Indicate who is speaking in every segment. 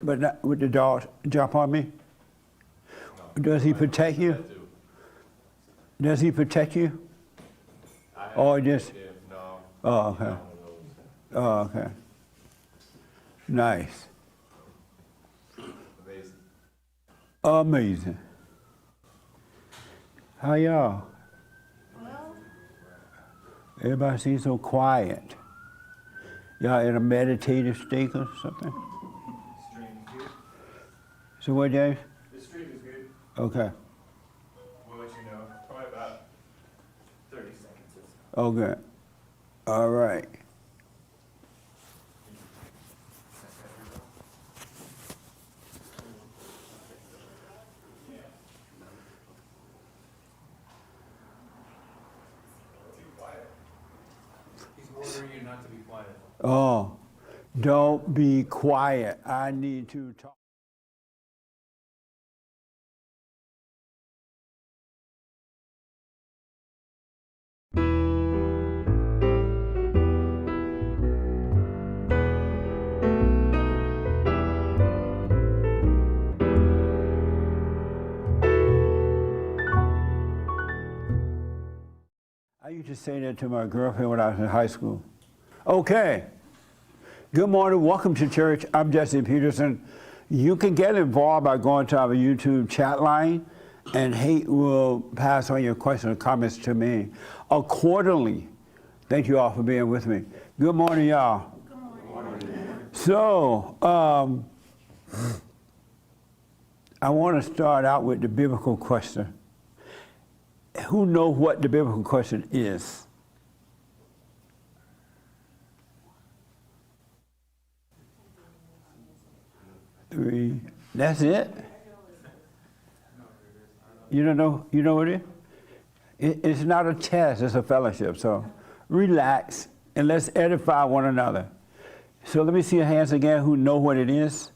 Speaker 1: But not, would the dog jump on me?
Speaker 2: No.
Speaker 1: Does he protect you? Does he protect you? Or just?
Speaker 2: No.
Speaker 1: Oh, okay. Oh, okay. Nice.
Speaker 2: Amazing.
Speaker 1: Amazing. How y'all?
Speaker 3: Well,
Speaker 1: Everybody seems so quiet. Y'all in a meditative state or something?
Speaker 2: Stream is good.
Speaker 1: So what, James?
Speaker 2: The stream is good.
Speaker 1: Okay.
Speaker 2: We'll let you know. Probably about 30 seconds or so.
Speaker 1: Oh, good. All right.
Speaker 2: He's ordering you not to be quiet.
Speaker 1: Oh, don't be quiet. I need to talk. I used to say that to my girlfriend when I was in high school. Okay. Good morning. Welcome to church. I'm Jesse Peterson. You can get involved by going to our YouTube chat line, and Hake will pass on your questions and comments to me accordingly. Thank you all for being with me. Good morning, y'all.
Speaker 3: good morning.
Speaker 1: So, I want to start out with the biblical question. Who knows what the biblical question is? Three. That's it? You don't know? You know what it is? It's not a test, it's a fellowship. So relax and let's edify one another. So let me see your hands again who know what it is.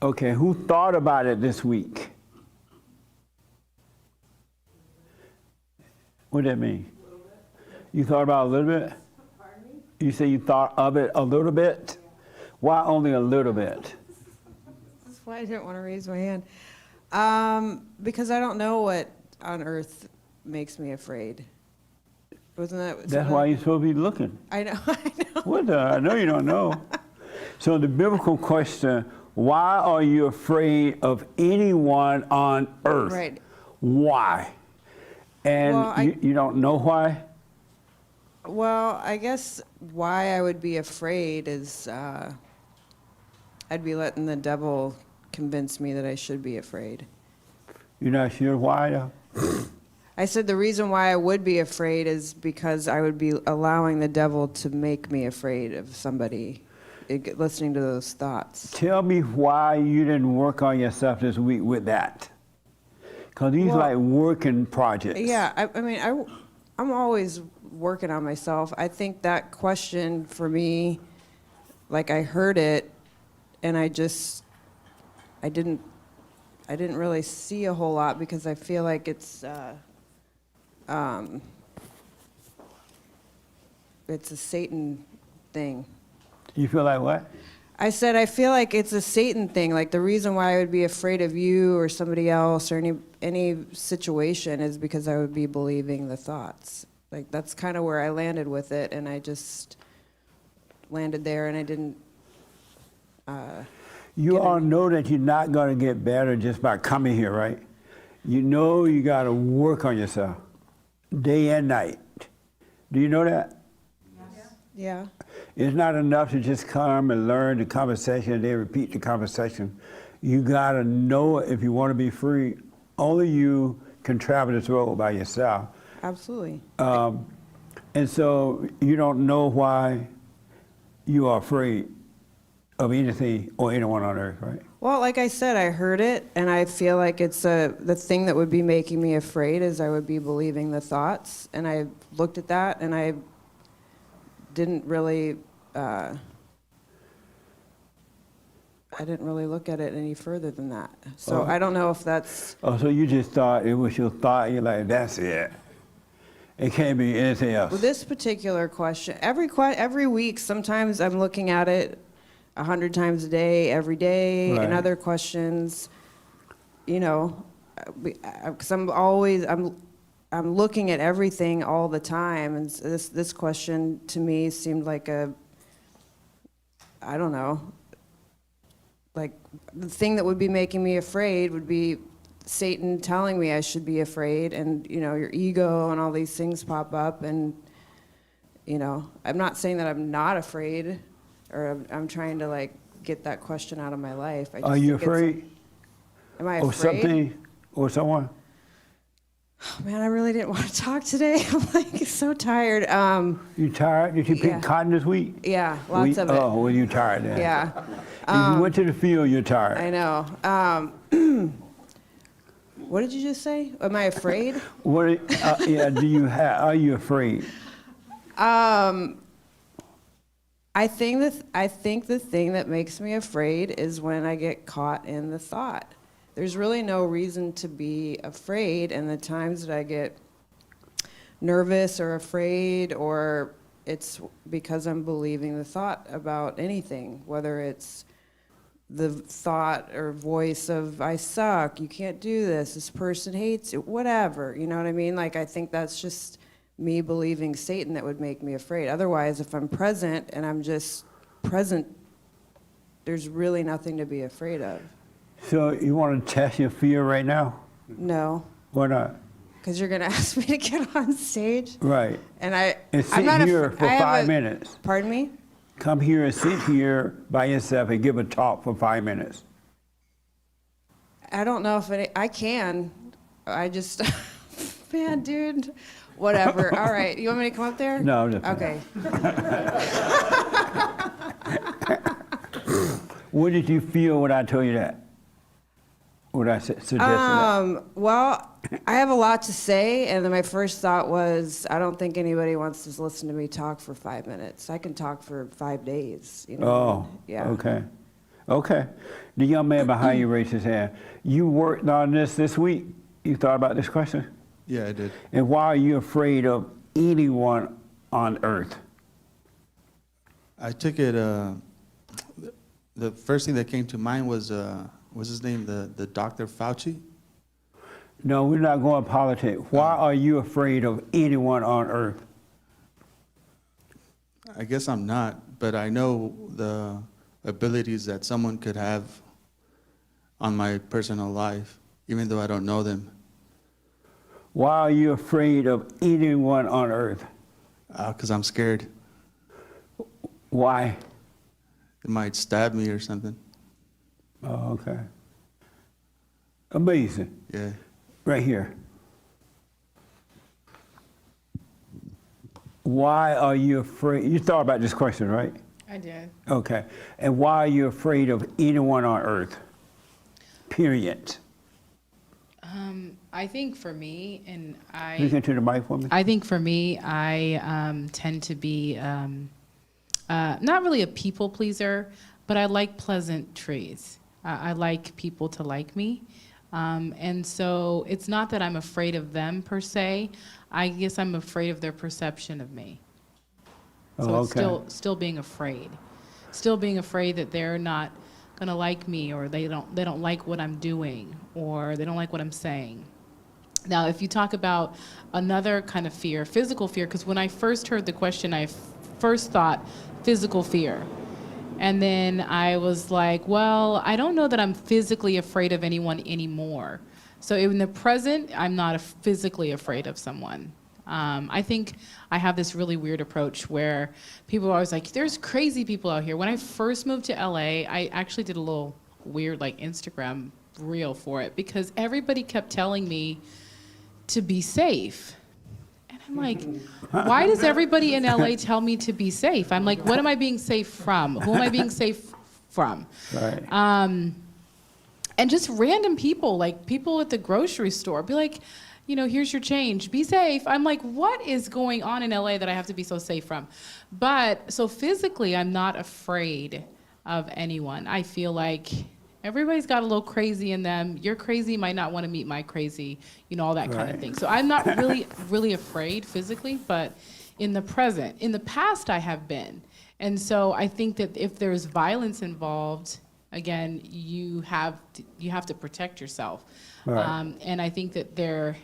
Speaker 1: Okay, who thought about it this week? What does that mean? You thought about it a little bit?
Speaker 3: Pardon me?
Speaker 1: You say you thought of it a little bit? Why only a little bit?
Speaker 4: That's why I didn't want to raise my hand. Because I don't know what on earth makes me afraid. Wasn't that?
Speaker 1: That's why you're supposed to be looking.
Speaker 4: I know. I know.
Speaker 1: What the? I know you don't know. So the biblical question, why are you afraid of anyone on earth?
Speaker 4: Right.
Speaker 1: Why? And
Speaker 4: Well,
Speaker 1: you don't know why?
Speaker 4: Well, I guess why I would be afraid is I'd be letting the devil convince me that I should be afraid.
Speaker 1: You're not sure why though?
Speaker 4: I said the reason why I would be afraid is because I would be allowing the devil to make me afraid of somebody, listening to those thoughts.
Speaker 1: Tell me why you didn't work on yourself this week with that. Because these
Speaker 4: Well,
Speaker 1: like working projects.
Speaker 4: Yeah, I mean, I'm always working on myself. I think that question for me, like I heard it, and I didn't really see a whole lot because I feel like it's a Satan thing.
Speaker 1: You feel like what?
Speaker 4: I said I feel like it's a Satan thing. Like the reason why I would be afraid of you or somebody else or any situation is because I would be believing the thoughts. Like that's kind of where I landed with it, and I just landed there, and I didn't.
Speaker 1: You all know that you're not going to get better just by coming here, right? You know you got to work on yourself day and night. Do you know that?
Speaker 4: Yeah.
Speaker 1: It's not enough to just come and learn the conversation and then repeat the conversation. You got to know it if you want to be free. Only you can travel this road by yourself.
Speaker 4: Absolutely.
Speaker 1: And so you don't know why you are afraid of anything or anyone on earth, right?
Speaker 4: Well, like I said, I heard it, and I feel like it's the thing that would be making me afraid is I would be believing the thoughts, and I looked at that, and I didn't really look at it any further than that. So I don't know if that's...
Speaker 1: Oh, so you just thought it was your thought, you're like, that's it. It can't be anything else.
Speaker 4: Well, this particular question, every week, sometimes I'm looking at it 100 times a day, every day,
Speaker 1: Right.
Speaker 4: and other questions, you know, because I'm looking at everything all the time, and this question to me seemed like I don't know, like the thing that would be making me afraid would be Satan telling me I should be afraid, and you know, your ego and all these things pop up, and you know, I'm not saying that I'm not afraid, or I'm trying to like get that question out of my life. I just
Speaker 1: Are you
Speaker 4: think it's-
Speaker 1: afraid
Speaker 4: Am I
Speaker 1: of
Speaker 4: afraid?
Speaker 1: something or someone?
Speaker 4: Oh, man, I really didn't want to talk today. I'm like so tired.
Speaker 1: You tired? Did you pick
Speaker 4: Yeah.
Speaker 1: cotton this week?
Speaker 4: Yeah, lots of it.
Speaker 1: Oh, well, you tired then.
Speaker 4: Yeah,
Speaker 1: If you went to the field, you're tired.
Speaker 4: I know. What did you just say? Am I afraid?
Speaker 1: What? Yeah. Are you afraid?
Speaker 4: I think the thing that makes me afraid is when I get caught in the thought. There's really no reason to be afraid, and the times that I get nervous or afraid, or it's because I'm believing the thought about anything, whether it's the thought or voice of I suck, you can't do this person hates you, whatever, you know what I mean? Like, I think that's just me believing Satan that would make me afraid. Otherwise, if I'm present and I'm just present, there's really nothing to be afraid of.
Speaker 1: So you want to test your fear right now?
Speaker 4: No,
Speaker 1: Why not?
Speaker 4: because you're going to ask me to get on stage,
Speaker 1: Right.
Speaker 4: and
Speaker 1: And
Speaker 4: I'm
Speaker 1: sit
Speaker 4: not
Speaker 1: here for
Speaker 4: I have
Speaker 1: 5 minutes.
Speaker 4: Pardon me?
Speaker 1: Come here and sit here by yourself and give a talk for 5 minutes.
Speaker 4: I don't know if I can. I just, man, dude, whatever. All right, you want me to come up there?
Speaker 1: No, I'm just
Speaker 4: Okay.
Speaker 1: What did you feel when I told you that? When I suggested that?
Speaker 4: Well, I have a lot to say, and then my first thought was, I don't think anybody wants to listen to me talk for 5 minutes. I can talk for 5 days. You know?
Speaker 1: Oh,
Speaker 4: Yeah.
Speaker 1: okay. Okay. The young man behind you raised his hand. You worked on this week? You thought about this question?
Speaker 5: Yeah, I did.
Speaker 1: And why are you afraid of anyone on earth?
Speaker 5: I took it. The first thing that came to mind was his name, the Dr. Fauci.
Speaker 1: No, we're not going politics. Why are you afraid of anyone on earth?
Speaker 5: I guess I'm not, but I know the abilities that someone could have on my personal life, even though I don't know them.
Speaker 1: Why are you afraid of anyone on earth?
Speaker 5: Because I'm scared.
Speaker 1: Why?
Speaker 5: They might stab me or something.
Speaker 1: Oh, okay. Amazing.
Speaker 5: Yeah.
Speaker 1: Right here. Why are you afraid? You thought about this question, right?
Speaker 6: I did.
Speaker 1: Okay. And why are you afraid of anyone on earth? Period.
Speaker 6: I think for me, and
Speaker 1: Look into the mic for me.
Speaker 6: I think for me, I tend to be not really a people pleaser, but I like pleasantries. I like people to like me. And so it's not that I'm afraid of them per se. I guess I'm afraid of their perception of me. So
Speaker 1: Oh,
Speaker 6: it's
Speaker 1: okay.
Speaker 6: still being afraid. Still being afraid that they're not gonna like me, or they don't like what I'm doing, or they don't like what I'm saying. Now, if you talk about another kind of fear, physical fear, because when I first heard the question, I first thought physical fear. And then I was like, well, I don't know that I'm physically afraid of anyone anymore. So in the present, I'm not physically afraid of someone. I think I have this really weird approach where people are always like, there's crazy people out here. When I first moved to LA, I actually did a little weird like Instagram reel for it, because everybody kept telling me to be safe. And I'm like, why does everybody in LA tell me to be safe? I'm like, what am I being safe from? Who am I being safe from?
Speaker 1: Right.
Speaker 6: And just random people, like people at the grocery store, be like, you know, here's your change, be safe. I'm like, what is going on in LA that I have to be so safe from? But so physically, I'm not afraid of anyone. I feel like Everybody's got a little crazy in them. Your crazy might not want to meet my crazy, all that kind of
Speaker 1: Right.
Speaker 6: thing. So I'm not really afraid physically, but in the present. In the past, I have been. And so I think that if there's violence involved, again, you have to protect yourself.
Speaker 1: Right.
Speaker 6: And I think that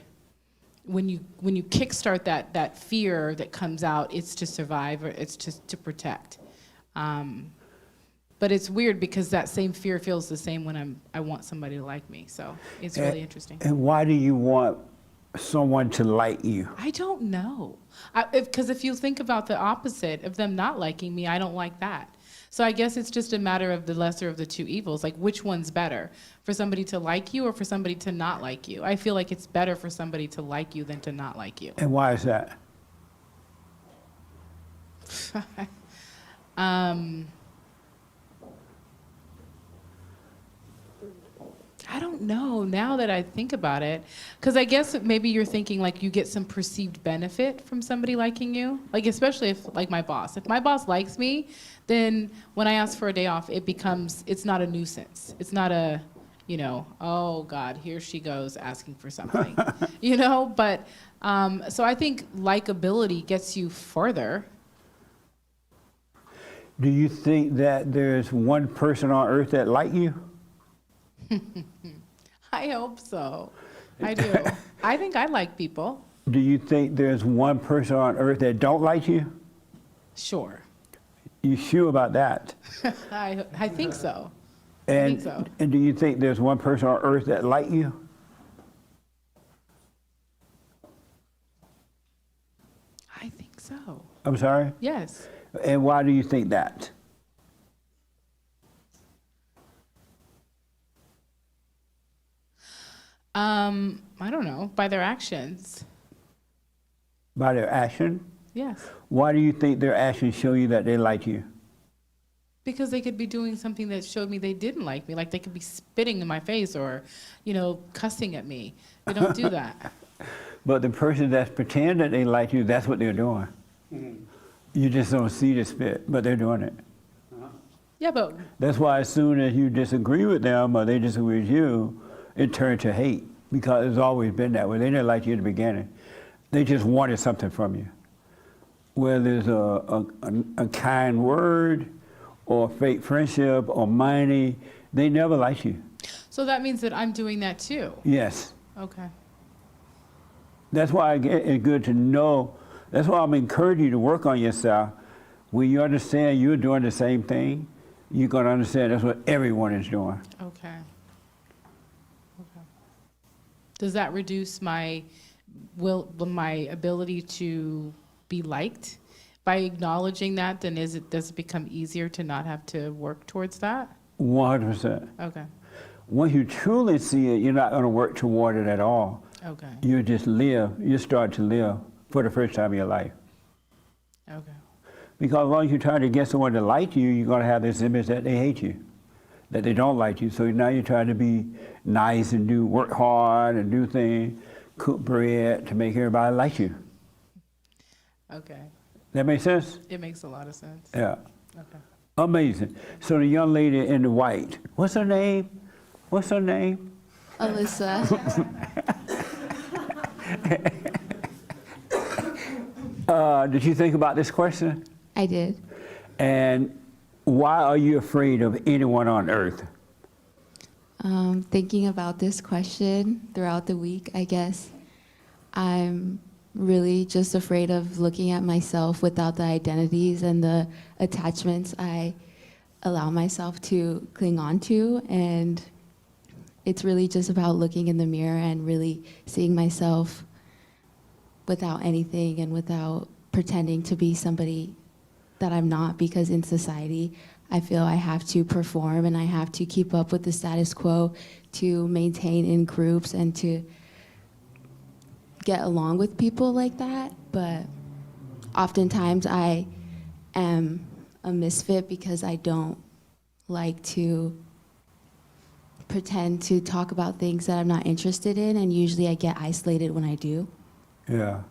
Speaker 6: when you kickstart that fear that comes out, it's to survive or it's to protect. But it's weird because that same fear feels the same when I want somebody to like me. So it's really interesting.
Speaker 1: And why do you want someone to like you?
Speaker 6: I don't know. Because if you think about the opposite of them not liking me, I don't like that. So I guess it's just a matter of the lesser of the two evils. Like, which one's better? For somebody to like you or for somebody to not like you? I feel like it's better for somebody to like you than to not like you.
Speaker 1: And why is that?
Speaker 6: I don't know now that I think about it. Because I guess maybe you're thinking like you get some perceived benefit from somebody liking you. Like especially if like my boss. If my boss likes me, then when I ask for a day off, it's not a nuisance. It's not a, oh God, here she goes asking for something. But so I think likability gets you further.
Speaker 1: Do you think that there's one person on earth that like you?
Speaker 6: I hope so. I do. I think I like people.
Speaker 1: Do you think there's one person on earth that don't like you?
Speaker 6: Sure.
Speaker 1: You sure about that?
Speaker 6: I think so.
Speaker 1: And,
Speaker 6: think so.
Speaker 1: And do you think there's one person on earth that like you?
Speaker 6: I think so.
Speaker 1: I'm sorry?
Speaker 6: Yes.
Speaker 1: And why do you think that?
Speaker 6: I don't know. By their actions.
Speaker 1: By their action?
Speaker 6: Yes.
Speaker 1: Why do you think their actions show you that they like you?
Speaker 6: Because they could be doing something that showed me they didn't like me. Like they could be spitting in my face or, cussing at me. They don't do that.
Speaker 1: But the person that's pretending that they like you, that's what they're doing. You just don't see the spit, but they're doing it.
Speaker 6: Yeah, but
Speaker 1: That's why as soon as you disagree with them or they disagree with you, it turns to hate because it's always been that way. They didn't like you in the beginning. They just wanted something from you. Whether it's a kind word or fake friendship or money, they never liked you.
Speaker 6: so that means that I'm doing that too.
Speaker 1: Yes.
Speaker 6: Okay.
Speaker 1: That's why it's good to know. That's why I'm encouraging you to work on yourself. When you understand you're doing the same thing, you're going to understand that's what everyone is doing.
Speaker 6: Okay. Does that reduce my ability to be liked? By acknowledging that, then does it become easier to not have to work towards that?
Speaker 1: 100%.
Speaker 6: Okay.
Speaker 1: Once you truly see it, you're not going to work toward it at all.
Speaker 6: Okay.
Speaker 1: You just live. You start to live for the first time in your life.
Speaker 6: Okay.
Speaker 1: Because as long as you try to get someone to like you, you're going to have this image that they hate you, that they don't like you. So now you're trying to be nice and work hard and do things, cook bread to make everybody like you.
Speaker 6: Okay.
Speaker 1: That make sense?
Speaker 6: It makes a lot of sense.
Speaker 1: Yeah.
Speaker 6: Okay.
Speaker 1: Amazing. So the young lady in the white, what's her name? What's her name?
Speaker 7: Alyssa.
Speaker 1: Did you think about this question?
Speaker 7: I did.
Speaker 1: And why are you afraid of anyone on earth?
Speaker 7: Thinking about this question throughout the week, I guess I'm really just afraid of looking at myself without the identities and the attachments I allow myself to cling on to. And it's really just about looking in the mirror and really seeing myself without anything and without pretending to be somebody that I'm not, because in society, I feel I have to perform and I have to keep up with the status quo to maintain in groups and to get along with people like that. But oftentimes I am a misfit because I don't like to pretend to talk about things that I'm not interested in, and usually I get isolated when I do.
Speaker 1: Yeah.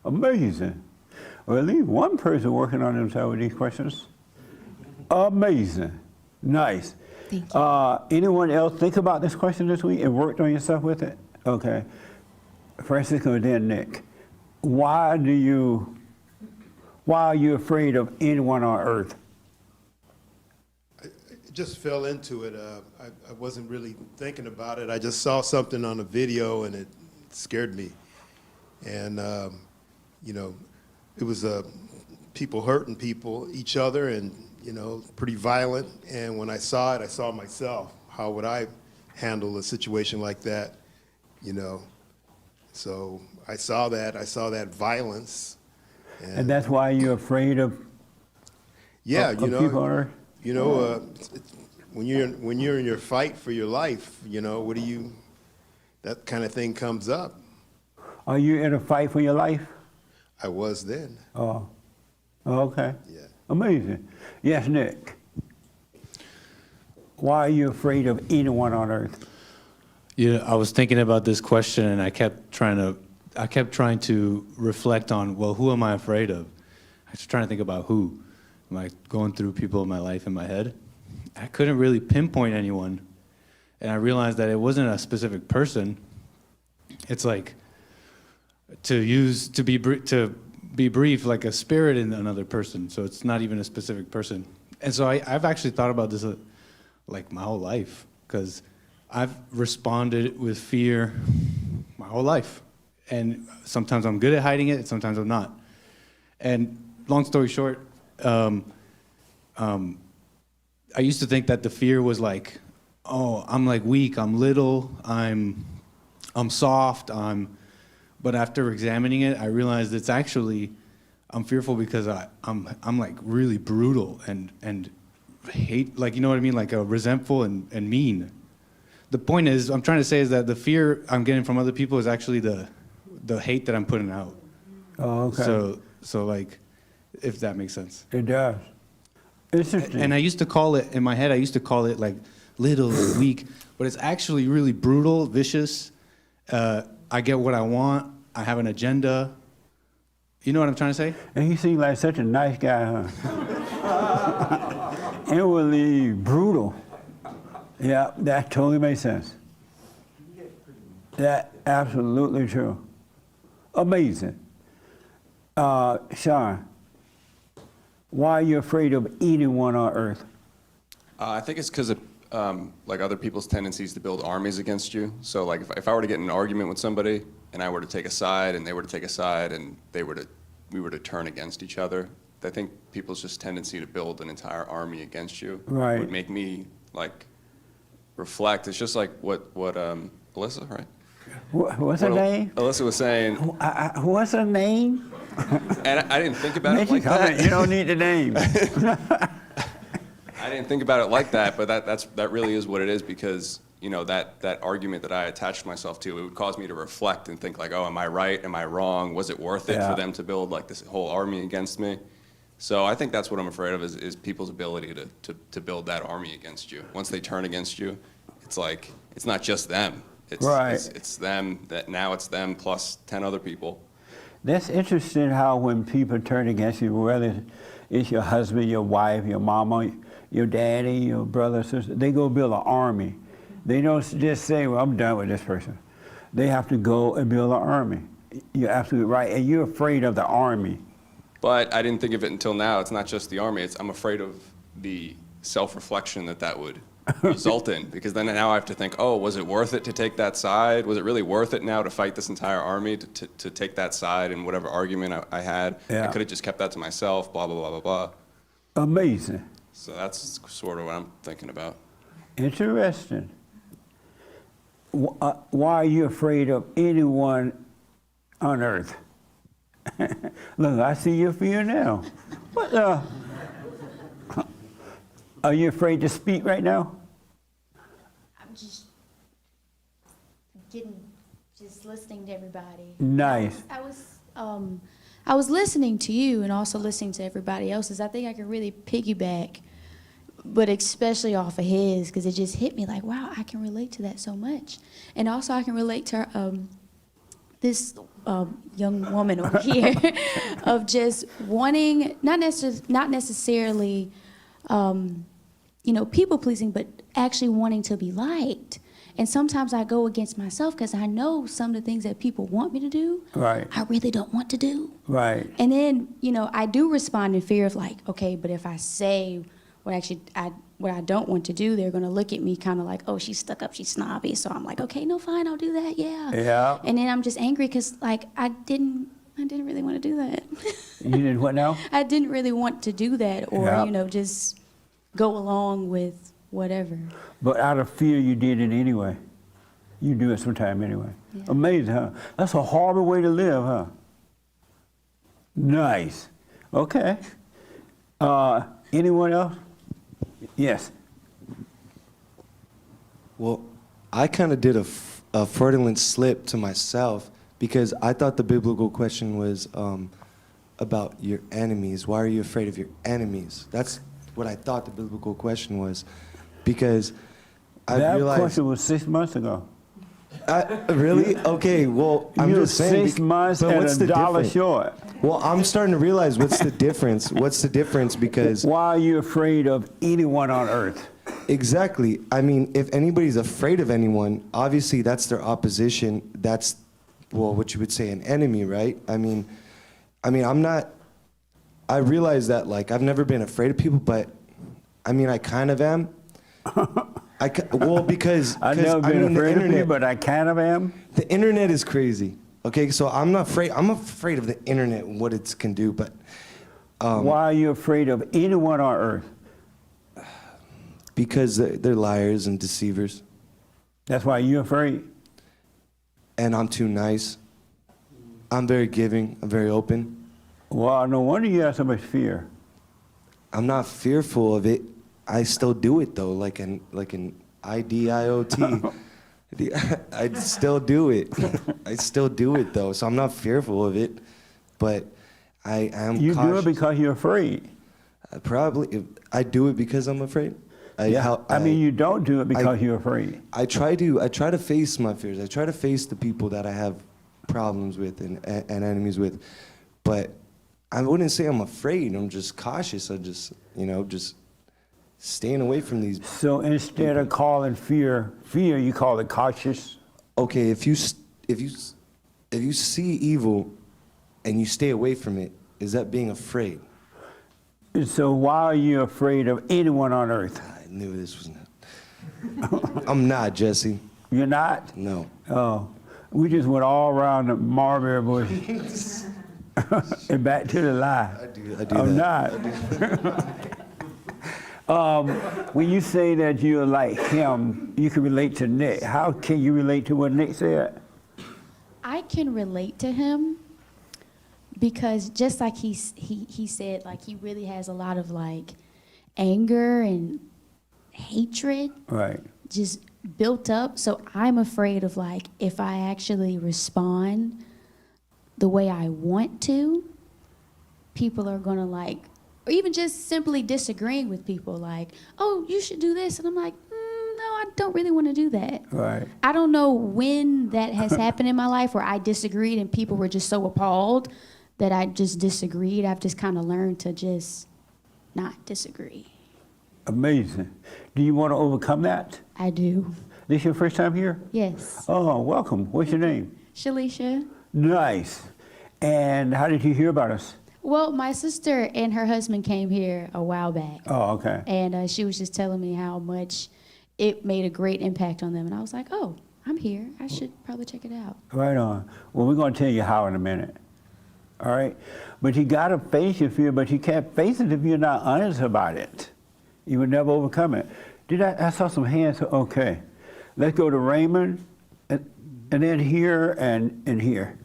Speaker 1: Amazing. Well, at least one person working on themselves with these questions. Amazing. Nice.
Speaker 7: Thank you.
Speaker 1: Anyone else think about this question this week and worked on yourself with it? Okay. Francisco and then Nick. Why are you afraid of anyone on earth?
Speaker 8: I just fell into it. I wasn't really thinking about it. I just saw something on a video and it scared me. And, you know, it was people hurting people, each other, and, you know, pretty violent. And when I saw it, I saw myself. How would I handle a situation like that, you know? So I saw that violence.
Speaker 1: And that's why you're afraid of
Speaker 8: Yeah,
Speaker 1: of
Speaker 8: you know,
Speaker 1: people on earth?
Speaker 8: when you're in your fight for your life, you know, that kind of thing comes up.
Speaker 1: Are you in a fight for your life?
Speaker 8: I was then.
Speaker 1: Oh, okay.
Speaker 8: Yeah.
Speaker 1: Amazing. Yes, Nick. Why are you afraid of anyone on earth?
Speaker 9: Yeah, I was thinking about this question, and I kept trying to reflect on, well, who am I afraid of? I was trying to think about who. Am I going through people in my life in my head? I couldn't really pinpoint anyone, and I realized that it wasn't a specific person. It's like to be brief, like a spirit in another person. So it's not even a specific person. And so I've actually thought about this like my whole life, because I've responded with fear my whole life. And sometimes I'm good at hiding it, sometimes I'm not. And long story short, I used to think that the fear was like, oh, I'm like weak, I'm little, I'm soft, but after examining it, I realized it's actually, I'm fearful because I'm like really brutal and hate, like, you know what I mean? Like resentful and mean. The point is, I'm trying to say is that the fear I'm getting from other people is actually the hate that I'm putting out.
Speaker 1: Oh, okay.
Speaker 9: So like, if that makes sense.
Speaker 1: It does. Interesting.
Speaker 9: And I used to call it, in my head, I used to call it like little and weak, but it's actually really brutal, vicious. I get what I want. I have an agenda. You know what I'm trying to say?
Speaker 1: And he seemed like such a nice guy, huh? Inwardly brutal. Yeah, that totally makes sense. That absolutely true. Amazing. Sean, why are you afraid of anyone on earth?
Speaker 10: I think it's because of like other people's tendencies to build armies against you. So like if I were to get in an argument with somebody and I were to take a side and they were to take a side and we were to turn against each other, I think people's just tendency to build an entire army against you
Speaker 1: Right.
Speaker 10: would make me like reflect. It's just like what Alyssa, right?
Speaker 1: What's her
Speaker 10: What
Speaker 1: name?
Speaker 10: Alyssa was saying,
Speaker 1: What's her name?
Speaker 10: and I didn't think about
Speaker 1: Make
Speaker 10: it like
Speaker 1: you comment.
Speaker 10: that.
Speaker 1: You don't need the name.
Speaker 10: I didn't think about it like that, but that really is what it is, because you know that argument that I attached myself to, it would cause me to reflect and think like, oh, am I right? Am I wrong? Was it worth it
Speaker 1: Yeah.
Speaker 10: for them to build like this whole army against me? So I think that's what I'm afraid of is people's ability to build that army against you. Once they turn against you, it's like it's not just them.
Speaker 1: Right.
Speaker 10: It's them that now it's them plus 10 other people.
Speaker 1: That's interesting how when people turn against you, whether it's your husband, your wife, your mama, your daddy, your brother, sister, they go build an army. They don't just say, well, I'm done with this person. They have to go and build an army. You're absolutely right. And you're afraid of the army.
Speaker 10: But I didn't think of it until now. It's not just the army. I'm afraid of the self-reflection that would result in. Because then now I have to think, oh, was it worth it to take that side? Was it really worth it now to fight this entire army to take that side in whatever argument I had?
Speaker 1: Yeah.
Speaker 10: I could have just kept that to myself, blah, blah, blah, blah, blah.
Speaker 1: Amazing.
Speaker 10: So that's sort of what I'm thinking about.
Speaker 1: Interesting. Why are you afraid of anyone on earth? Look, I see your fear now. What the? Are you afraid to speak right now?
Speaker 3: I'm just listening to everybody.
Speaker 1: Nice.
Speaker 3: I was listening to you and also listening to everybody else's. I think I can really piggyback, but especially off of his, because it just hit me like, wow, I can relate to that so much. And also I can relate to this young woman over here of just wanting, not necessarily, people pleasing, but actually wanting to be liked. And sometimes I go against myself because I know some of the things that people want me to do,
Speaker 1: Right.
Speaker 3: I really don't want to do.
Speaker 1: Right.
Speaker 3: And then, I do respond in fear of like, okay, but if I say what I don't want to do, they're gonna look at me kind of like, oh, she's stuck up, she's snobby. So I'm like, okay, no, fine, I'll do that, yeah.
Speaker 1: Yeah.
Speaker 3: And then I'm just angry because like I didn't really want to do that.
Speaker 1: You did what now?
Speaker 3: I didn't really want to do that, or
Speaker 1: Yeah.
Speaker 3: just go along with whatever.
Speaker 1: But out of fear, you did it anyway. You do it sometime anyway.
Speaker 3: Yeah.
Speaker 1: Amazing, huh? That's a horrible way to live, huh? Nice. Okay. Anyone else? Yes.
Speaker 11: Well, I kind of did a fraudulent slip to myself because I thought the biblical question was about your enemies. Why are you afraid of your enemies? That's what I thought the biblical question was, because I
Speaker 1: That
Speaker 11: realized.
Speaker 1: question was 6 months ago.
Speaker 11: Really? Okay. Well, I'm
Speaker 1: You're
Speaker 11: just saying.
Speaker 1: 6 months
Speaker 11: but
Speaker 1: and
Speaker 11: what's the
Speaker 1: $1
Speaker 11: difference?
Speaker 1: short.
Speaker 11: Well, I'm starting to realize what's the difference. What's the difference? Because
Speaker 1: Why are you afraid of anyone on earth?
Speaker 11: exactly. I mean, if anybody's afraid of anyone, obviously that's their opposition. That's, well, what you would say an enemy, right? I mean, I'm not. I realize that, like, I've never been afraid of people, but I mean, I kind of am. Well, because
Speaker 1: I've never been
Speaker 11: the
Speaker 1: afraid of you,
Speaker 11: internet,
Speaker 1: but I kind of am.
Speaker 11: the internet is crazy. Okay, so I'm not afraid. I'm afraid of the internet and what it can do, but
Speaker 1: Why are you afraid of anyone on earth?
Speaker 11: because they're liars and deceivers,
Speaker 1: That's why you're afraid.
Speaker 11: and I'm too nice. I'm very giving. I'm very open.
Speaker 1: Well, no wonder you have so much fear.
Speaker 11: I'm not fearful of it. I still do it though, like an IDIOT. I still do it. I still do it though, so I'm not fearful of it. But I am.
Speaker 1: You do
Speaker 11: cautious.
Speaker 1: it because you're afraid.
Speaker 11: I do it because I'm afraid.
Speaker 1: I mean, you don't do it because you're afraid.
Speaker 11: I try to face my fears. I try to face the people that I have problems with and enemies with, but I wouldn't say I'm afraid. I'm just cautious. I just just staying away from these.
Speaker 1: So instead of calling fear, you call it cautious.
Speaker 11: Okay, if you see evil and you stay away from it, is that being afraid?
Speaker 1: So why are you afraid of anyone on earth?
Speaker 11: I knew this was not. I'm not, Jesse.
Speaker 1: You're not?
Speaker 11: No.
Speaker 1: Oh, we just went all around the mulberry bush and back to the lie.
Speaker 11: I do
Speaker 1: I'm
Speaker 11: that.
Speaker 1: not. When you say that you're like him, you can relate to Nick. How can you relate to what Nick said?
Speaker 3: I can relate to him because just like he said, like he really has a lot of like anger and hatred
Speaker 1: Right.
Speaker 3: just built up. So I'm afraid of like if I actually respond the way I want to, people are gonna like, or even just simply disagreeing with people like, oh, you should do this. And I'm like, no, I don't really want to do that.
Speaker 1: Right.
Speaker 3: I don't know when that has happened in my life where I disagreed and people were just so appalled that I just disagreed. I've just kind of learned to just not disagree.
Speaker 1: Amazing. Do you want to overcome that?
Speaker 3: I do.
Speaker 1: This your first time here?
Speaker 3: Yes.
Speaker 1: Oh, welcome. What's your name?
Speaker 3: Shalisha.
Speaker 1: Nice. And how did you hear about us?
Speaker 3: Well, my sister and her husband came here a while back.
Speaker 1: Oh, okay.
Speaker 3: And she was just telling me how much it made a great impact on them. And I was like, oh, I'm here. I should probably check it out.
Speaker 1: Right on. Well, we're going to tell you how in a minute. All right? But you got to face your fear, but you can't face it if you're not honest about it. You will never overcome it. I saw some hands. Okay. Let's go to Raymond, and then here and here.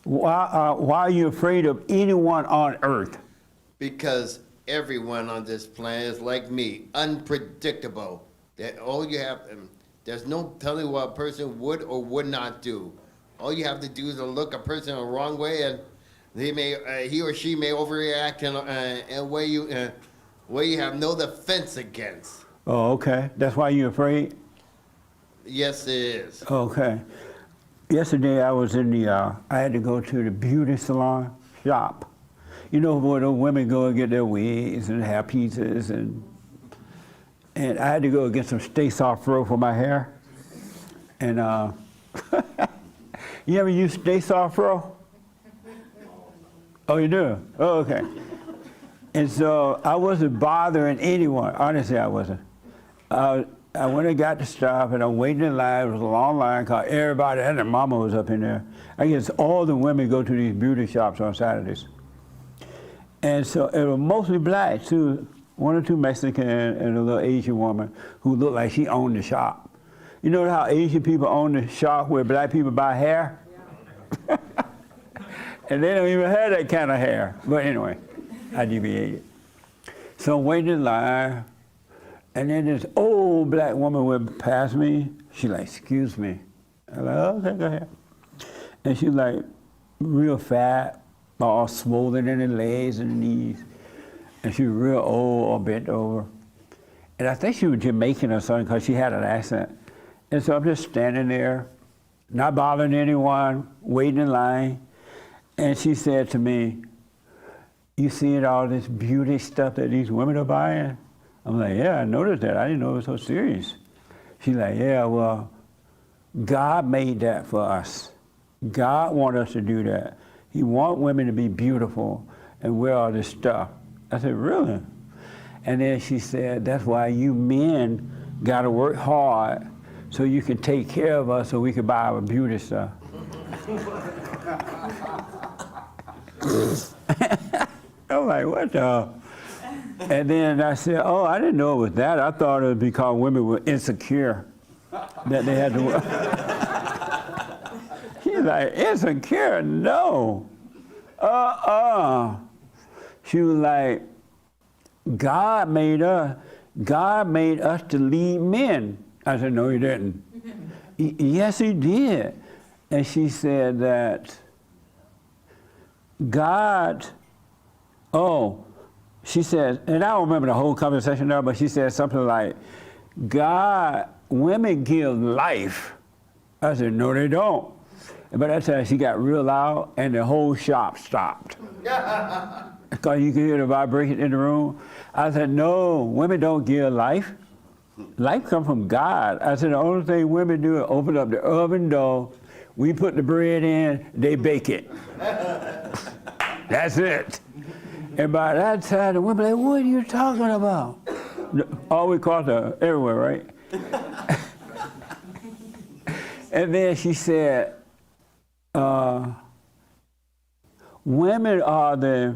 Speaker 1: Why are you afraid of anyone on earth?
Speaker 12: Because everyone on this planet is like me, unpredictable. That all you have, there's no telling what a person would or would not do. All you have to do is to look a person the wrong way, and he or she may overreact in a way you have no defense against.
Speaker 1: Oh, okay. That's why you're afraid?
Speaker 12: Yes, it is.
Speaker 1: Okay. Yesterday I was in I had to go to the beauty salon shop. You know where the women go and get their wigs and hair pieces and and I had to go get some Sta-Sof-Fro for my hair. And you ever use Sta-Sof-Fro? Oh, you do? Oh, okay. And so I wasn't bothering anyone. Honestly, I wasn't. I went and got the stuff, and I'm waiting in line. It was a long line because everybody and their mama was up in there. I guess all the women go to these beauty shops on Saturdays. And so it was mostly blacks, too. One or two Mexican and a little Asian woman who looked like she owned the shop. You know how Asian people own the shop where black people buy hair? Yeah. And they don't even have that kind of hair. But anyway, I deviated. So I'm waiting in line, and then this old black woman went past me. She's like, excuse me. I'm like, oh, okay, go ahead. And she's like real fat, all swollen in the legs and the knees. And she was real old, all bent over. And I think she was Jamaican or something because she had an accent. And so I'm just standing there, not bothering anyone, waiting in line. And she said to me, you seeing all this beauty stuff that these women are buying? I'm like, yeah, I noticed that. I didn't know it was so serious. She's like, yeah, well, God made that for us. God wanted us to do that. He wants women to be beautiful and wear all this stuff. I said, really? And then she said, that's why you men got to work hard so you can take care of us so we can buy our beauty stuff. I'm like, what the? And then I said, oh, I didn't know it was that. I thought it was because women were insecure that they had to work. She's like, insecure? No. She was like, God made us to lead men. I said, no, he didn't. Yes, he did. And she said that God, she said, and I don't remember the whole conversation now, but she said something like, God, women give life. I said, no, they don't. But that time she got real loud and the whole shop stopped. Because you could hear the vibration in the room. I said, no, women don't give life. Life comes from God. I said, the only thing women do is open up the oven door, we put the bread in, they bake it. That's it. And by that time, the women like, what are you talking about? All we called her everywhere, right? And then she said, women are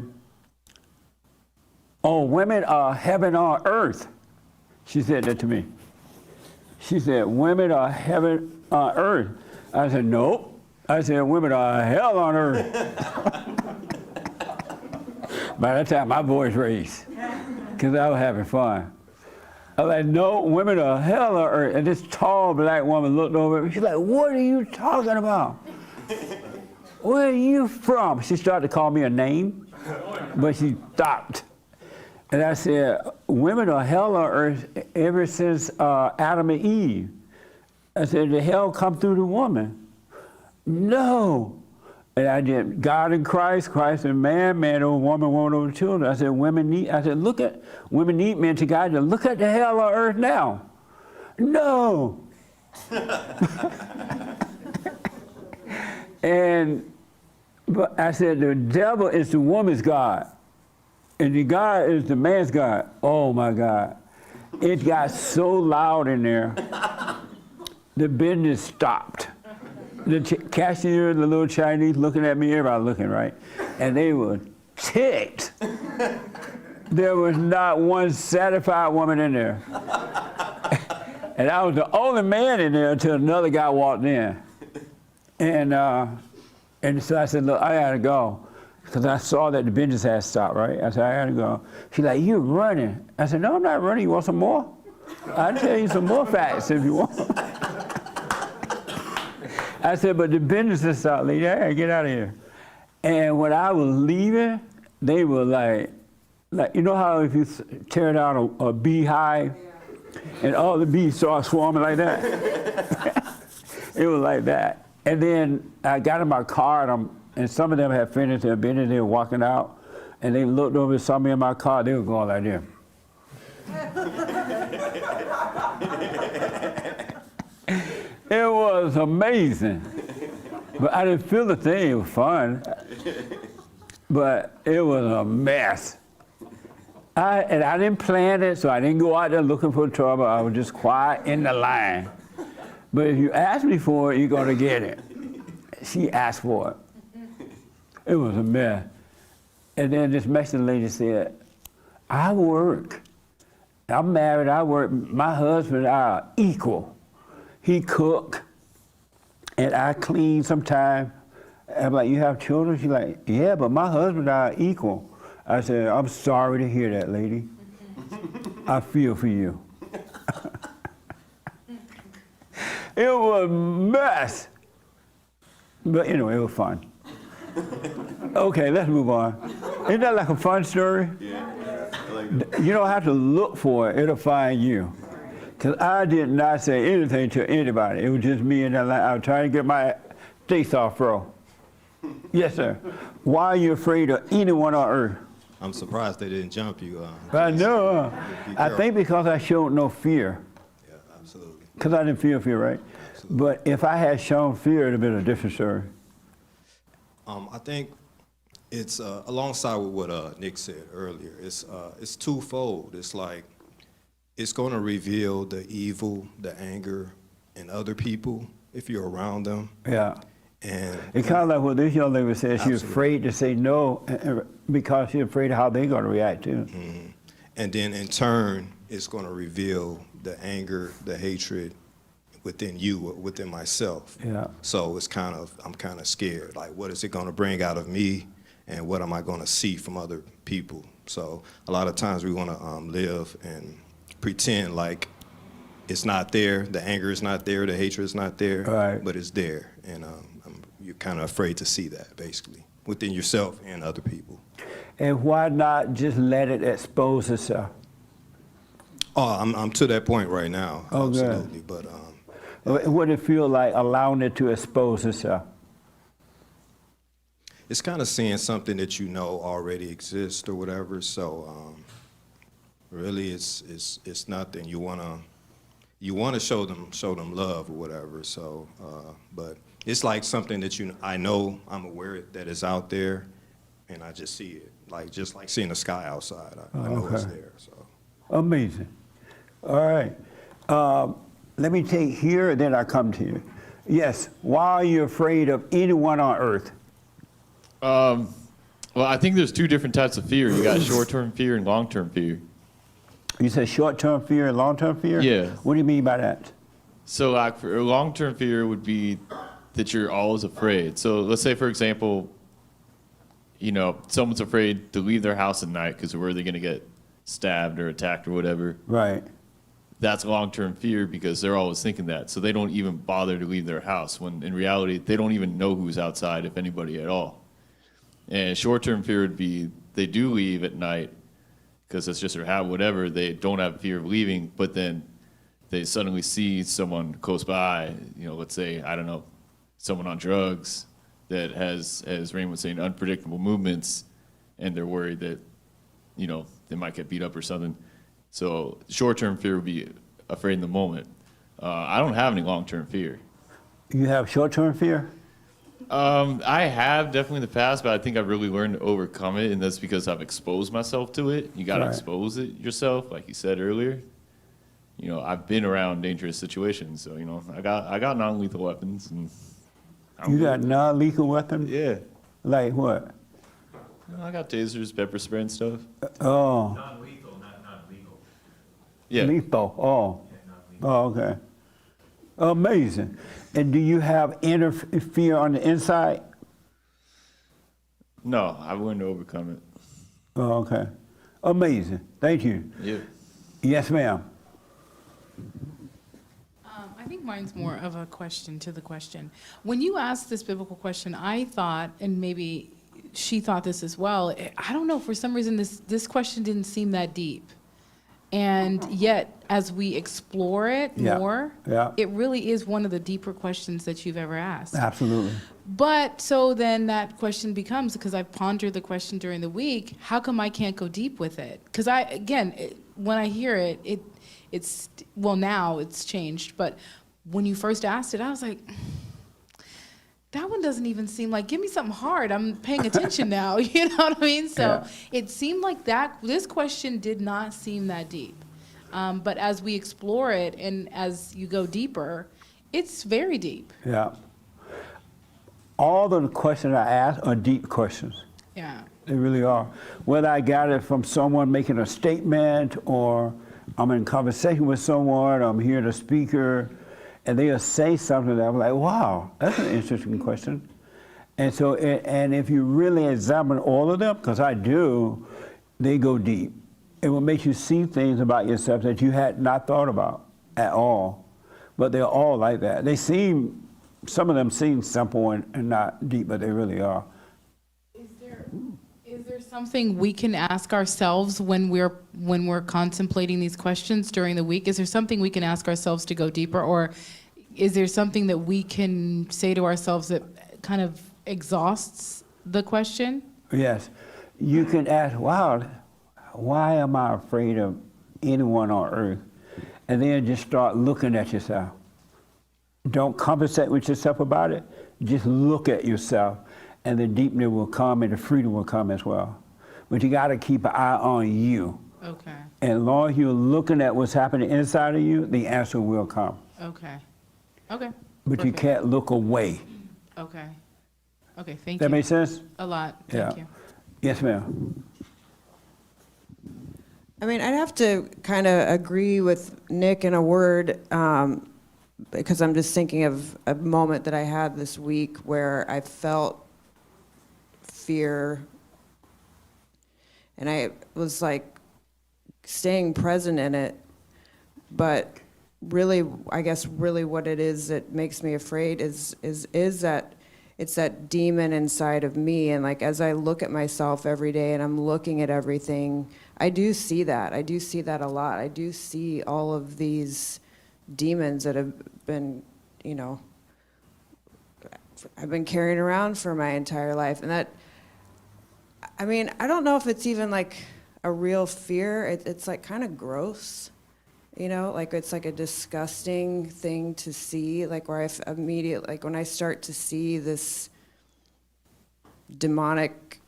Speaker 1: heaven on earth. She said that to me. She said, women are heaven on earth. I said, nope. I said, women are hell on earth. By that time, my voice raised, because I was having fun. I was like, no, women are hell on earth. And this tall black woman looked over at me. She's like, what are you talking about? Where are you from? She started to call me a name, but she stopped. And I said, women are hell on earth ever since Adam and Eve. I said, the hell come through the woman. No. And I did God and Christ, Christ and man, man over woman, woman over children. I said, women need men to guide them. Look at the hell on earth now. No. But I said, the devil is the woman's God. And the God is the man's God. Oh my God. It got so loud in there, the business stopped. The cashier, the little Chinese looking at me, everybody looking, right? And they were ticked. There was not one satisfied woman in there. And I was the only man in there until another guy walked in. And so I said, look, I gotta go. Because I saw that the business had stopped, right? I said, I gotta go. She's like, you're running. I said, no, I'm not running. You want some more? I'll tell you some more facts if you want. I said, but the business has stopped, lady. I gotta get out of here. And when I was leaving, they were like, you know how if you tear down a beehive and all the bees start swarming like that? It was like that. And then I got in my car and some of them had finished their business, they were walking out, and they looked over and saw me in my car, they were going like this. It was amazing. But I didn't feel the thing. It was fun. But it was a mess. I didn't plan it, so I didn't go out there looking for trouble. I was just quiet in the line. But if you ask me for it, you're going to get it. She asked for it. It was a mess. And then this Mexican lady said, I work. I'm married, I work. My husband and I are equal. He cook, and I clean sometimes. I'm like, you have children? She's like, yeah, but my husband and I are equal. I said, I'm sorry to hear that, lady. I feel for you. It was a mess. But anyway, it was fun. Okay, let's move on. Isn't that like a fun story?
Speaker 10: Yeah.
Speaker 1: You don't have to look for it, it'll find you. Because I did not say anything to anybody. It was just me and that line. I was trying to get my Sta-Sof-Fro. Yes, sir. Why are you afraid of anyone on earth?
Speaker 13: I'm surprised they didn't jump you.
Speaker 1: I know. I think because I showed no fear.
Speaker 13: Yeah, absolutely.
Speaker 1: Because I didn't feel fear, right?
Speaker 13: Absolutely.
Speaker 1: But if I had shown fear, it would have been a different story.
Speaker 13: I think it's alongside with what Nick said earlier. It's twofold. It's like it's going to reveal the evil, the anger in other people if you're around them.
Speaker 1: Yeah.
Speaker 13: And
Speaker 1: It's kind of like what this young lady said. She's afraid to say no because she's afraid of how they're going to react too.
Speaker 13: Mm-hmm. And then in turn, it's going to reveal the anger, the hatred within you, within myself.
Speaker 1: Yeah.
Speaker 13: So I'm kind of scared. Like, what is it going to bring out of me, and what am I going to see from other people? So a lot of times we want to live and pretend like it's not there, the anger is not there, the hatred is not there,
Speaker 1: right.
Speaker 13: But it's there, and you're kind of afraid to see that, basically, within yourself and other people.
Speaker 1: And why not just let it expose itself?
Speaker 13: Oh, I'm to that point right now,
Speaker 1: Oh,
Speaker 13: absolutely.
Speaker 1: good.
Speaker 13: But
Speaker 1: what did it feel like allowing it to expose itself?
Speaker 13: it's kind of seeing something that you know already exists or whatever. So really, it's nothing. You wanna show them love or whatever. So, but it's like something that I'm aware that it's out there, and I just see it, just like seeing the sky outside. I know it's there. So
Speaker 1: Amazing. All right. Let me take here, and then I come to you. Yes. Why are you afraid of anyone on earth?
Speaker 14: Well, I think there's two different types of fear. You got short-term fear and long-term fear.
Speaker 1: You said short-term fear and long-term fear?
Speaker 14: Yeah.
Speaker 1: What do you mean by that?
Speaker 14: So like for long-term fear would be that you're always afraid. So let's say, for example, someone's afraid to leave their house at night because where are they going to get stabbed or attacked or whatever.
Speaker 1: Right.
Speaker 14: That's long-term fear because they're always thinking that. So they don't even bother to leave their house when in reality, they don't even know who's outside, if anybody at all. And short-term fear would be they do leave at night because it's just their habit, whatever. They don't have fear of leaving, but then they suddenly see someone close by, let's say, I don't know, someone on drugs that has, as Raymond was saying, unpredictable movements, and they're worried that, they might get beat up or something. So short-term fear would be afraid in the moment. I don't have any long-term fear.
Speaker 1: You have short-term fear?
Speaker 14: I have definitely in the past, but I think I've really learned to overcome it, and that's because I've exposed myself to it. You got to expose it yourself, like you said earlier. I've been around dangerous situations, so I got non-lethal weapons, and
Speaker 1: You got non-lethal weapons?
Speaker 14: Yeah.
Speaker 1: Like what?
Speaker 14: I got tasers, pepper spray, and stuff.
Speaker 1: Oh.
Speaker 2: Non-lethal, not non-legal.
Speaker 14: Yeah.
Speaker 1: Lethal. Oh.
Speaker 2: Yeah,
Speaker 1: Oh, okay. Amazing. And do you have inner fear on the inside?
Speaker 14: No, I've learned to overcome it.
Speaker 1: Oh, okay. Amazing. Thank you.
Speaker 14: Yeah.
Speaker 1: Yes, ma'am.
Speaker 6: I think mine's more of a question to the question. When you asked this biblical question, I thought, and maybe she thought this as well, I don't know, for some reason this question didn't seem that deep. And yet, as we explore it more, it really is one of the deeper questions that you've ever asked.
Speaker 1: Absolutely.
Speaker 6: But so then that question becomes, because I pondered the question during the week, how come I can't go deep with it? Because when I hear it, now it's changed, but when you first asked it, I was like, that one doesn't even seem like, give me something hard. I'm paying attention now. You know what I mean? So it seemed like this question did not seem that deep. But as we explore it and as you go deeper, it's very deep.
Speaker 1: Yeah. All the questions I ask are deep questions.
Speaker 6: Yeah.
Speaker 1: They really are. Whether I got it from someone making a statement, or I'm in conversation with someone, or I'm hearing a speaker, and they'll say something that I'm like, wow, that's an interesting question. And so, and if you really examine all of them, because I do, they go deep. It will make you see things about yourself that you had not thought about at all. But they're all like that. They seem, some of them seem simple and not deep, but they really are.
Speaker 6: Is there something we can ask ourselves when we're contemplating these questions during the week? Is there something we can ask ourselves to go deeper, or is there something that we can say to ourselves that kind of exhausts the question?
Speaker 1: Yes. You can ask, wow, why am I afraid of anyone on earth? And then just start looking at yourself. Don't compensate with yourself about it. Just look at yourself, and the deepness will come and the freedom will come as well. But you got to keep an eye on you.
Speaker 6: Okay.
Speaker 1: And as long as you're looking at what's happening inside of you, the answer will come.
Speaker 6: Okay. Okay.
Speaker 1: But
Speaker 6: Perfect.
Speaker 1: you can't look away.
Speaker 6: Okay. Okay, thank you.
Speaker 1: That make sense?
Speaker 6: A lot. Thank you.
Speaker 1: Yes, ma'am.
Speaker 4: I mean, I'd have to kind of agree with Nick in a word, because I'm just thinking of a moment that I had this week where I felt fear, and I was like staying present in it, but really, I guess really what it is that makes me afraid is that it's that demon inside of me. And like, as I look at myself every day and I'm looking at everything, I do see that. I do see that a lot. I do see all of these demons that have been, you know, I've been carrying around for my entire life. And that, I mean, I don't know if it's even like a real fear. It's like kind of gross, you know, like it's like a disgusting thing to see, like where I immediately, like when I start to see this demonic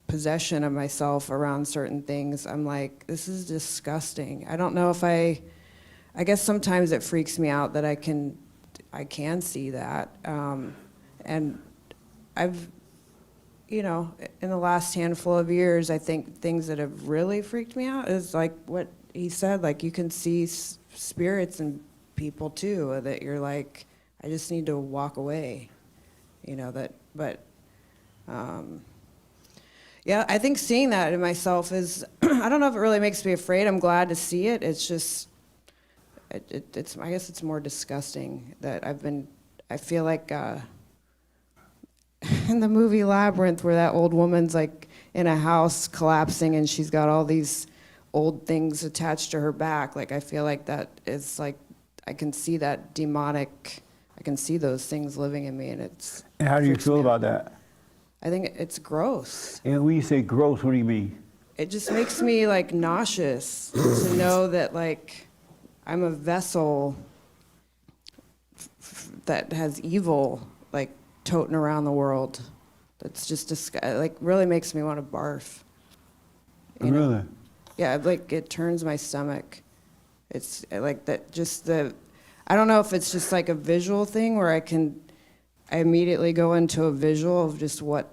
Speaker 4: possession of myself around certain things, I'm like, this is disgusting. I don't know if I guess sometimes it freaks me out that I can see that. And I've, you know, in the last handful of years, I think things that have really freaked me out is like what he said, like you can see spirits in people too, that you're like, I just need to walk away, you know, that, but, yeah, I think seeing that in myself is, I don't know if it really makes me afraid. I'm glad to see it. It's just, it's, I guess it's more disgusting that I feel like, in the movie Labyrinth, where that old woman's like in a house collapsing and she's got all these old things attached to her back, like I feel like that is like, I can see that demonic, I can see those things living in me, and it's.
Speaker 1: And how do you feel about that?
Speaker 4: I think it's gross.
Speaker 1: And when you say gross, what do you mean?
Speaker 4: It just makes me like nauseous to know that like I'm a vessel that has evil like toting around the world. That's just like really makes me want to barf. You know?
Speaker 1: Really?
Speaker 4: Yeah, like it turns my stomach. It's like that. Just I don't know if it's just like a visual thing where I immediately go into a visual of just what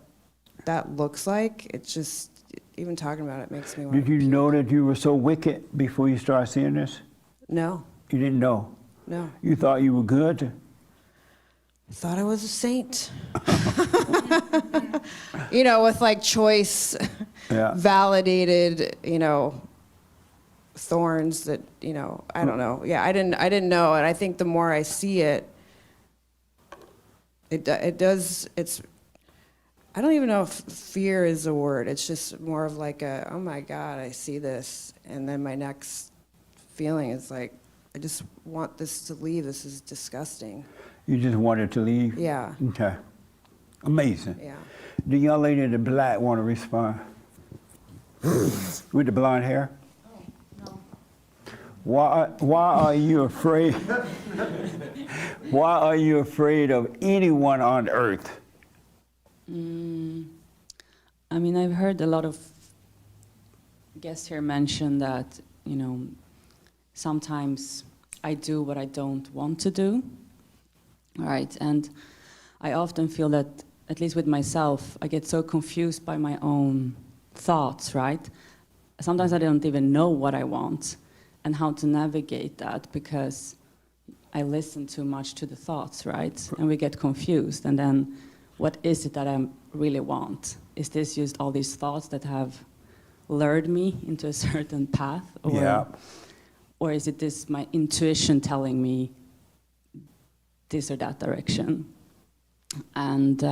Speaker 4: that looks like. It's just, even talking about it makes me want
Speaker 1: Did you know that you were so wicked before you started seeing this?
Speaker 4: No.
Speaker 1: You didn't know?
Speaker 4: No.
Speaker 1: You thought you were good?
Speaker 4: I thought I was a saint. You know, with like choice, validated, you know, thorns that, you know, I don't know. Yeah, I didn't know. And I think the more I see it, it does, I don't even know if fear is a word. It's just more of like oh my God, I see this. And then my next feeling is like, I just want this to leave. This is disgusting.
Speaker 1: You just wanted to leave?
Speaker 4: Yeah.
Speaker 1: Okay. Amazing.
Speaker 4: Yeah.
Speaker 1: The young lady in the black want to respond. With the blonde hair?
Speaker 6: No.
Speaker 1: Why are you afraid? Why are you afraid of anyone on earth?
Speaker 15: I mean, I've heard a lot of guests here mention that, you know, sometimes I do what I don't want to do, right? And I often feel that, at least with myself, I get so confused by my own thoughts, right? Sometimes I don't even know what I want and how to navigate that, because I listen too much to the thoughts, right? And we get confused. And then, what is it that I really want? Is this just all these thoughts that have lured me into a certain path? Or,
Speaker 1: Yeah.
Speaker 15: or is it this my intuition telling me this or that direction? And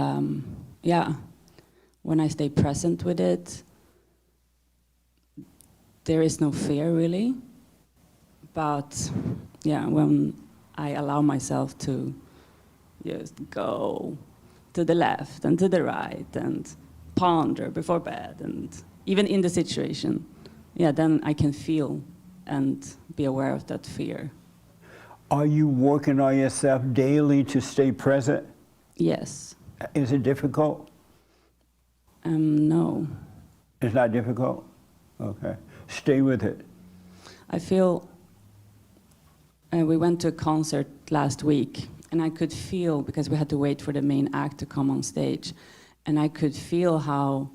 Speaker 15: yeah, when I stay present with it, there is no fear really. But yeah, when I allow myself to just go to the left and to the right and ponder before bed and even in the situation, yeah, then I can feel and be aware of that fear.
Speaker 1: Are you working on yourself daily to stay present?
Speaker 15: Yes.
Speaker 1: Is it difficult?
Speaker 15: No.
Speaker 1: It's not difficult? Okay. Stay with it.
Speaker 15: I feel, we went to a concert last week, and I could feel, because we had to wait for the main act to come on stage, and I could feel how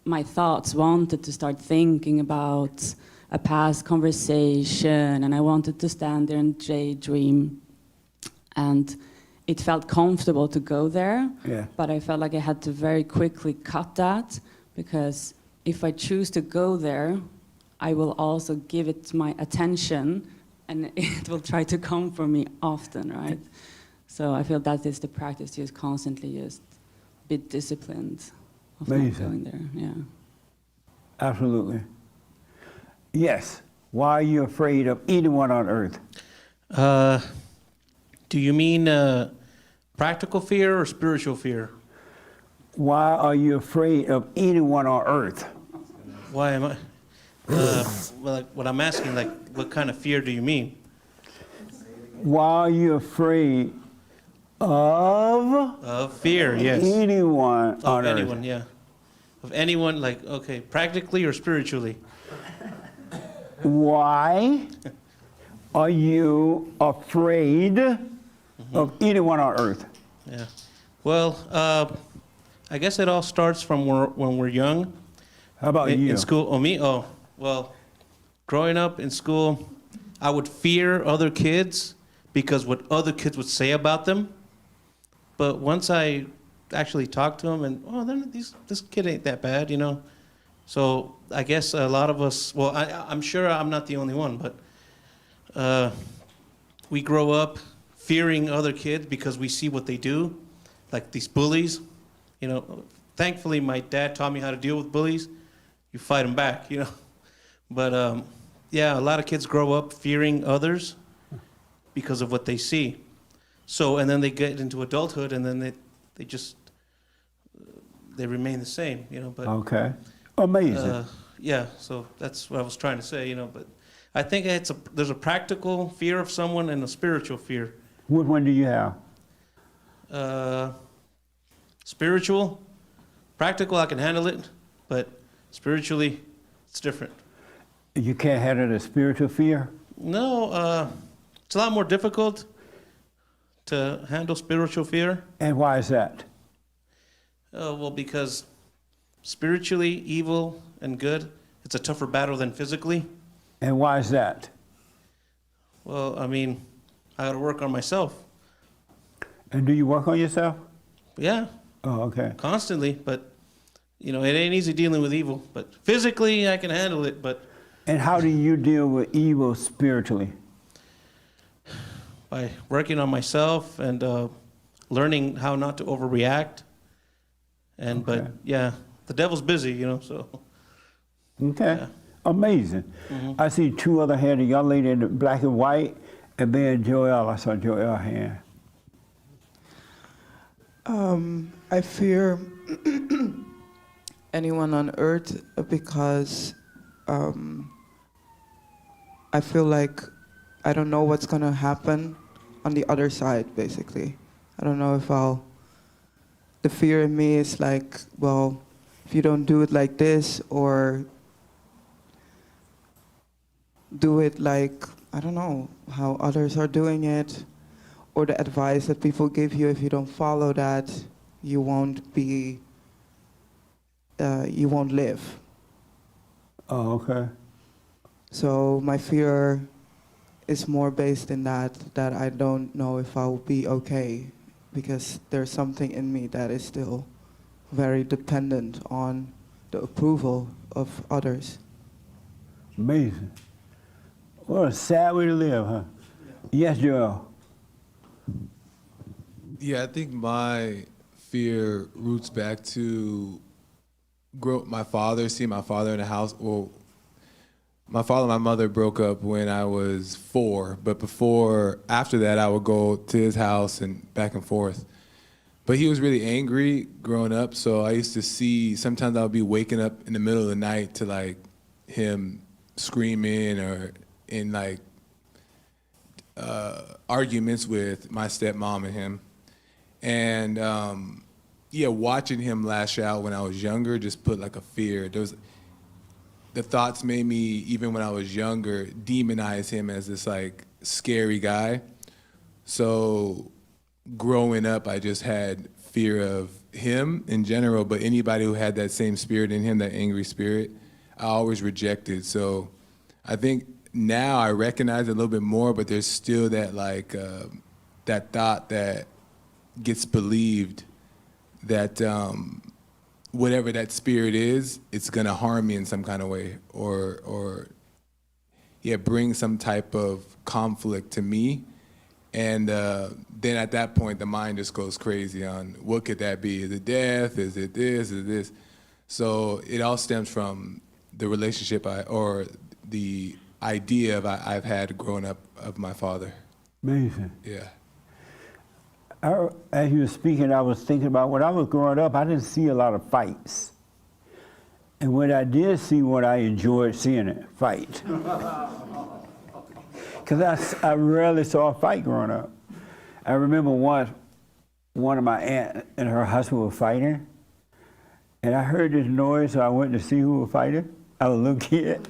Speaker 15: my thoughts wanted to start thinking about a past conversation, and I wanted to stand there and daydream. And it felt comfortable to go there,
Speaker 1: Yeah.
Speaker 15: but I felt like I had to very quickly cut that, because if I choose to go there, I will also give it my attention, and it will try to come for me often, right? So I feel that is the practice, just constantly just be disciplined of not
Speaker 1: Amazing.
Speaker 15: going there. Yeah.
Speaker 1: Absolutely. Yes. Why are you afraid of anyone on earth?
Speaker 16: Do you mean practical fear or spiritual fear?
Speaker 1: Why are you afraid of anyone on earth?
Speaker 16: Why am I? Well, like, what I'm asking, like, what kind of fear do you mean?
Speaker 1: Why are you afraid of
Speaker 16: Of fear, yes.
Speaker 1: anyone
Speaker 16: Of
Speaker 1: on
Speaker 16: anyone,
Speaker 1: earth?
Speaker 16: yeah. Of anyone, like, okay, practically or spiritually?
Speaker 1: Why are you afraid of anyone on earth?
Speaker 16: Yeah. Well, I guess it all starts from when we're young.
Speaker 1: How about you?
Speaker 16: In school? Oh, me? Oh, well, growing up in school, I would fear other kids because what other kids would say about them. But once I actually talked to them, and this kid ain't that bad, you know. So I guess a lot of us, well, I'm sure I'm not the only one, but we grow up fearing other kids because we see what they do, like these bullies. You know, thankfully my dad taught me how to deal with bullies. You fight them back, you know. But yeah, a lot of kids grow up fearing others because of what they see. So, and then they get into adulthood, and then they just, they remain the same, you know. But
Speaker 1: Okay. Amazing.
Speaker 16: yeah, so that's what I was trying to say, you know. But I think there's a practical fear of someone and a spiritual fear.
Speaker 1: Which one do you have?
Speaker 16: Spiritual, practical, I can handle it, but spiritually, it's different.
Speaker 1: You can't handle the spiritual fear?
Speaker 16: No, it's a lot more difficult to handle spiritual fear.
Speaker 1: And why is that?
Speaker 16: Well, because spiritually, evil and good, it's a tougher battle than physically.
Speaker 1: And why is that?
Speaker 16: Well, I mean, I got to work on myself.
Speaker 1: And do you work on yourself?
Speaker 16: Yeah.
Speaker 1: Oh, okay.
Speaker 16: Constantly, but, you know, it ain't easy dealing with evil. But physically, I can handle it, but...
Speaker 1: And how do you deal with evil spiritually?
Speaker 16: By working on myself and learning how not to overreact. And,
Speaker 1: Okay.
Speaker 16: but, yeah, the devil's busy, you know, so...
Speaker 1: Okay.
Speaker 16: Yeah.
Speaker 1: Amazing.
Speaker 16: Mhm.
Speaker 1: I see two other hands, a young lady in the black and white, and then Joelle. I saw Joelle's hand.
Speaker 17: I fear anyone on earth because I feel like I don't know what's gonna happen on the other side, basically. I don't know if the fear in me is like, well, if you don't do it like this, or do it like, I don't know, how others are doing it, or the advice that people give you, if you don't follow that, you won't live.
Speaker 1: Oh, okay.
Speaker 17: So my fear is more based in that I don't know if I'll be okay, because there's something in me that is still very dependent on the approval of others.
Speaker 1: Amazing. What a sad way to live, huh? Yes, Joel.
Speaker 18: Yeah, I think my fear roots back to seeing my father in the house. Well, my father and my mother broke up when I was 4, but after that, I would go to his house and back and forth. But he was really angry growing up, so I used to see, sometimes I would be waking up in the middle of the night to like him screaming or in like arguments with my stepmom and him. And yeah, watching him lash out when I was younger just put like a fear. The thoughts made me, even when I was younger, demonize him as this like scary guy. So growing up, I just had fear of him in general, but anybody who had that same spirit in him, that angry spirit, I always rejected. So I think now I recognize it a little bit more, but there's still that like that thought that gets believed that whatever that spirit is, it's gonna harm me in some kind of way, or bring some type of conflict to me. And then at that point, the mind just goes crazy on what could that be? Is it death? Is it this? Is it this? So it all stems from the relationship or the idea I've had growing up of my father.
Speaker 1: Amazing.
Speaker 18: Yeah.
Speaker 1: As you were speaking, I was thinking about when I was growing up, I didn't see a lot of fights. And when I did see one, I enjoyed seeing it, fight. Because I rarely saw a fight growing up. I remember once, one of my aunt and her husband were fighting, and I heard this noise, so I went to see who was fighting. I was a little kid.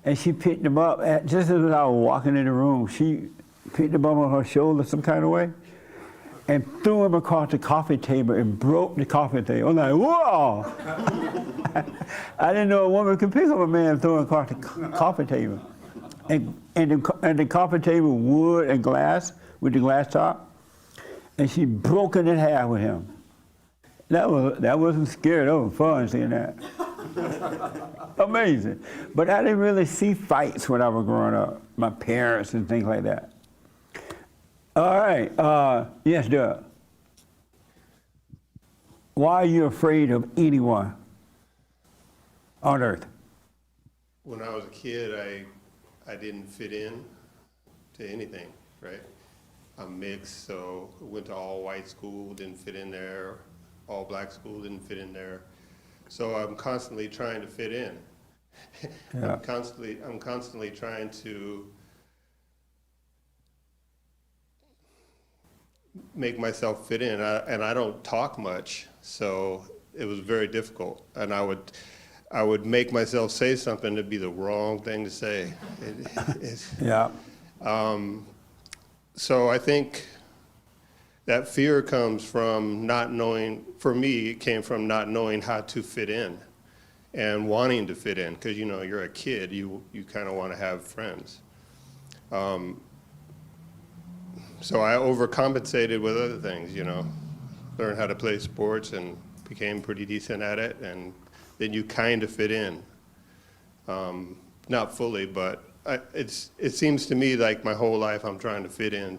Speaker 1: And she picked him up, just as I was walking in the room, she picked him up on her shoulder some kind of way, and threw him across the coffee table and broke the coffee table. I'm like, whoa! I didn't know a woman could pick up a man and throw him across the coffee table. And the coffee table, wood and glass, with the glass top, and she broke it in half with him. That wasn't scary, that was fun seeing that. Amazing. But I didn't really see fights when I was growing up, my parents and things like that. All right, yes, Doug. Why are you afraid of anyone on earth?
Speaker 8: When I was a kid, I didn't fit in to anything, right? I'm mixed, so went to all white school, didn't fit in there. All black school, didn't fit in there. So I'm constantly trying to fit in.
Speaker 1: Yeah.
Speaker 8: I'm constantly trying to make myself fit in, and I don't talk much, so it was very difficult. And I would make myself say something to be the wrong thing to say.
Speaker 1: Yeah.
Speaker 8: So I think that fear comes from not knowing. For me, it came from not knowing how to fit in, and wanting to fit in, because you're a kid, you kind of want to have friends. So I overcompensated with other things, learned how to play sports and became pretty decent at it, and then you kind of fit in. Not fully, but it seems to me like my whole life I'm trying to fit in.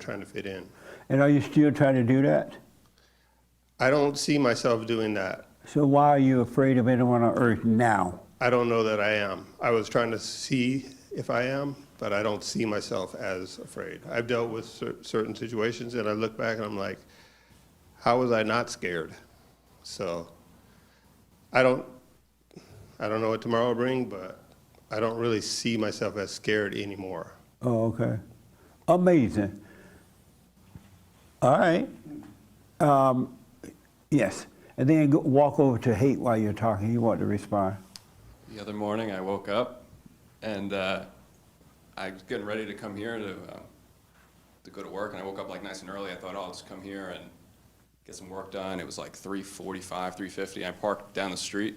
Speaker 1: And are you still trying to do that?
Speaker 8: I don't see myself doing that.
Speaker 1: So why are you afraid of anyone on earth now?
Speaker 8: I don't know that I am. I was trying to see if I am, but I don't see myself as afraid. I've dealt with certain situations, and I look back and I'm like, how was I not scared? So I don't know what tomorrow will bring, but I don't really see myself as scared anymore.
Speaker 1: Oh, okay. Amazing. All right. Yes. And then walk over to Hake while you're talking. You want to respond.
Speaker 10: The other morning, I woke up and I was getting ready to come here to go to work, and I woke up like nice and early. I thought, oh, I'll just come here and get some work done. It was like 3:45, 3:50. I parked down the street,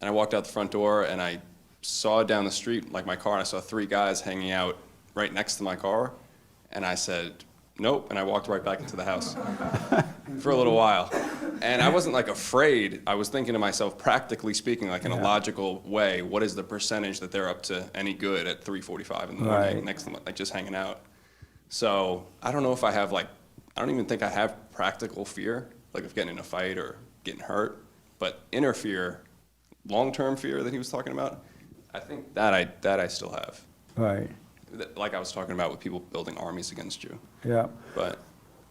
Speaker 10: and I walked out the front door, and I saw down the street, like my car, and I saw 3 guys hanging out right next to my car, and I said, nope, and I walked right back into the house for a little while. And I wasn't like afraid. I was thinking to myself, practically speaking, like in a logical way, what is the percentage that they're up to any good at 3:45 in the morning next to them, like just hanging out? So I don't know if I have like, I don't even think I have practical fear, like of getting in a fight or getting hurt, but inner fear, long-term fear that he was talking about, I think that I still have.
Speaker 1: Right.
Speaker 10: Like I was talking about with people building armies against you.
Speaker 1: Yeah.
Speaker 10: But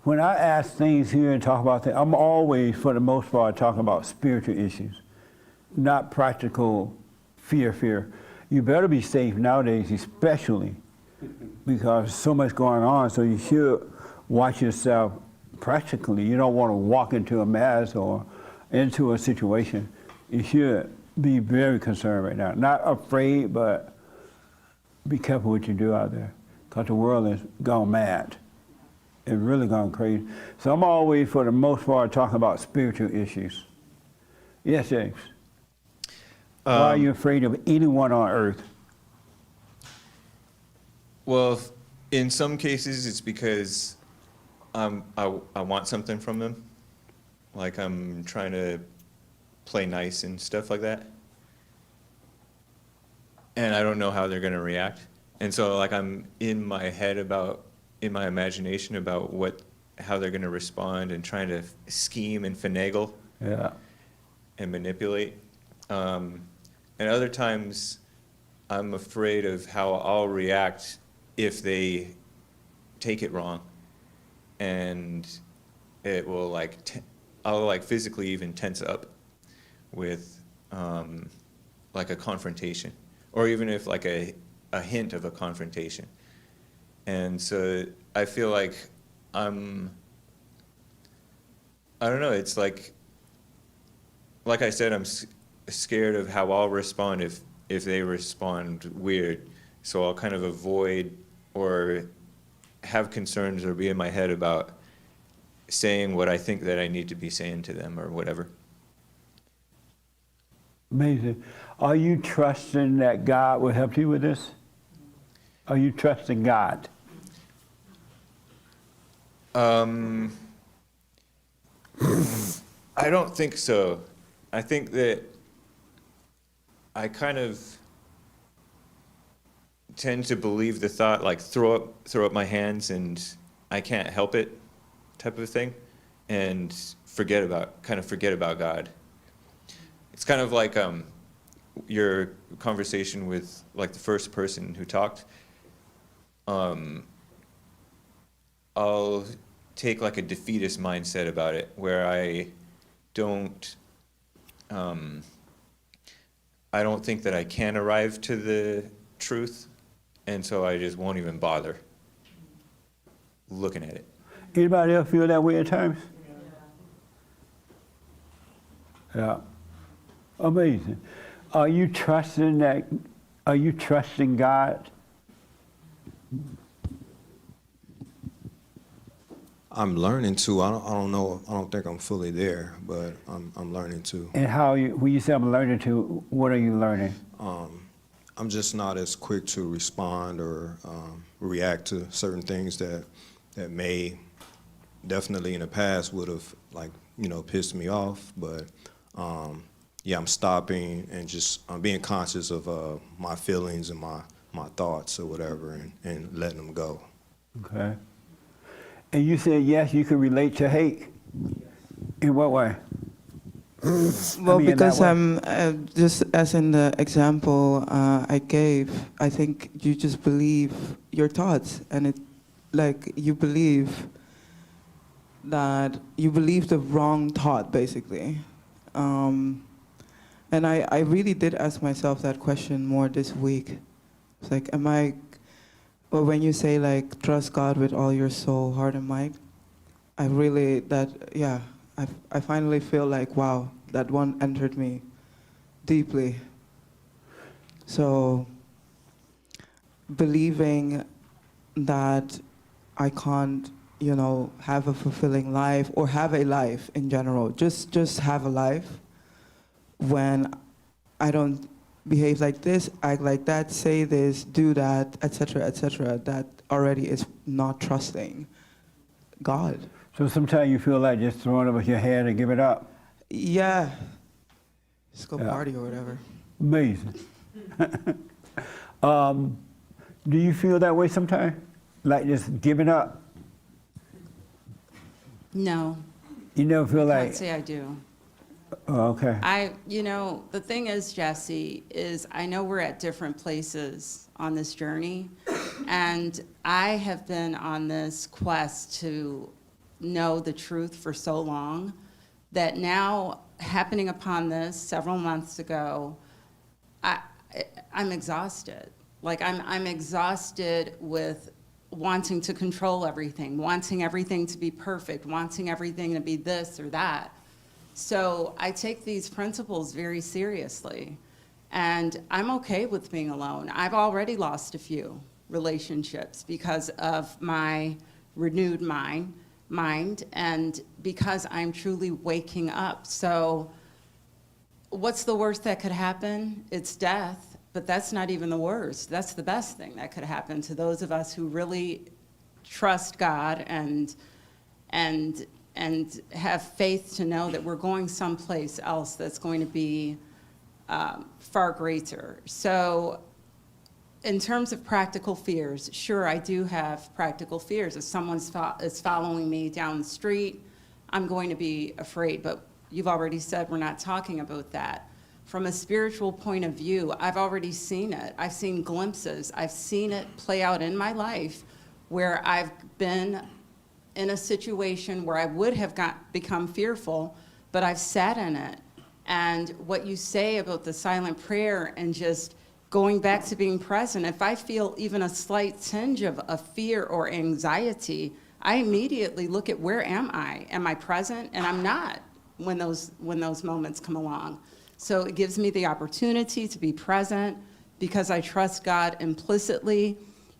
Speaker 1: when I ask things here and talk about things, I'm always, for the most part, talking about spiritual issues, not practical fear. You better be safe nowadays, especially because so much going on. So you should watch yourself practically. You don't want to walk into a mess or into a situation. You should be very concerned right now. Not afraid, but be careful what you do out there, because the world has gone mad. It's really gone crazy. So I'm always, for the most part, talking about spiritual issues. Yes, James. Why are you afraid of anyone on earth?
Speaker 19: Well, in some cases, it's because I want something from them. Like I'm trying to play nice and stuff like that. And I don't know how they're going to react. And so like I'm in my head in my imagination about how they're going to respond and trying to scheme and finagle and manipulate. And other times I'm afraid of how I'll react if they take it wrong. And it will like, I'll like physically even tense up with like a confrontation, or even if like a hint of a confrontation. And so I feel like I don't know, it's like I said, I'm scared of how I'll respond if they respond weird. So I'll kind of avoid or have concerns or be in my head about saying what I think that I need to be saying to them or whatever.
Speaker 1: Amazing. Are you trusting that God will help you with this? Are you trusting God?
Speaker 19: I don't think so. I think that I kind of tend to believe the thought, like throw up my hands and I can't help it type of thing, and forget about God. It's kind of like your conversation with like the first person who talked. I'll take like a defeatist mindset about it, where I don't think that I can arrive to the truth, and so I just won't even bother looking at it.
Speaker 1: Anybody else feel that way at times? Yeah. Amazing. Are you trusting God?
Speaker 13: I'm learning to. I don't know. I don't think I'm fully there, but I'm learning to.
Speaker 1: And when you say I'm learning to, what are you learning?
Speaker 13: I'm just not as quick to respond or react to certain things that may definitely in the past would have pissed me off. But I'm stopping and I'm being conscious of my feelings and my thoughts or whatever, and letting them go.
Speaker 1: Okay. And you said yes, you can relate to Hake. In what way?
Speaker 17: Well, because I'm just as in the example I gave, I think you just believe your thoughts, and you believe the wrong thought, basically. And I really did ask myself that question more this week. It's like, or when you say like, trust God with all your soul, heart, and mind, I finally feel like, wow, that one entered me deeply. So, believing that I can't, have a fulfilling life or have a life in general, just have a life when I don't behave like this, act like that, say this, do that, etc., that already is not trusting God.
Speaker 1: So sometimes you feel like just throwing it with your head and give it up?
Speaker 17: Yeah. Just go party or whatever.
Speaker 1: Amazing. Do you feel that way sometimes? Like just giving up?
Speaker 20: No.
Speaker 1: You never feel
Speaker 20: I
Speaker 1: like...
Speaker 20: can't say I do.
Speaker 1: Oh, okay.
Speaker 20: The thing is, Jesse, is I know we're at different places on this journey, and I have been on this quest to know the truth for so long that now, happening upon this several months ago, I'm exhausted. Like, I'm exhausted with wanting to control everything, wanting everything to be perfect, wanting everything to be this or that. So I take these principles very seriously, and I'm okay with being alone. I've already lost a few relationships because of my renewed mind and because I'm truly waking up. So what's the worst that could happen? It's death, but that's not even the worst. That's the best thing that could happen to those of us who really trust God and have faith to know that we're going someplace else that's going to be far greater. So in terms of practical fears, sure, I do have practical fears. If someone is following me down the street, I'm going to be afraid, but you've already said we're not talking about that. From a spiritual point of view, I've already seen it. I've seen glimpses. I've seen it play out in my life where I've been in a situation where I would have become fearful, but I've sat in it. And what you say about the silent prayer and just going back to being present, if I feel even a slight tinge of fear or anxiety, I immediately look at where am I? Am I present? And I'm not when those moments come along. So it gives me the opportunity to be present because I trust God implicitly.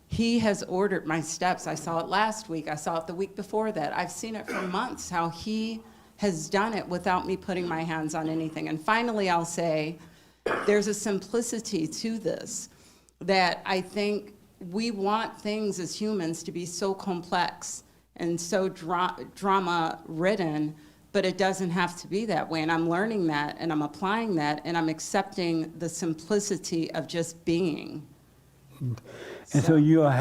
Speaker 20: He has ordered my steps. I saw it last week. I saw it the week before that. I've seen it for months, how he has done it without me putting my hands on anything. And finally, I'll say, there's a simplicity to this that I think we want things as humans to be so complex and so drama-ridden, but it doesn't have to be that way. And I'm learning that, and I'm applying that, and I'm accepting the simplicity of just being.
Speaker 1: And so you don't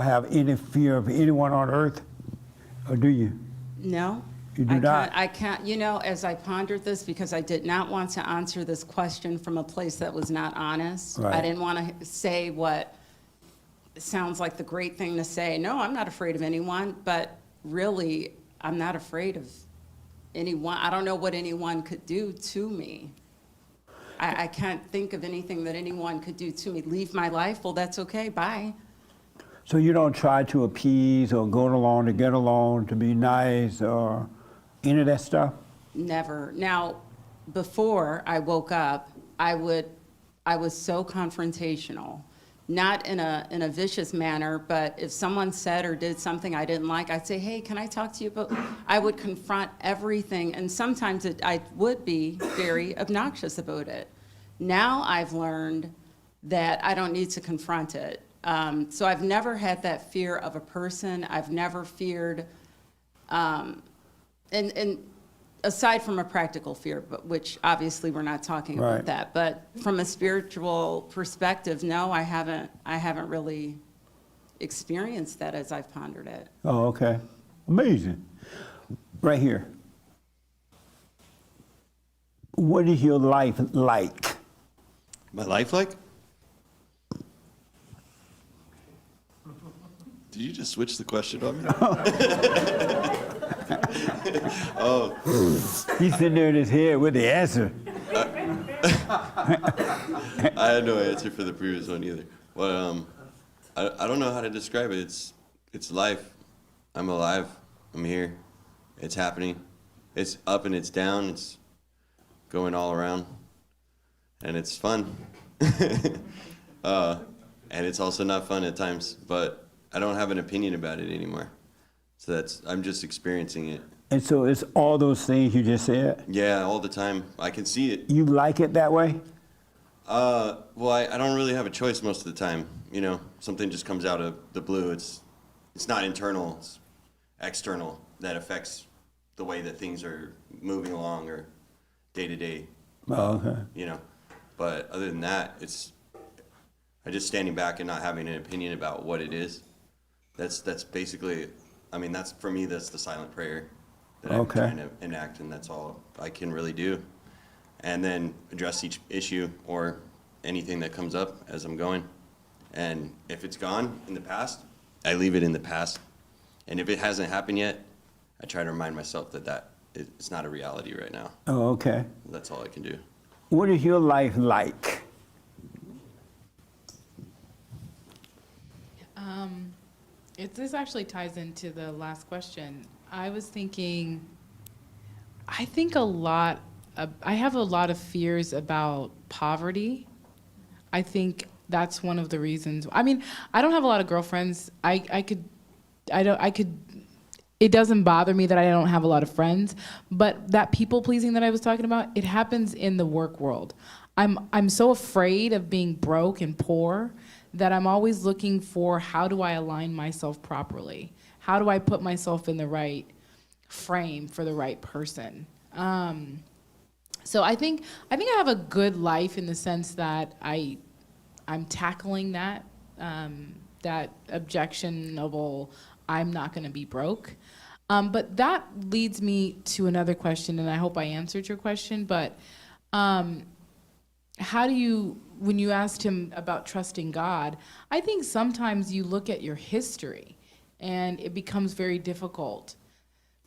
Speaker 1: have any fear of anyone on earth, or do you?
Speaker 20: No.
Speaker 1: You do not?
Speaker 20: I can't, as I pondered this, because I did not want to answer this question from a place that was not honest.
Speaker 1: Right.
Speaker 20: I didn't want to say what sounds like the great thing to say. No, I'm not afraid of anyone, but really, I'm not afraid of anyone. I don't know what anyone could do to me. I can't think of anything that anyone could do to me. Leave my life? Well, that's okay. Bye.
Speaker 1: So you don't try to appease or go along to get along, to be nice, or any of that stuff?
Speaker 20: Never. Now, before I woke up, I was so confrontational. Not in a vicious manner, but if someone said or did something I didn't like, I'd say, hey, can I talk to you about, I would confront everything, and sometimes I would be very obnoxious about it. Now I've learned that I don't need to confront it. So I've never had that fear of a person. I've never feared, and aside from a practical fear, but which obviously we're not talking
Speaker 1: Right.
Speaker 20: about that. But from a spiritual perspective, no, I haven't really experienced that as I've pondered it.
Speaker 1: Oh, okay. Amazing. Right here. What is your life like?
Speaker 21: My life like? Did you just switch the question on me? Oh.
Speaker 1: He's sitting there in his head with the answer.
Speaker 21: I had no answer for the previous one either. But I don't know how to describe it. It's life. I'm alive. I'm here. It's happening. It's up and it's down. It's going all around, and it's fun. And it's also not fun at times. But I don't have an opinion about it anymore. So I'm just experiencing it.
Speaker 1: And so it's all those things you just said?
Speaker 21: Yeah, all the time. I can see it.
Speaker 1: You like it that way?
Speaker 21: Well, I don't really have a choice most of the time. You know, something just comes out of the blue. It's not internal, it's external that affects the way that things are moving along or day to day.
Speaker 1: Oh, okay.
Speaker 21: You know, but other than that, I just standing back and not having an opinion about what it is. That's basically, I mean, for me, that's the silent prayer that I'm trying to enact, and that's all I can really do. And then address each issue or anything that comes up as I'm going. And if it's gone in the past, I leave it in the past. And if it hasn't happened yet, I try to remind myself that it's not a reality right now.
Speaker 1: Oh, okay.
Speaker 21: That's all I can do.
Speaker 1: What is your life like?
Speaker 6: This actually ties into the last question. I was thinking, I have a lot of fears about poverty. I think that's one of the reasons. I mean, I don't have a lot of girlfriends. It doesn't bother me that I don't have a lot of friends, but that people pleasing that I was talking about, it happens in the work world. I'm so afraid of being broke and poor that I'm always looking for, how do I align myself properly? How do I put myself in the right frame for the right person? So I think I have a good life in the sense that I'm tackling that objectionable, I'm not gonna be broke. But that leads me to another question, and I hope I answered your question, but how do you, when you asked him about trusting God, I think sometimes you look at your history and it becomes very difficult,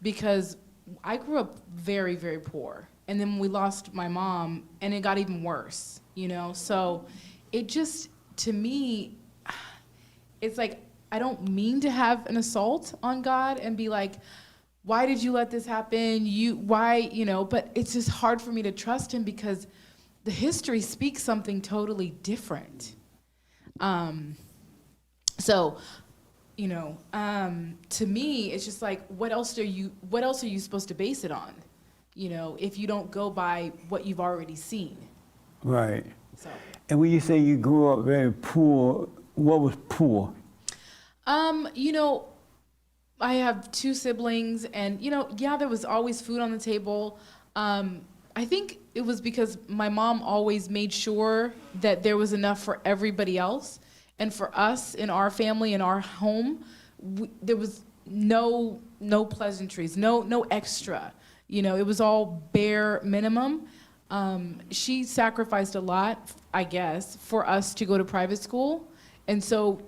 Speaker 6: because I grew up very, very poor. And then we lost my mom and it got even worse, you know? So it just, to me, it's like, I don't mean to have an assault on God and be like, why did you let this happen? But it's just hard for me to trust him because the history speaks something totally different. To me, it's just like, what else are you supposed to base it on? You know, if you don't go by what you've already seen.
Speaker 1: Right.
Speaker 6: So.
Speaker 1: And when you say you grew up very poor, what was poor?
Speaker 6: I have 2 siblings, and there was always food on the table. I think it was because my mom always made sure that there was enough for everybody else. And for us, in our family, in our home, there was no pleasantries, no extra. It was all bare minimum. She sacrificed a lot, I guess, for us to go to private school. And so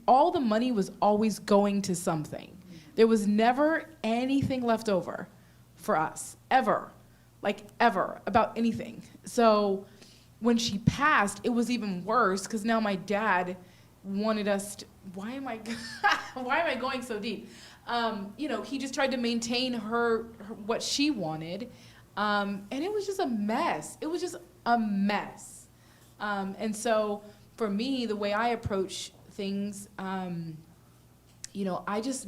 Speaker 6: all the money was always going to something. There was never anything left over for us, ever, about anything. So when she passed, it was even worse, because now my dad wanted us to, why am I going so deep? He just tried to maintain her what she wanted, and it was just a mess. It was just a mess. And so for me, the way I approach things, I just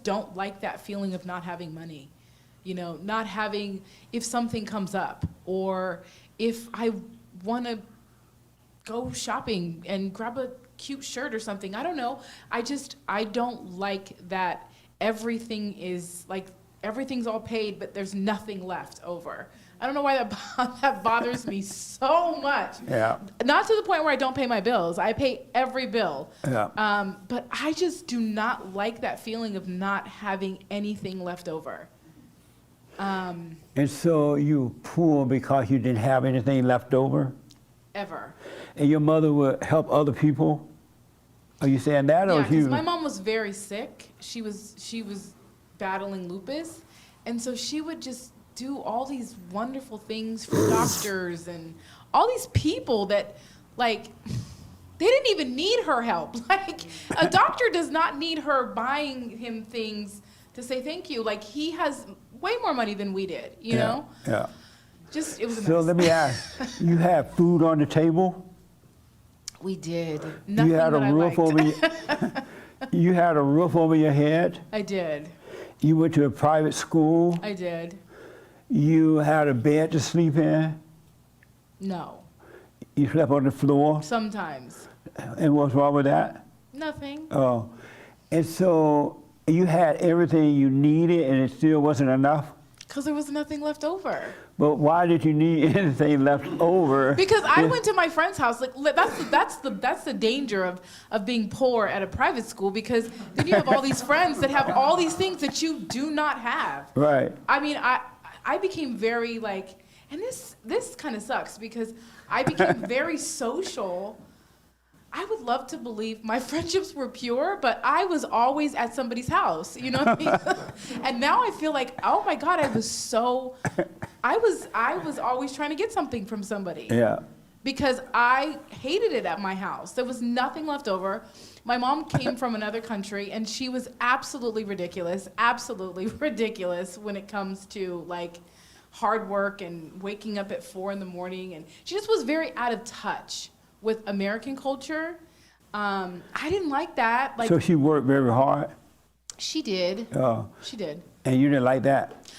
Speaker 6: don't like that feeling of not having money. Not having, if something comes up, or if I want to go shopping and grab a cute shirt or something. I don't know. I don't like that everything's all paid, but there's nothing left over. I don't know why that bothers me so much.
Speaker 1: Yeah.
Speaker 6: Not to the point where I don't pay my bills. I pay every bill.
Speaker 1: Yeah.
Speaker 6: But I just do not like that feeling of not having anything left over.
Speaker 1: And so you poor because you didn't have anything left over?
Speaker 6: Ever.
Speaker 1: And your mother would help other people? Are you saying that, or
Speaker 6: Yeah, because
Speaker 1: you?
Speaker 6: my mom was very sick. She was battling lupus, and so she would just do all these wonderful things for doctors and all these people that, like, they didn't even need her help. Like, a doctor does not need her buying him things to say thank you. Like, he has way more money than we did, you know?
Speaker 1: Yeah.
Speaker 6: Just, it was a
Speaker 1: So
Speaker 6: mess.
Speaker 1: let me ask, you had food on the table?
Speaker 6: We did. Nothing
Speaker 1: You had a
Speaker 6: that I
Speaker 1: roof
Speaker 6: liked.
Speaker 1: over your, you had a roof over your head?
Speaker 6: I did.
Speaker 1: You went to a private school?
Speaker 6: I did.
Speaker 1: You had a bed to sleep in?
Speaker 6: No.
Speaker 1: You slept on the floor?
Speaker 6: Sometimes.
Speaker 1: And what's wrong with that?
Speaker 6: Nothing.
Speaker 1: Oh, and so you had everything you needed and it still wasn't enough?
Speaker 6: Because there was nothing left over.
Speaker 1: But why did you need anything left over?
Speaker 6: Because I went to my friend's house. Like, that's the danger of being poor at a private school, because then you have all these friends that have all these things that you do not have.
Speaker 1: Right.
Speaker 6: I mean, I became very, like, and this kind of sucks because I became very social. I would love to believe my friendships were pure, but I was always at somebody's house, you know what I mean? And now I feel like, oh my God, I was always trying to get something from somebody.
Speaker 1: Yeah.
Speaker 6: Because I hated it at my house. There was nothing left over. My mom came from another country, and she was absolutely ridiculous when it comes to, like, hard work and waking up at 4 a.m. And she just was very out of touch with American culture. I didn't like that. Like,
Speaker 1: So she worked very hard?
Speaker 6: she did.
Speaker 1: Oh.
Speaker 6: She did.
Speaker 1: And you didn't like that?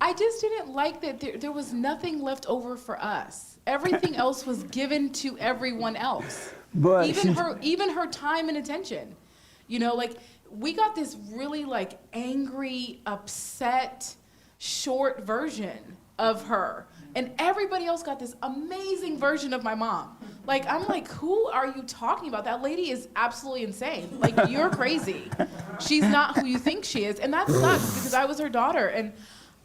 Speaker 6: I just didn't like that there was nothing left over for us. Everything else was given to everyone else.
Speaker 1: But
Speaker 6: even her time and attention. You know, like, we got this really, like, angry, upset, short version of her. And everybody else got this amazing version of my mom. Like, I'm like, who are you talking about? That lady is absolutely insane. Like, you're crazy. She's not who you think she is. And that sucks because I was her daughter. And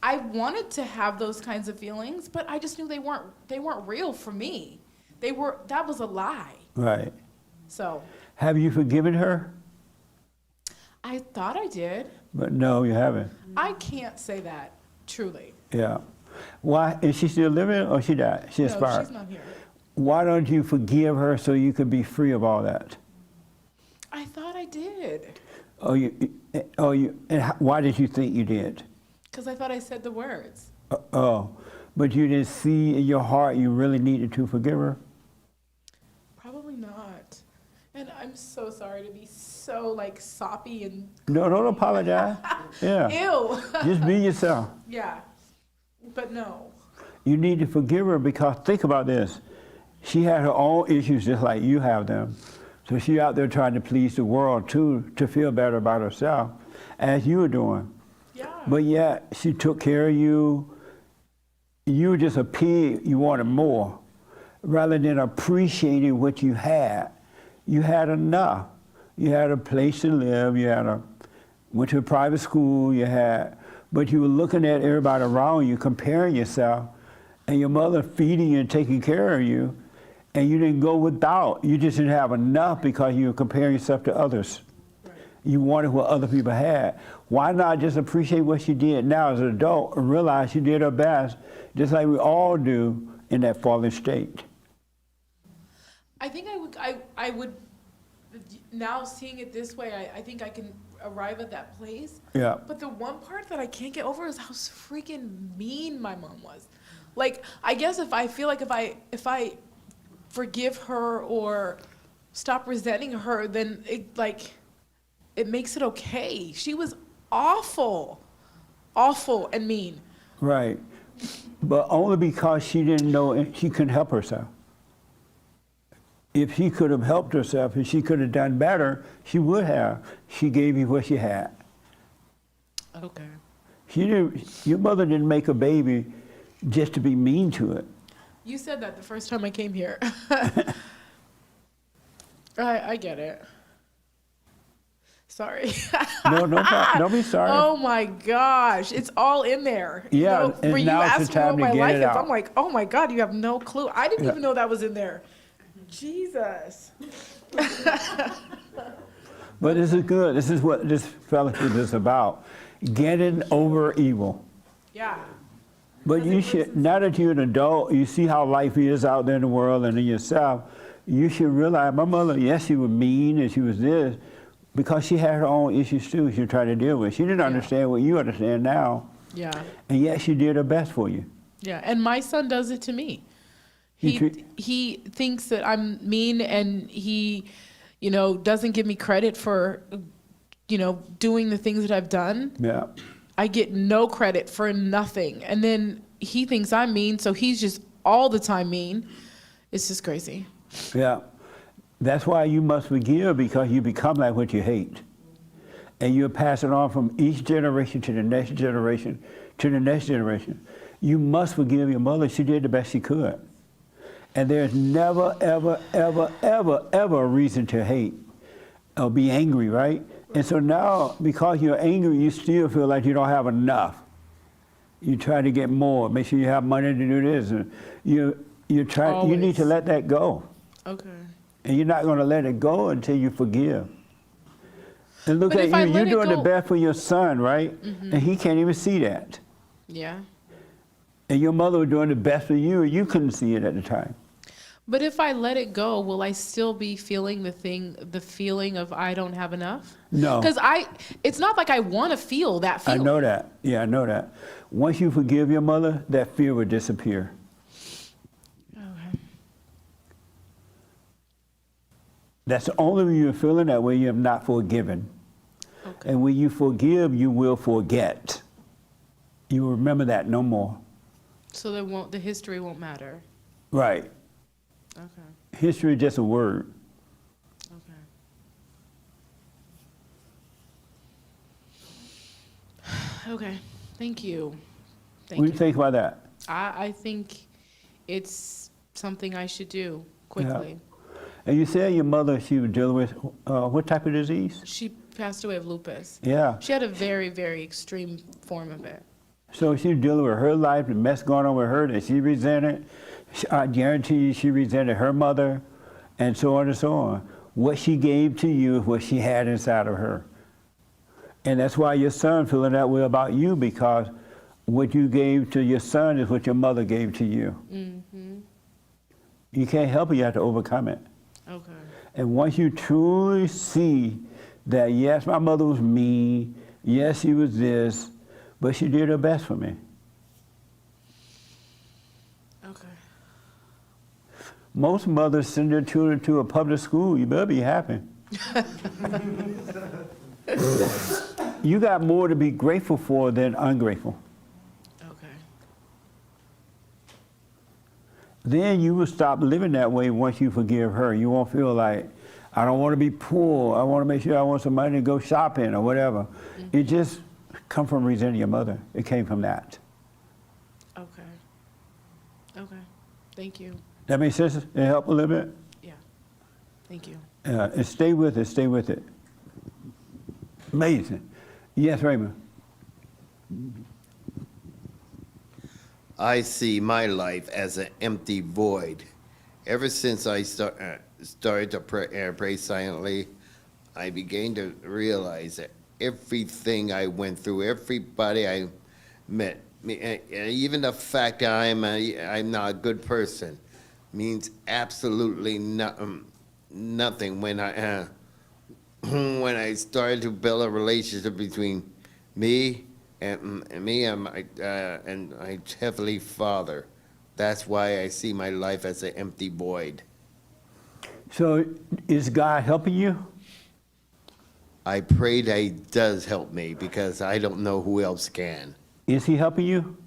Speaker 6: I wanted to have those kinds of feelings, but I just knew they weren't real for me. That was a lie.
Speaker 1: Right.
Speaker 6: So.
Speaker 1: Have you forgiven her?
Speaker 6: I thought I did.
Speaker 1: But no, you haven't.
Speaker 6: I can't say that, truly.
Speaker 1: Yeah. Why, is she still living or she died? She expired?
Speaker 6: No, she's not here.
Speaker 1: Why don't you forgive her so you could be free of all that?
Speaker 6: I thought I did.
Speaker 1: And why did you think you did?
Speaker 6: Because I thought I said the words.
Speaker 1: But you didn't see in your heart you really needed to forgive her?
Speaker 6: Probably not. And I'm so sorry to be so, like, soppy and...
Speaker 1: No, don't apologize. Yeah.
Speaker 6: Ew.
Speaker 1: Just be yourself.
Speaker 6: Yeah. But no.
Speaker 1: You need to forgive her because think about this. She had her own issues just like you have them. So she's out there trying to please the world too, to feel better about herself, as you were doing.
Speaker 6: Yeah.
Speaker 1: But yet she took care of you. You were just a pig, you wanted more. Rather than appreciating what you had enough. You had a place to live, went to a private school, but you were looking at everybody around you, comparing yourself, and your mother feeding you and taking care of you, and you didn't go without. You just didn't have enough because you were comparing yourself to others. Right. You wanted what other people had. Why not just appreciate what she did now as an adult and realize she did her best, just like we all do in that fallen state?
Speaker 6: I think I would, now seeing it this way, I think I can arrive at that place.
Speaker 1: Yeah.
Speaker 6: But the one part that I can't get over is how freaking mean my mom was. Like, I guess if I feel like if I forgive her or stop resenting her, then it makes it okay. She was awful and mean.
Speaker 1: Right. But only because she didn't know she couldn't help herself. If she could have helped herself, if she could have done better, she would have. She gave you what she had.
Speaker 6: Okay.
Speaker 1: Your mother didn't make a baby just to be mean to it.
Speaker 6: You said that the first time I came here. I get it. Sorry.
Speaker 1: No problem. Don't be sorry.
Speaker 6: Oh my gosh, it's all in there.
Speaker 1: Yeah,
Speaker 6: You know,
Speaker 1: and
Speaker 6: when
Speaker 1: now
Speaker 6: you
Speaker 1: it's the
Speaker 6: asked me
Speaker 1: time
Speaker 6: what
Speaker 1: to
Speaker 6: my
Speaker 1: get
Speaker 6: life
Speaker 1: it
Speaker 6: is,
Speaker 1: out.
Speaker 6: I'm like, oh my God, you have no clue. I didn't
Speaker 1: Yeah.
Speaker 6: even know that was in there. Jesus.
Speaker 1: But this is good. This is what this fellowship is about. Getting over evil.
Speaker 6: Yeah.
Speaker 1: But you should, now that you're an adult, you see how life is out there in the world and in yourself, you should realize my mother, yes, she was mean and she was this, because she had her own issues too she was trying to deal with. She didn't understand what you understand now.
Speaker 6: Yeah.
Speaker 1: And yet she did her best for you.
Speaker 6: Yeah, and my son does it to me. He thinks that I'm mean, and he, doesn't give me credit for, doing the things that I've done.
Speaker 1: Yeah.
Speaker 6: I get no credit for nothing. And then he thinks I'm mean, so he's just all the time mean. It's just crazy.
Speaker 1: Yeah. That's why you must forgive, because you become like what you hate. And you pass it on from each generation to the next generation to the next generation. You must forgive your mother. She did the best she could. And there's never, ever, ever, ever, ever a reason to hate or be angry, right? And so now, because you're angry, you still feel like you don't have enough. You try to get more, make sure you have money to do this. And you need to let that go.
Speaker 6: Okay.
Speaker 1: And you're not going to let it go until you forgive. And look
Speaker 6: But
Speaker 1: at
Speaker 6: if I
Speaker 1: you,
Speaker 6: let
Speaker 1: you're
Speaker 6: it
Speaker 1: doing the
Speaker 6: go-
Speaker 1: best for your son, right?
Speaker 6: Mhm.
Speaker 1: And he can't even see that.
Speaker 6: Yeah.
Speaker 1: And your mother was doing the best for you, and you couldn't see it at the time.
Speaker 6: But if I let it go, will I still be feeling the feeling of I don't have enough?
Speaker 1: No.
Speaker 6: Because it's not like I want to feel that
Speaker 1: I
Speaker 6: feeling.
Speaker 1: know that. Yeah, I know that. Once you forgive your mother, that fear will disappear.
Speaker 6: Okay.
Speaker 1: That's the only when you're feeling that way, you have not forgiven.
Speaker 6: Okay.
Speaker 1: And when you forgive, you will forget. You will remember that no more.
Speaker 6: So the history won't matter.
Speaker 1: Right.
Speaker 6: Okay.
Speaker 1: History is just a word.
Speaker 6: Okay. Okay. Thank you.
Speaker 1: What do you think about that?
Speaker 6: I think it's something I should do quickly.
Speaker 1: Yeah. And you said your mother, she was dealing with what type of disease?
Speaker 6: She passed away of lupus.
Speaker 1: Yeah.
Speaker 6: She had a very, very extreme form of it.
Speaker 1: So she's dealing with her life, the mess going on with her that she resented. I guarantee you she resented her mother, and so on and so on. What she gave to you is what she had inside of her. And that's why your son feeling that way about you, because what you gave to your son is what your mother gave to you.
Speaker 6: Mm-hmm.
Speaker 1: You can't help it, you have to overcome it.
Speaker 6: Okay.
Speaker 1: And once you truly see that, yes, my mother was mean, yes, she was this, but she did her best for me.
Speaker 6: Okay.
Speaker 1: Most mothers send their children to a public school. You better be happy. You got more to be grateful for than ungrateful.
Speaker 6: Okay.
Speaker 1: Then you will stop living that way once you forgive her. You won't feel like, I don't want to be poor. I want to make sure I want some money to go shopping or whatever.
Speaker 6: Mm-hmm.
Speaker 1: It just come from resenting your mother. It came from that.
Speaker 6: Okay. Okay. Thank you.
Speaker 1: That makes sense? It help a little bit?
Speaker 6: Yeah. Thank you.
Speaker 1: And stay with it, stay with it. Amazing. Yes, Raymond.
Speaker 12: I see my life as an empty void. Ever since I started to pray silently, I began to realize that everything I went through, everybody I met, even the fact that I'm not a good person, means absolutely nothing when I started to build a relationship between me and my Heavenly Father. That's why I see my life as an empty void.
Speaker 1: So is God helping you?
Speaker 12: I pray that He does help me, because I don't know who else can.
Speaker 1: Is He helping you?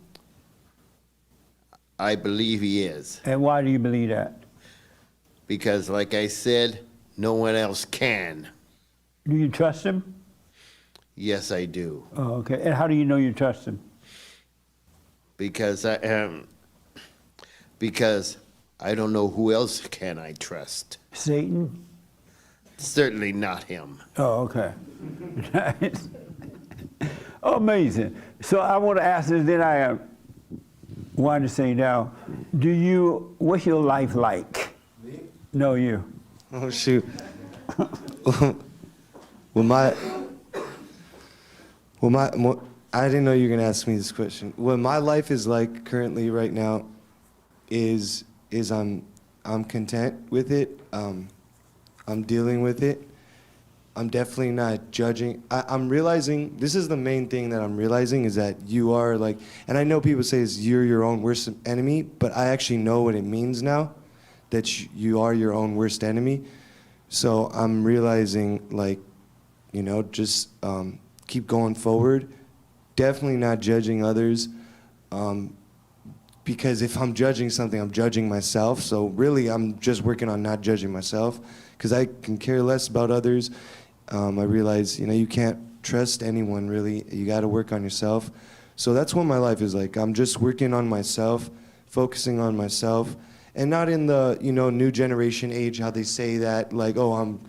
Speaker 12: I believe He is.
Speaker 1: And why do you believe that?
Speaker 12: Because, like I said, no one else can.
Speaker 1: Do you trust Him?
Speaker 12: Yes, I do.
Speaker 1: Oh, okay. And how do you know you trust Him?
Speaker 12: Because I don't know who else can I trust.
Speaker 1: Satan?
Speaker 12: Certainly not him.
Speaker 1: Oh, okay. Amazing. So I want to ask this, then I wanted to say now, what's your life like?
Speaker 11: Me?
Speaker 1: No, you.
Speaker 11: Oh, shoot. Well, I didn't know you were gonna ask me this question. What my life is like currently right now is I'm content with it. I'm dealing with it. I'm definitely not judging. I'm realizing, this is the main thing that I'm realizing, is that you are like, and I know people say you're your own worst enemy, but I actually know what it means now, that you are your own worst enemy. So I'm realizing, like, you know, just keep going forward. Definitely not judging others, because if I'm judging something, I'm judging myself. So really, I'm just working on not judging myself, because I can care less about others. I realize, you know, you can't trust anyone, really. You got to work on yourself. So that's what my life is like. I'm just working on myself, focusing on myself, and not in the, you know, new generation age, how they say that, like, oh, I'm,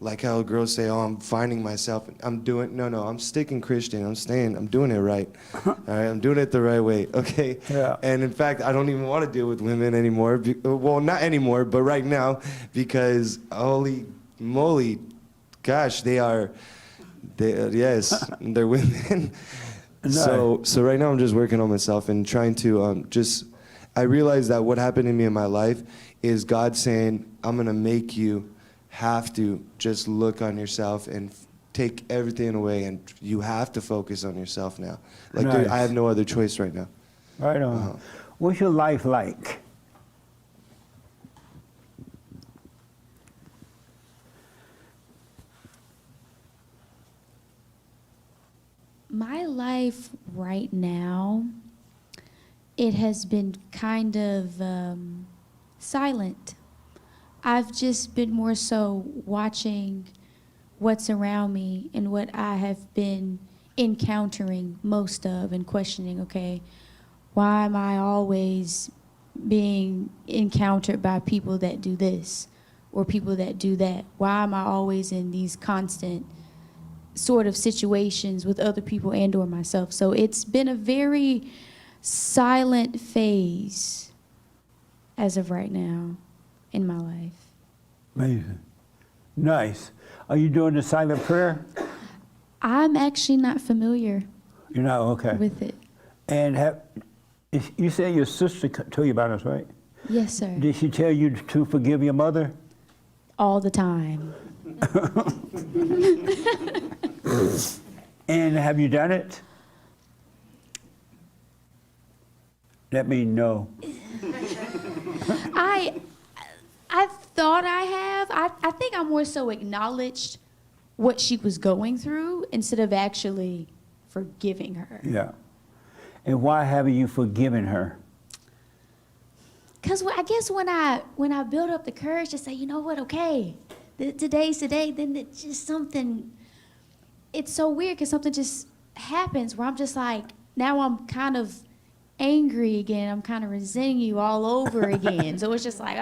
Speaker 11: like how girls say, oh, I'm finding myself. I'm sticking Christian. I'm doing it right. All right, I'm doing it the right way, okay?
Speaker 1: Yeah.
Speaker 11: And in fact, I don't even want to deal with women anymore. Well, not anymore, but right now, because holy moly, gosh, yes, they're women. So right now I'm just working on myself and trying to I realize that what happened to me in my life is God saying, I'm gonna make you have to just look on yourself and take everything away, and you have to focus on yourself now. Like
Speaker 1: Nice.
Speaker 11: I have no other choice right now.
Speaker 1: Right on. What's your life like?
Speaker 3: My life right now, it has been kind of silent. I've just been more so watching what's around me and what I have been encountering most of, and questioning, okay, why am I always being encountered by people that do this or people that do that? Why am I always in these constant sort of situations with other people and or myself? So it's been a very silent phase as of right now in my life.
Speaker 1: Amazing. Nice. Are you doing the silent prayer?
Speaker 3: I'm actually not familiar
Speaker 1: You're not? Okay.
Speaker 3: with it.
Speaker 1: And you said your sister told you about us, right?
Speaker 3: Yes, sir.
Speaker 1: Did she tell you to forgive your mother?
Speaker 3: All the time.
Speaker 1: And have you done it? That means no.
Speaker 3: I thought I have. I think I more so acknowledged what she was going through instead of actually forgiving her.
Speaker 1: Yeah. And why haven't you forgiven her?
Speaker 3: Because I guess when I build up the courage to say, you know what, okay, today's the day, then it's just something, it's so weird because something just happens where I'm just like, now I'm kind of angry again. I'm kind of resenting you all over again. So it's just like,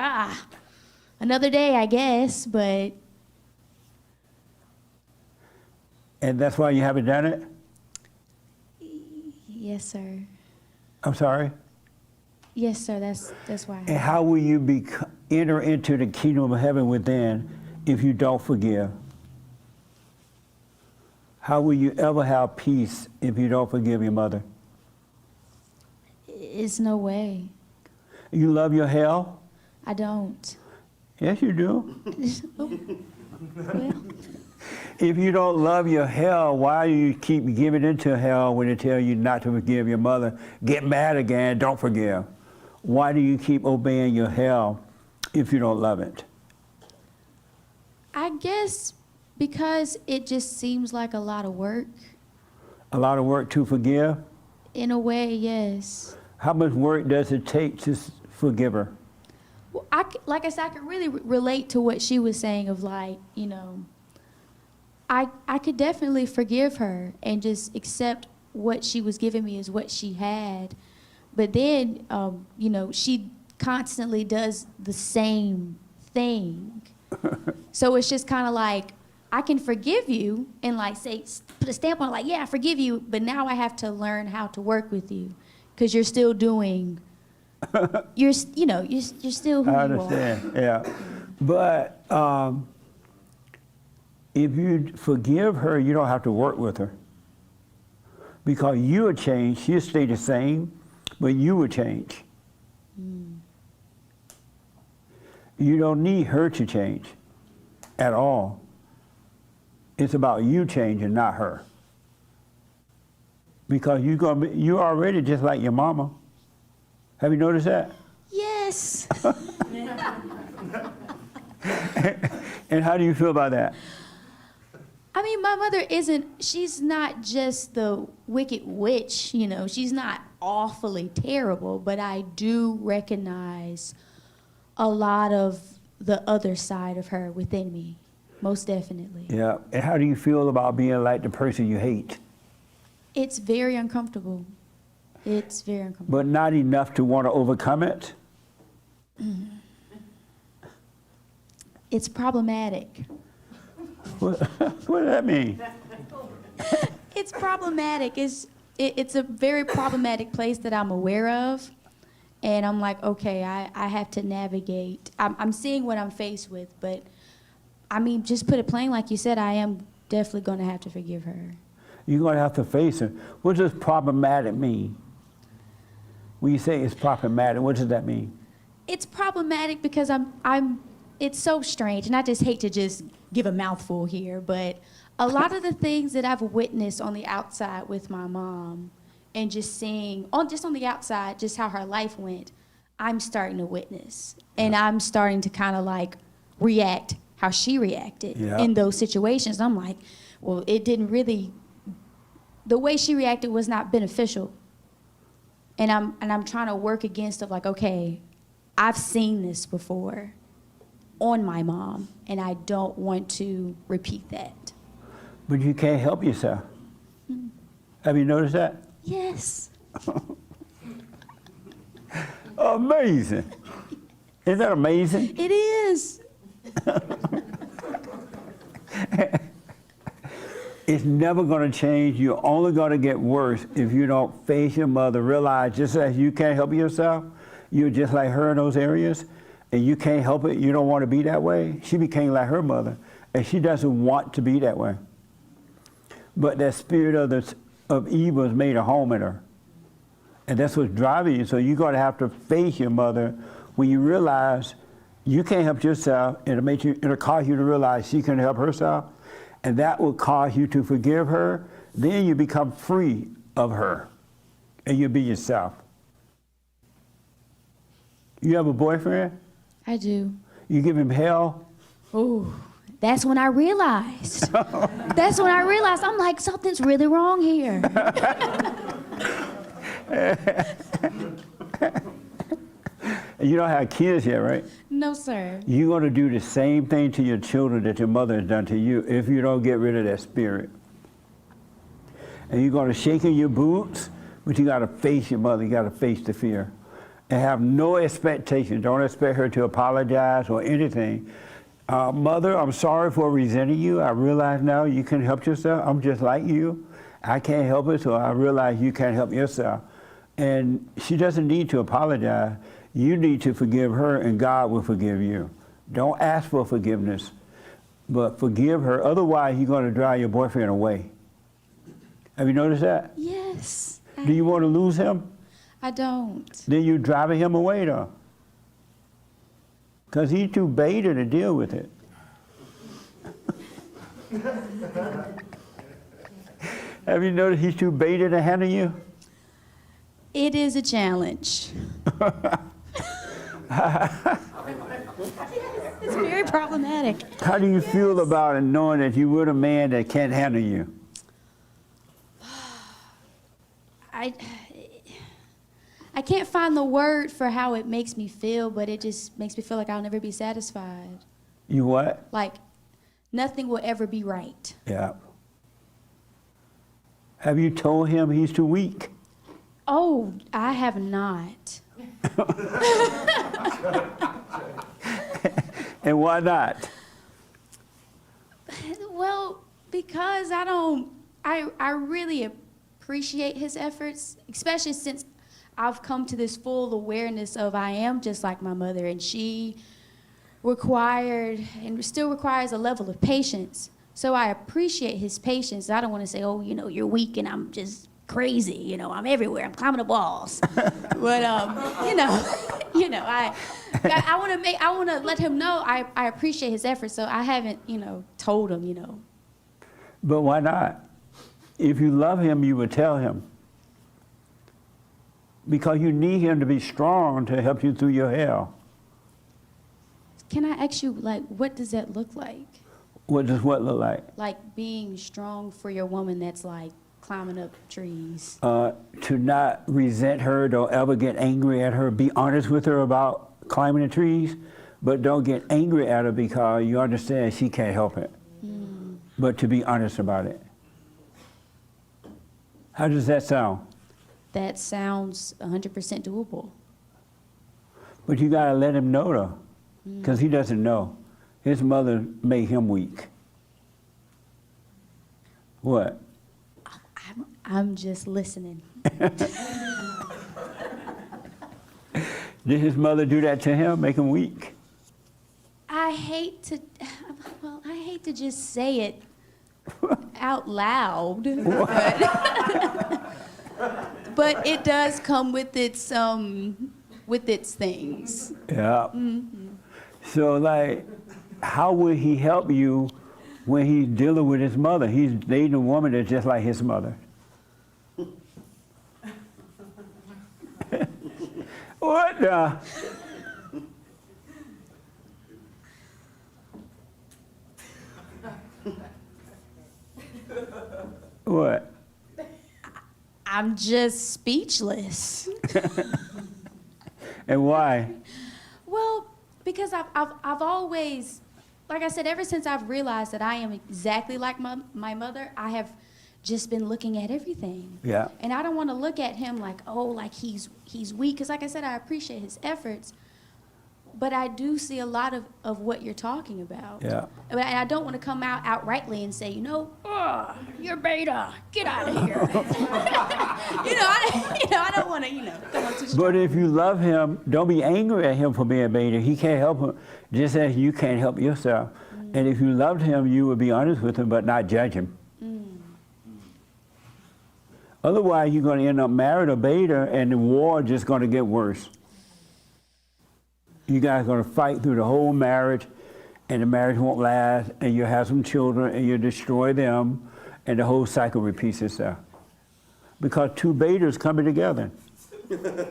Speaker 3: another day, I guess, but.
Speaker 1: And that's why you haven't done it?
Speaker 3: Yes, sir.
Speaker 1: I'm sorry?
Speaker 3: Yes, sir, that's why.
Speaker 1: And how will you enter into the kingdom of heaven within if you don't forgive? How will you ever have peace if you don't forgive your mother?
Speaker 3: It's no way.
Speaker 1: You love your hell?
Speaker 3: I don't.
Speaker 1: Yes, you do.
Speaker 3: Well,
Speaker 1: If you don't love your hell, why do you keep giving into hell when they tell you not to forgive your mother? Get mad again, don't forgive. Why do you keep obeying your hell if you don't love it?
Speaker 3: I guess because it just seems like a lot of work.
Speaker 1: A lot of work to forgive?
Speaker 3: In a way, yes.
Speaker 1: How much work does it take to forgive her?
Speaker 3: Well, like I said, I can really relate to what she was saying of like, you know, I could definitely forgive her and just accept what she was giving me as what she had. But then, you know, she constantly does the same thing. So it's just kind of like, I can forgive you and like say, put a stamp on it, like, yeah, I forgive you, but now I have to learn how to work with you because you're still doing, you're still who
Speaker 1: I
Speaker 3: you
Speaker 1: understand,
Speaker 3: are.
Speaker 1: yeah. But if you forgive her, you don't have to work with her. Because you would change, she'll stay the same, but you would change. You don't need her to change at all. It's about you changing, not her. Because you're already just like your mama. Have you noticed that?
Speaker 3: Yes.
Speaker 1: And how do you feel about that?
Speaker 3: I mean, my mother she's not just the wicked witch, you know, she's not awfully terrible, but I do recognize a lot of the other side of her within me, most definitely.
Speaker 1: Yeah, and how do you feel about being like the person you hate?
Speaker 3: It's very uncomfortable. It's very uncomfortable.
Speaker 1: But not enough to want to overcome it?
Speaker 3: It's problematic.
Speaker 1: What does that mean?
Speaker 3: It's problematic. It's a very problematic place that I'm aware of. And I'm like, okay, I have to navigate. I'm seeing what I'm faced with, but I mean, just put it plain, like you said, I am definitely going to have to forgive her.
Speaker 1: You're going to have to face it. What does problematic mean? When you say it's problematic, what does that mean?
Speaker 3: It's problematic because it's so strange, and I just hate to just give a mouthful here, but a lot of the things that I've witnessed on the outside with my mom and just seeing, just on the outside, just how her life went, I'm starting to witness. And I'm starting to kind of like react how she reacted in those situations. I'm like, well, it didn't really, the way she reacted was not beneficial. And I'm trying to work against of like, okay, I've seen this before on my mom, and I don't want to repeat that.
Speaker 1: But you can't help yourself. Have you noticed that?
Speaker 3: Yes.
Speaker 1: Amazing. Isn't that amazing?
Speaker 3: It is.
Speaker 1: It's never going to change. You're only going to get worse if you don't face your mother. Realize just as you can't help yourself, you're just like her in those areas, and you can't help it. You don't want to be that way. She became like her mother, and she doesn't want to be that way. But that spirit of evil has made a home in her, and that's what's driving you. So you're going to have to face your mother when you realize you can't help yourself. It'll cause you to realize she can help herself. And that will cause you to forgive her. Then you become free of her, and you'll be yourself. You have a boyfriend?
Speaker 3: I do.
Speaker 1: You give him hell?
Speaker 3: Oh, that's when I realized. That's when I realized, I'm like, something's really wrong here.
Speaker 1: You don't have kids yet, right?
Speaker 3: No, sir.
Speaker 1: You're going to do the same thing to your children that your mother has done to you if you don't get rid of that spirit. And you're going to shake in your boots, but you got to face your mother. You got to face the fear. And have no expectation. Don't expect her to apologize or anything. Mother, I'm sorry for resenting you. I realize now you can help yourself. I'm just like you. I can't help it, so I realize you can't help yourself. And she doesn't need to apologize. You need to forgive her, and God will forgive you. Don't ask for forgiveness, but forgive her. Otherwise, you're going to drive your boyfriend away. Have you noticed that?
Speaker 3: Yes.
Speaker 1: Do you want to lose him?
Speaker 3: I don't.
Speaker 1: Then you're driving him away, though. Because he's too beta to deal with it. Have you noticed he's too beta to handle you?
Speaker 3: It is a challenge. It's very problematic.
Speaker 1: How do you feel about it, knowing that you were a man that can't handle you?
Speaker 3: I can't find the word for how it makes me feel, but it just makes me feel like I'll never be satisfied.
Speaker 1: You what?
Speaker 3: Like, nothing will ever be right.
Speaker 1: Yeah. Have you told him he's too weak?
Speaker 3: Oh, I have not.
Speaker 1: And why not?
Speaker 3: Well, because I really appreciate his efforts, especially since I've come to this full awareness of I am just like my mother, and she required and still requires a level of patience. So I appreciate his patience. I don't want to say, oh, you know, you're weak and I'm just crazy. You know, I'm everywhere. I'm climbing the walls. But I want to let him know I appreciate his efforts. So I haven't, told him,
Speaker 1: But why not? If you love him, you would tell him. Because you need him to be strong to help you through your hell.
Speaker 3: Can I ask you, like, what does that look like?
Speaker 1: What does what look like?
Speaker 3: Like being strong for your woman that's like climbing up trees.
Speaker 1: To not resent her, don't ever get angry at her. Be honest with her about climbing the trees, but don't get angry at her because you understand she can't help it. But to be honest about it. How does that sound?
Speaker 3: That sounds 100% doable.
Speaker 1: But you gotta let him know though, because he doesn't know. His mother made him weak. What?
Speaker 3: I'm just listening.
Speaker 1: Did his mother do that to him, make him weak?
Speaker 3: I hate to just say it out loud, but it does come with its things.
Speaker 1: Yeah. So like, how will he help you when he's dealing with his mother? He's dating a woman that's just like his mother. What the? What?
Speaker 3: I'm just speechless.
Speaker 1: And why?
Speaker 3: Well, because I've always, like I said, ever since I've realized that I am exactly like my mother, I have just been looking at everything.
Speaker 1: Yeah.
Speaker 3: And I don't want to look at him like, oh, like he's weak, because like I said, I appreciate his efforts, but I do see a lot of what you're talking about.
Speaker 1: Yeah.
Speaker 3: And I don't want to come out outrightly and say, you're beta, get out of here. I don't want to, come on too strong.
Speaker 1: But if you love him, don't be angry at him for being beta. He can't help him, just as you can't help yourself. And if you loved him, you would be honest with him, but not judge him. Otherwise, you're going to end up married a beta, and the war is just going to get worse. You guys are going to fight through the whole marriage, and the marriage won't last, and you'll have some children, and you'll destroy them, and the whole cycle repeats itself. Because two betas coming together.
Speaker 3: Yes.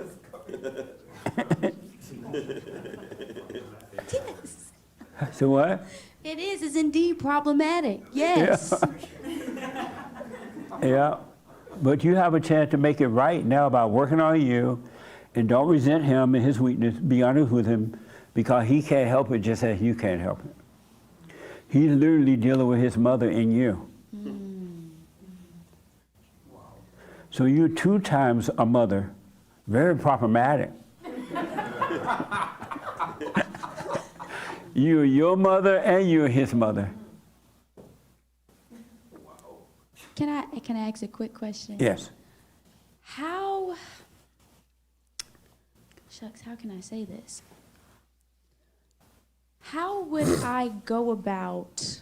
Speaker 1: So what?
Speaker 3: It is indeed problematic, yes.
Speaker 1: Yeah. But you have a chance to make it right now by working on you, and don't resent him and his weakness. Be honest with him, because he can't help it just as you can't help it. He's literally dealing with his mother and you. So you're 2 times a mother. Very problematic. You're your mother and you're his mother.
Speaker 3: Can I ask a quick question?
Speaker 1: Yes.
Speaker 3: How can I say this? How would I go about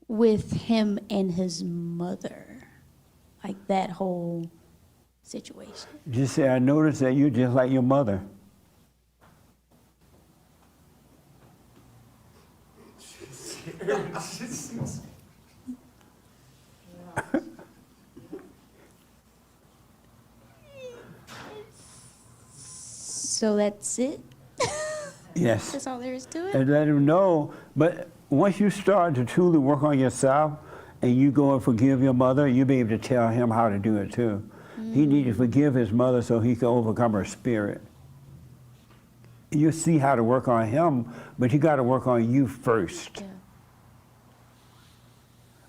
Speaker 3: with him and his mother? Like that whole situation.
Speaker 1: Just say, I noticed that you're just like your mother.
Speaker 3: So that's it?
Speaker 1: Yes.
Speaker 3: That's all there is to it?
Speaker 1: And let him know. But once you start to truly work on yourself and you go and forgive your mother, you'll be able to tell him how to do it too. He needs to forgive his mother so he can overcome her spirit. You see how to work on him, but you got to work on you first.
Speaker 3: Yeah.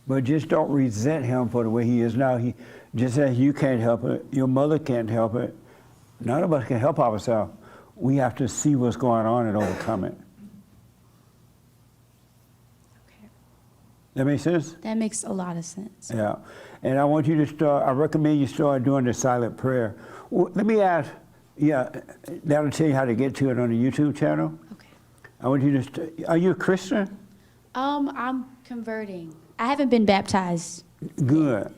Speaker 1: But just don't resent him for the way he is now. He just as you can't help it, your mother can't help it. None of us can help ourselves. We have to see what's going on and overcome it.
Speaker 3: Okay.
Speaker 1: That make sense?
Speaker 3: That makes a lot of sense.
Speaker 1: Yeah. And I want you to start, I recommend you start doing the silent prayer. Well, let me ask, that'll tell you how to get to it on the YouTube channel.
Speaker 3: Okay.
Speaker 1: I want you to, are you a Christian?
Speaker 3: I'm converting. I haven't been baptized.
Speaker 1: Good.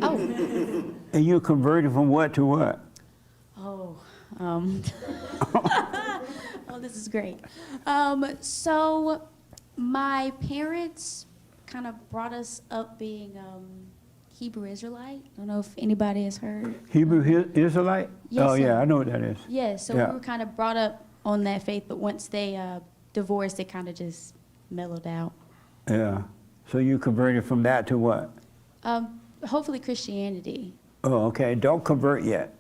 Speaker 3: Oh.
Speaker 1: And you converted from what to what?
Speaker 3: Oh, oh, this is great. So my parents kind of brought us up being Hebrew Israelite. I don't know if anybody has heard.
Speaker 1: Hebrew Israelite?
Speaker 3: Yes,
Speaker 1: Oh, yeah,
Speaker 3: sir.
Speaker 1: I know what that is.
Speaker 3: Yeah, so we were kind of brought up on that faith, but once they divorced, it kind of just mellowed out.
Speaker 1: Yeah. So you converted from that to what?
Speaker 3: Hopefully Christianity.
Speaker 1: Oh, okay. Don't convert yet.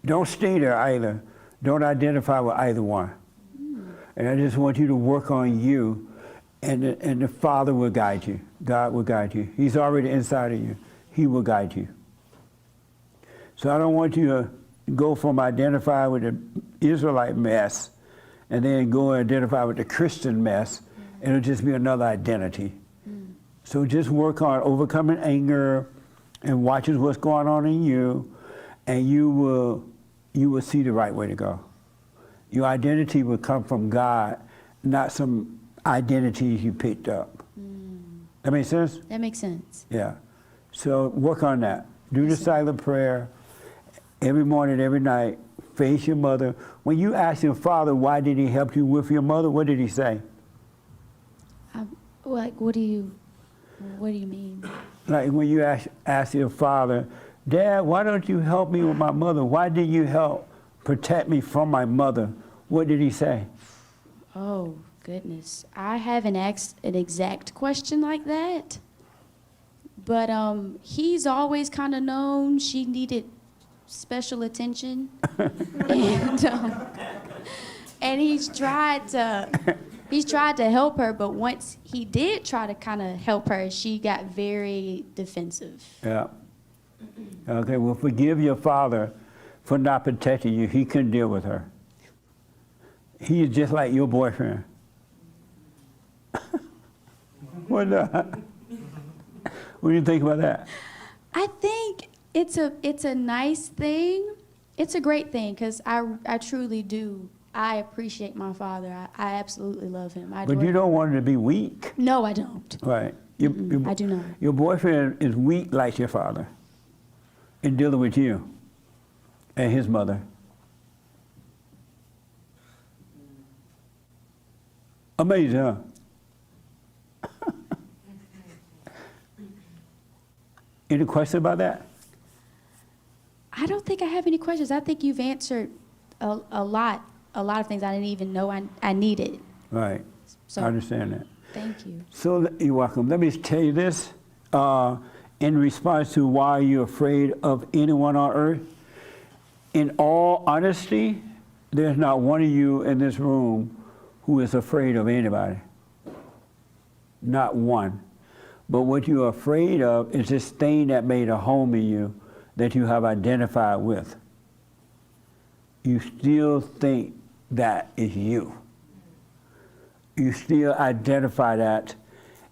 Speaker 1: Don't stay there either. Don't identify with either one. And I just want you to work on you, and the Father will guide you. God will guide you. He's already inside of you. He will guide you. So I don't want you to go from identify with the Israelite mess and then go and identify with the Christian mess. It'll just be another identity. So just work on overcoming anger and watching what's going on in you, and you will see the right way to go. Your identity will come from God, not some identities you picked up. That makes sense?
Speaker 3: That makes sense.
Speaker 1: Yeah. So work on that. Do the silent prayer every morning, every night. Face your mother. When you ask your father why did he help you with your mother, what did he say?
Speaker 3: Like, what do you mean?
Speaker 1: Like when you ask your father, Dad, why don't you help me with my mother? Why did you help protect me from my mother? What did he say?
Speaker 3: Oh, goodness. I haven't asked an exact question like that. But he's always kind of known she needed special attention. And he's tried to help her, but once he did try to kind of help her, she got very defensive.
Speaker 1: Yeah. Okay, well, forgive your father for not protecting you. He couldn't deal with her. He is just like your boyfriend. What do you think about that?
Speaker 3: I think it's a nice thing. It's a great thing because I truly do. I appreciate my father. I absolutely love him. I
Speaker 1: But
Speaker 3: adore
Speaker 1: you
Speaker 3: him.
Speaker 1: don't want him to be weak.
Speaker 3: No, I don't.
Speaker 1: Right.
Speaker 3: I do not.
Speaker 1: Your boyfriend is weak like your father in dealing with you and his mother. Amazing, huh? Any question about that?
Speaker 3: I don't think I have any questions. I think you've answered a lot of things I didn't even know I needed.
Speaker 1: Right.
Speaker 3: So,
Speaker 1: I understand that.
Speaker 3: Thank you.
Speaker 1: So you're welcome. Let me tell you this. In response to why you're afraid of anyone on earth, in all honesty, there's not one of you in this room who is afraid of anybody. Not one. But what you're afraid of is this thing that made a home in you that you have identified with. You still think that is you. You still identify that.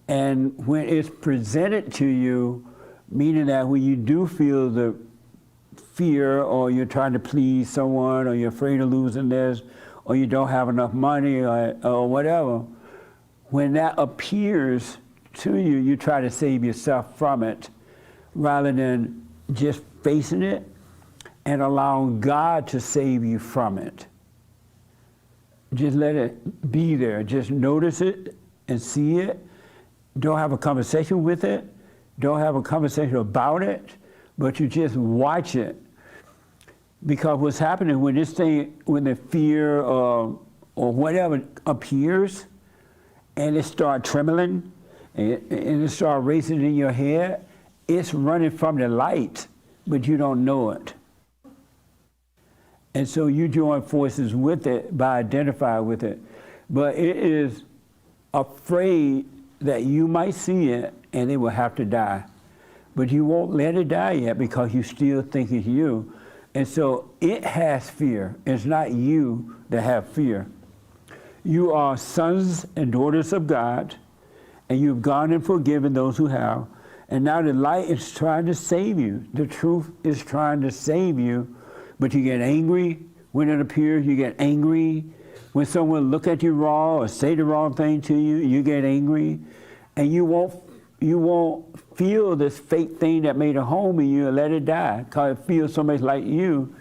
Speaker 1: And when it's presented to you, meaning that when you do feel the fear, or you're trying to please someone, or you're afraid of losing this, or you don't have enough money, or whatever, when that appears to you, you try to save yourself from it rather than just facing it and allowing God to save you from it. Just let it be there. Just notice it and see it. Don't have a conversation with it. Don't have a conversation about it, but you just watch it. Because what's happening when this thing, when the fear or whatever appears, and it starts trembling, and it starts racing in your head, it's running from the light, but you don't know it. And so you join forces with it by identifying with it. But it is afraid that you might see it and it will have to die. But you won't let it die yet because you still think it's you. And so it has fear. It's not you that have fear. You are sons and daughters of God, and you've gone and forgiven those who have. And now the light is trying to save you. The truth is trying to save you, but you get angry when it appears. You get angry when someone look at you wrong or say the wrong thing to you. You get angry, and you won't you won't feel this fake thing that made a home in you and let it die, because it feels so much like you.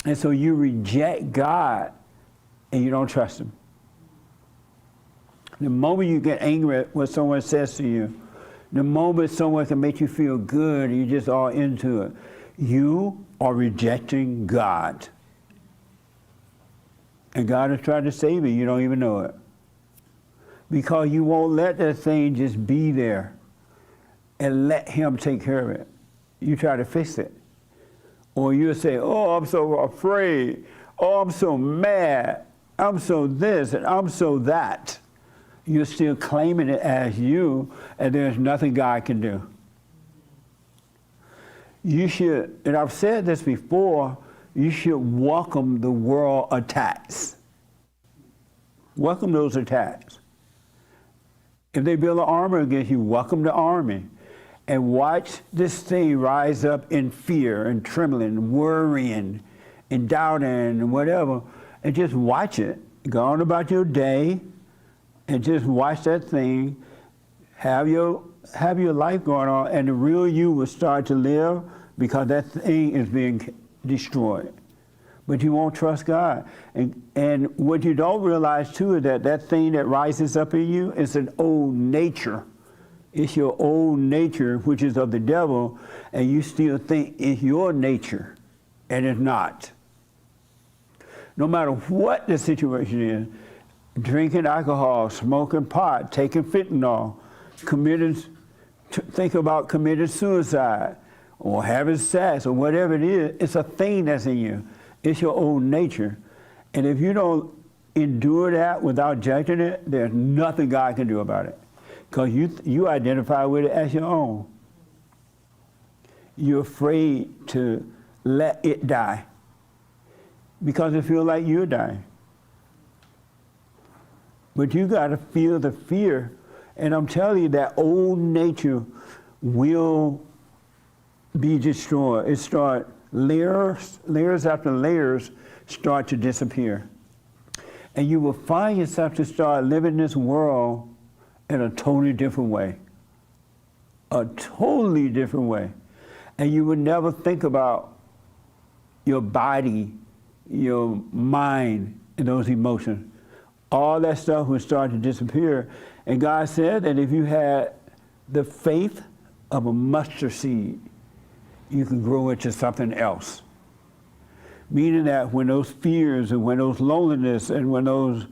Speaker 1: And so you reject God and you don't trust him. The moment you get angry at what someone says to you, the moment someone can make you feel good, you're just all into it, you are rejecting God. And God is trying to save you, you don't even know it. Because you won't let that thing just be there and let him take care of it. You try to fix it. Or you say, oh, I'm so afraid. Oh, I'm so mad. I'm so this and I'm so that. You're still claiming it as you, and there's nothing God can do. You should, and I've said this before, you should welcome the world attacks. Welcome those attacks. If they build an army against you, welcome the army. And watch this thing rise up in fear and trembling, worrying and doubting and whatever. And just watch it. Go on about your day and just watch that thing. Have your life going on, and the real you will start to live, because that thing is being destroyed. But you won't trust God. And what you don't realize too is that that thing that rises up in you is an old nature. It's your old nature, which is of the devil, and you still think it's your nature, and it's not. No matter what the situation is, drinking alcohol, smoking pot, taking fentanyl, think about committing suicide, or having sex, or whatever it is, it's a thing that's in you. It's your old nature. And if you don't endure that without judging it, there's nothing God can do about it. Because you identify with it as your own. You're afraid to let it die, because it feels like you're dying. But you got to feel the fear. And I'm telling you, that old nature will be destroyed. It starts, layers after layers start to disappear. And you will find yourself to start living this world in a totally different way. A totally different way. And you would never think about your body, your mind, and those emotions. All that stuff would start to disappear. And God said that if you had the faith of a mustard seed, you can grow into something else. Meaning that when those fears and when those loneliness and when those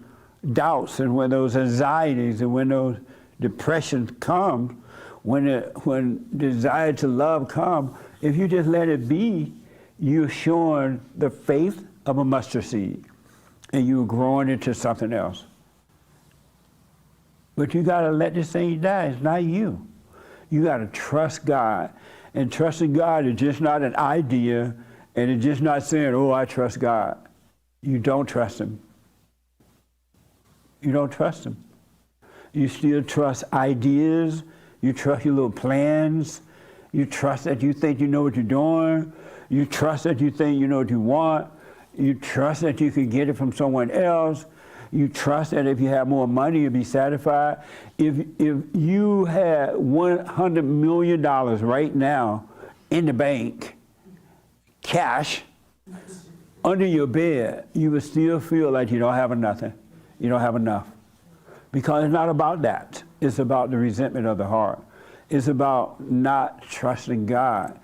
Speaker 1: doubts and when those anxieties and when those depressions come, when desire to love come, if you just let it be, you're showing the faith of a mustard seed, and you're growing into something else. But you got to let this thing die. It's not you. You got to trust God. And trusting God is just not an idea, and it's just not saying, oh, I trust God. You don't trust him. You don't trust him. You still trust ideas. You trust your little plans. You trust that you think you know what you're doing. You trust that you think you know what you want. You trust that you can get it from someone else. You trust that if you have more money, you'll be satisfied. If you had $100 million right now in the bank, cash, under your bed, you would still feel like you don't have nothing. You don't have enough. Because it's not about that. It's about the resentment of the heart. It's about not trusting God.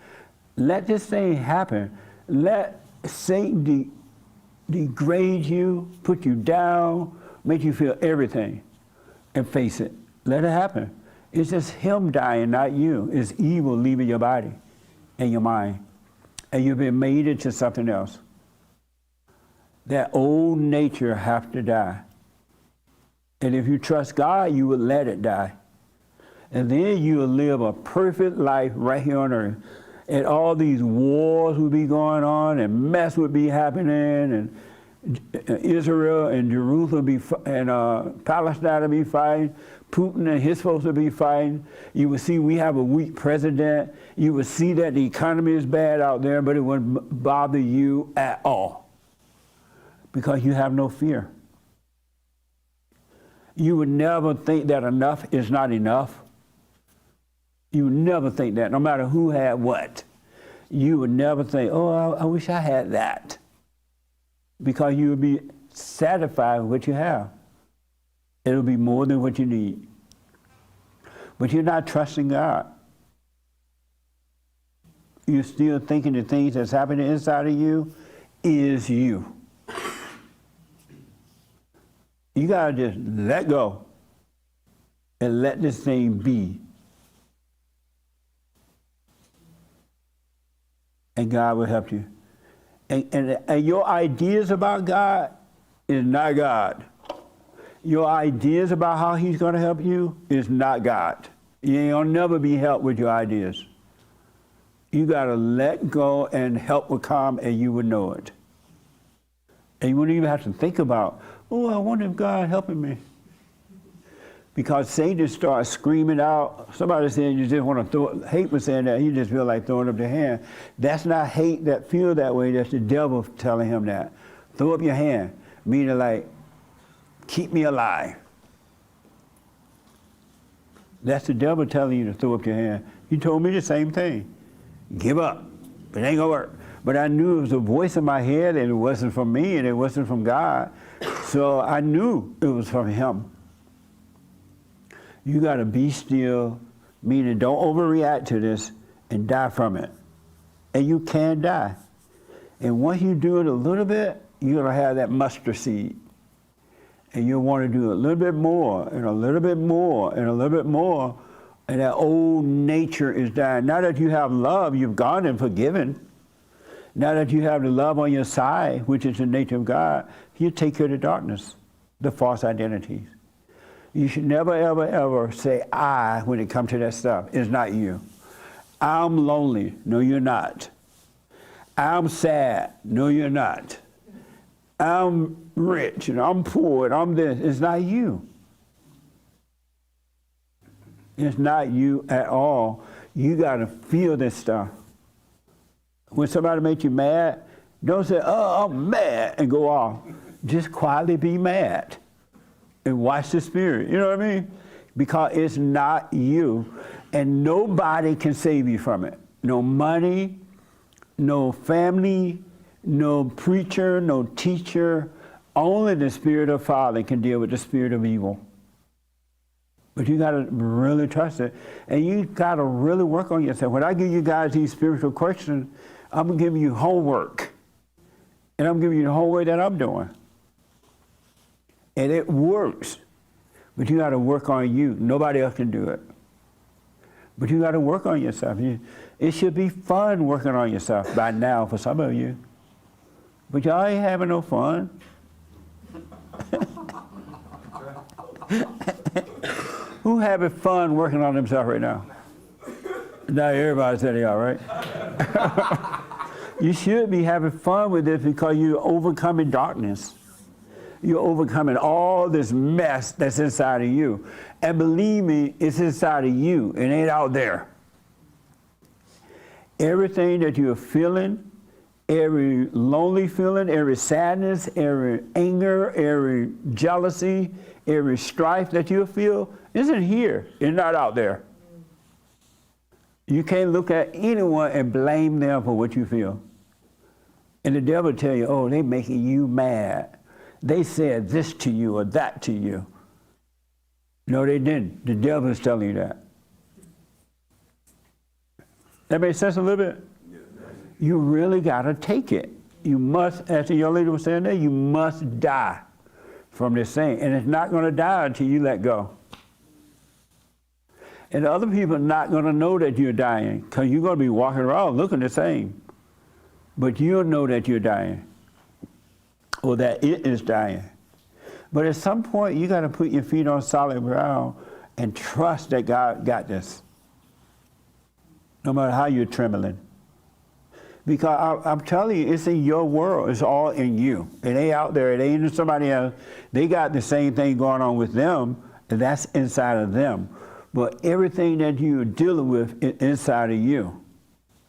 Speaker 1: Let this thing happen. Let Satan degrade you, put you down, make you feel everything, and face it. Let it happen. It's just him dying, not you. It's evil leaving your body and your mind. And you've been made into something else. That old nature have to die. And if you trust God, you will let it die. And then you will live a perfect life right here on earth. And all these wars would be going on, and mess would be happening, and Israel and Jerusalem and Palestine would be fighting. Putin and his folks would be fighting. You would see we have a weak president. You would see that the economy is bad out there, but it wouldn't bother you at all, because you have no fear. You would never think that enough is not enough. You would never think that, no matter who had what. You would never think, oh, I wish I had that. Because you would be satisfied with what you have. It'll be more than what you need. But you're not trusting God. You're still thinking the things that's happening inside of you is you. You gotta just let go and let this thing be. And God will help you. And your ideas about God is not God. Your ideas about how he's going to help you is not God. You'll never be helped with your ideas. You got to let go and help will come and you would know it. And you wouldn't even have to think about, oh, I wonder if God helping me. Because Satan starts screaming out. Somebody said you just want to throw, Hake was saying that, he just feel like throwing up their hand. That's not hate that feel that way, that's the devil telling him that. Throw up your hand, meaning like, keep me alive. That's the devil telling you to throw up your hand. He told me the same thing. Give up, it ain't gonna work. But I knew it was a voice in my head and it wasn't from me and it wasn't from God. So I knew it was from him. You gotta be still, meaning don't overreact to this and die from it. And you can die. And once you do it a little bit, you're gonna have that mustard seed. And you'll want to do a little bit more, and a little bit more, and a little bit more, and that old nature is dying. Now that you have love, you've gone and forgiven. Now that you have the love on your side, which is the nature of God, you take care of the darkness, the false identities. You should never, ever, ever say I when it comes to that stuff. It's not you. I'm lonely. No, you're not. I'm sad. No, you're not. I'm rich and I'm poor and I'm this. It's not you. It's not you at all. You got to feel this stuff. When somebody makes you mad, don't say, oh, I'm mad, and go off. Just quietly be mad and watch the spirit. You know what I mean? Because it's not you. And nobody can save you from it. No money, no family, no preacher, no teacher. Only the Spirit of Father can deal with the spirit of evil. But you got to really trust it. And you got to really work on yourself. When I give you guys these spiritual questions, I'm giving you homework. And I'm giving you the homework that I'm doing. And it works. But you got to work on you. Nobody else can do it. But you got to work on yourself. It should be fun working on yourself by now for some of you. But y'all ain't having no fun. Who having fun working on themselves right now? Now everybody said they are, right? You should be having fun with this because you're overcoming darkness. You're overcoming all this mess that's inside of you. And believe me, it's inside of you. It ain't out there. Everything that you're feeling, every lonely feeling, every sadness, every anger, every jealousy, every strife that you feel isn't here. It's not out there. You can't look at anyone and blame them for what you feel. And the devil tell you, oh, they making you mad. They said this to you or that to you. No, they didn't. The devil is telling you that. That makes sense a little bit? You really got to take it. You must, as the young lady was saying there, you must die from this thing. And it's not going to die until you let go. And other people are not going to know that you're dying because you're going to be walking around looking the same. But you'll know that you're dying or that it is dying. But at some point, you got to put your feet on solid ground and trust that God got this. No matter how you're trembling. Because I'm telling you, it's in your world. It's all in you. It ain't out there. It ain't in somebody else. They got the same thing going on with them, and that's inside of them. But everything that you're dealing with is inside of you.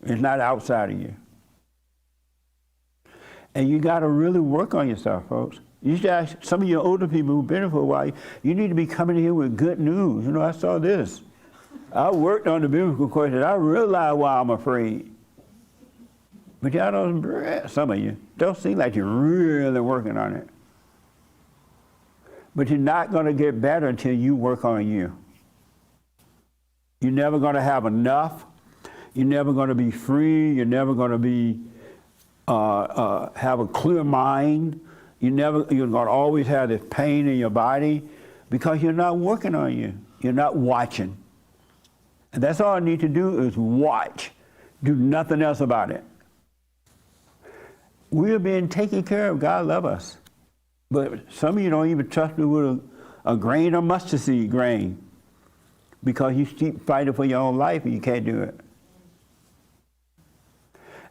Speaker 1: It's not outside of you. And you got to really work on yourself, folks. You should ask some of your older people who've been here for a while, you need to be coming here with good news. You know, I saw this. I worked on the biblical question. I realize why I'm afraid. But y'all don't, some of you, don't seem like you're really working on it. But you're not going to get better until you work on you. You're never going to have enough. You're never going to be free. You're never going to be have a clear mind. You're going to always have this pain in your body because you're not working on you. You're not watching. And that's all I need to do is watch. Do nothing else about it. We're being taken care of. God love us. But some of you don't even trust me with a grain of mustard seed grain because you keep fighting for your own life and you can't do it.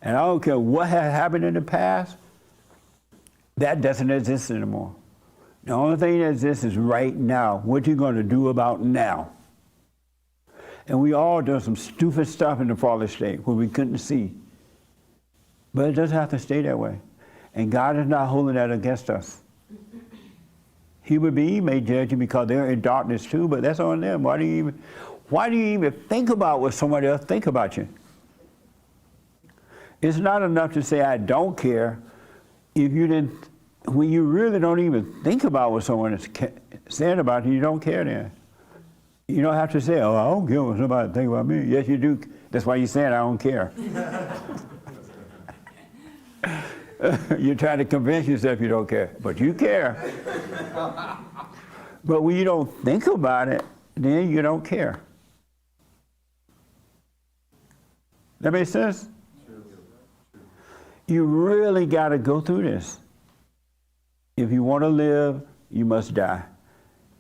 Speaker 1: And I don't care what has happened in the past, that doesn't exist anymore. The only thing that exists is right now. What you're going to do about now. And we all done some stupid stuff in the fallen state where we couldn't see. But it doesn't have to stay that way. And God is not holding that against us. Human beings may judge you because they're in darkness too, but that's on them. Why do you even think about what somebody else think about you? It's not enough to say, I don't care. If you didn't, when you really don't even think about what someone is saying about you, you don't care then. You don't have to say, oh, I don't care what somebody think about me. Yes, you do. That's why you're saying, I don't care. You're trying to convince yourself you don't care, but you care. But when you don't think about it, then you don't care. That makes sense? You really got to go through this. If you want to live, you must die.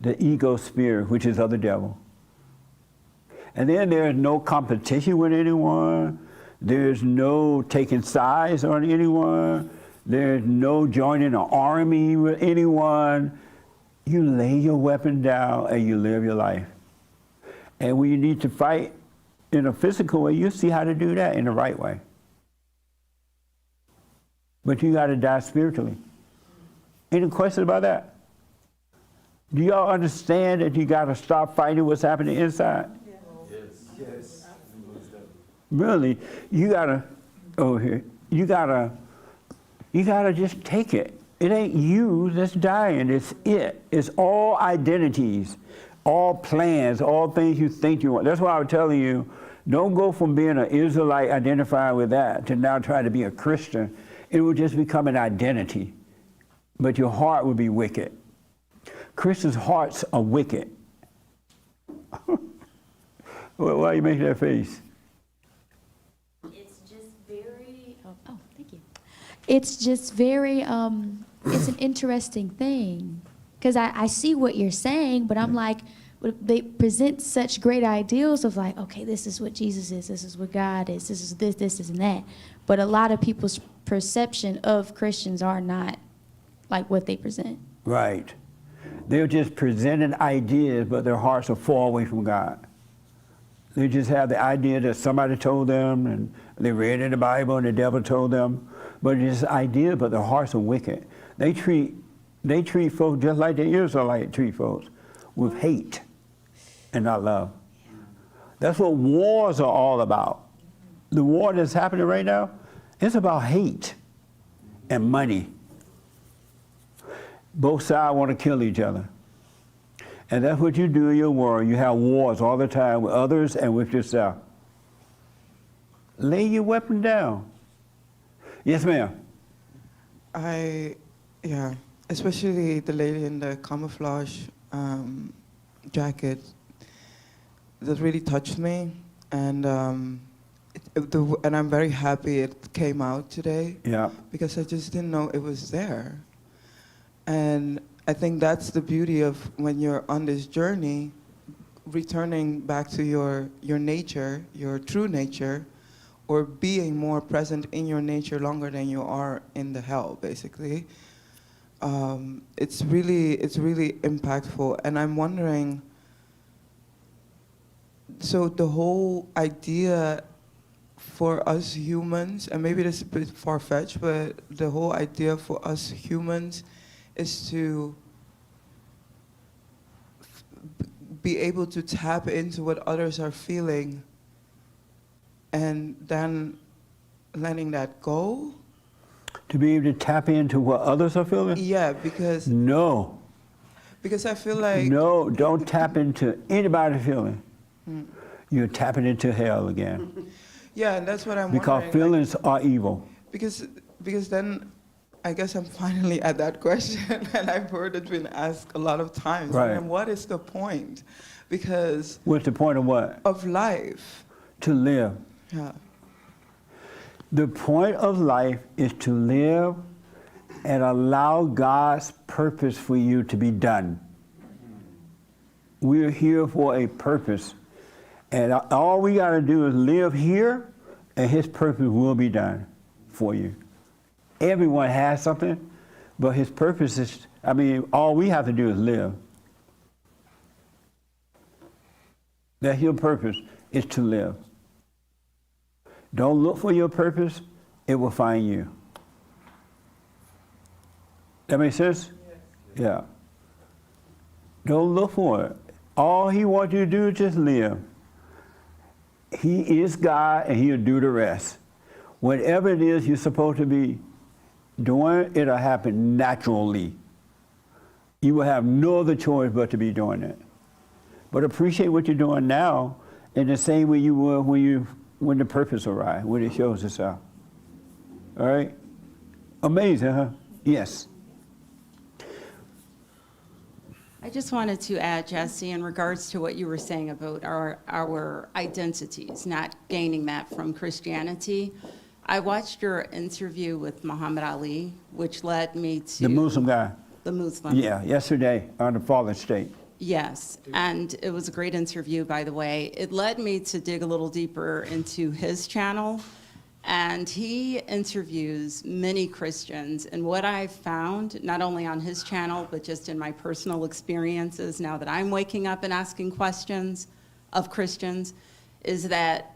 Speaker 1: The ego spirit, which is of the devil. And then there's no competition with anyone. There's no taking sides on anyone. There's no joining an army with anyone. You lay your weapon down and you live your life. And when you need to fight in a physical way, you see how to do that in the right way. But you got to die spiritually. Any questions about that? Do y'all understand that you got to stop fighting what's happening inside?
Speaker 2: Yes.
Speaker 1: Really, you gotta, you gotta just take it. It ain't you that's dying, it's it. It's all identities, all plans, all things you think you want. That's why I'm telling you, don't go from being an Israelite identified with that to now try to be a Christian. It will just become an identity, but your heart will be wicked. Christians' hearts are wicked. Why are you making that face?
Speaker 3: It's just very, thank you. It's just very, it's an interesting thing. Because I see what you're saying, but I'm like, they present such great ideals of like, okay, this is what Jesus is, this is what God is, this is and that. But a lot of people's perception of Christians are not like what they present.
Speaker 1: Right. They're just presenting ideas, but their hearts are far away from God. They just have the idea that somebody told them, and they read in the Bible, and the devil told them. But it's just ideas, but their hearts are wicked. They treat folks just like the Israelites treat folks, with hate and not love. That's what wars are all about. The war that's happening right now, it's about hate and money. Both sides want to kill each other. And that's what you do in your world. You have wars all the time with others and with yourself. Lay your weapon down. Yes, ma'am.
Speaker 17: Especially the lady in the camouflage jacket, that really touched me. And and I'm very happy it came out today.
Speaker 1: Yeah.
Speaker 17: Because I just didn't know it was there. And I think that's the beauty of when you're on this journey, returning back to your nature, your true nature, or being more present in your nature longer than you are in the hell, basically. It's really impactful. And I'm wondering, so the whole idea for us humans, and maybe this is a bit far-fetched, but the whole idea for us humans is to be able to tap into what others are feeling and then letting that go.
Speaker 1: To be able to tap into what others are feeling?
Speaker 17: Yeah, because
Speaker 1: No.
Speaker 17: I feel like
Speaker 1: No, don't tap into anybody's feeling.
Speaker 17: Mm.
Speaker 1: You're tapping into hell again.
Speaker 17: Yeah, and that's what I'm
Speaker 1: Because
Speaker 17: wondering.
Speaker 1: feelings are evil.
Speaker 17: Because then I guess I'm finally at that question, and I've heard it been asked a lot of times.
Speaker 1: Right.
Speaker 17: And what is the point? Because
Speaker 1: What's the point of what?
Speaker 17: of life.
Speaker 1: To live.
Speaker 17: Yeah.
Speaker 1: The point of life is to live and allow God's purpose for you to be done. We're here for a purpose. And all we got to do is live here, and His purpose will be done for you. Everyone has something, but His purpose is, all we have to do is live. That's your purpose, is to live. Don't look for your purpose, it will find you. That make sense? Yeah. Don't look for it. All He wants you to do is just live. He is God, and He'll do the rest. Whatever it is you're supposed to be doing, it'll happen naturally. You will have no other choice but to be doing it. But appreciate what you're doing now in the same way you would when the purpose arrives, when it shows itself. All right? Amazing, huh? Yes.
Speaker 20: I just wanted to add, Jesse, in regards to what you were saying about our identities, not gaining that from Christianity. I watched your interview with Muhammad Ali, which led me to...
Speaker 1: The Muslim guy.
Speaker 20: The Muslim.
Speaker 1: Yeah, yesterday on the Fallen State.
Speaker 20: Yes, and it was a great interview, by the way. It led me to dig a little deeper into his channel, and he interviews many Christians. And what I've found, not only on his channel, but just in my personal experiences now that I'm waking up and asking questions of Christians, is that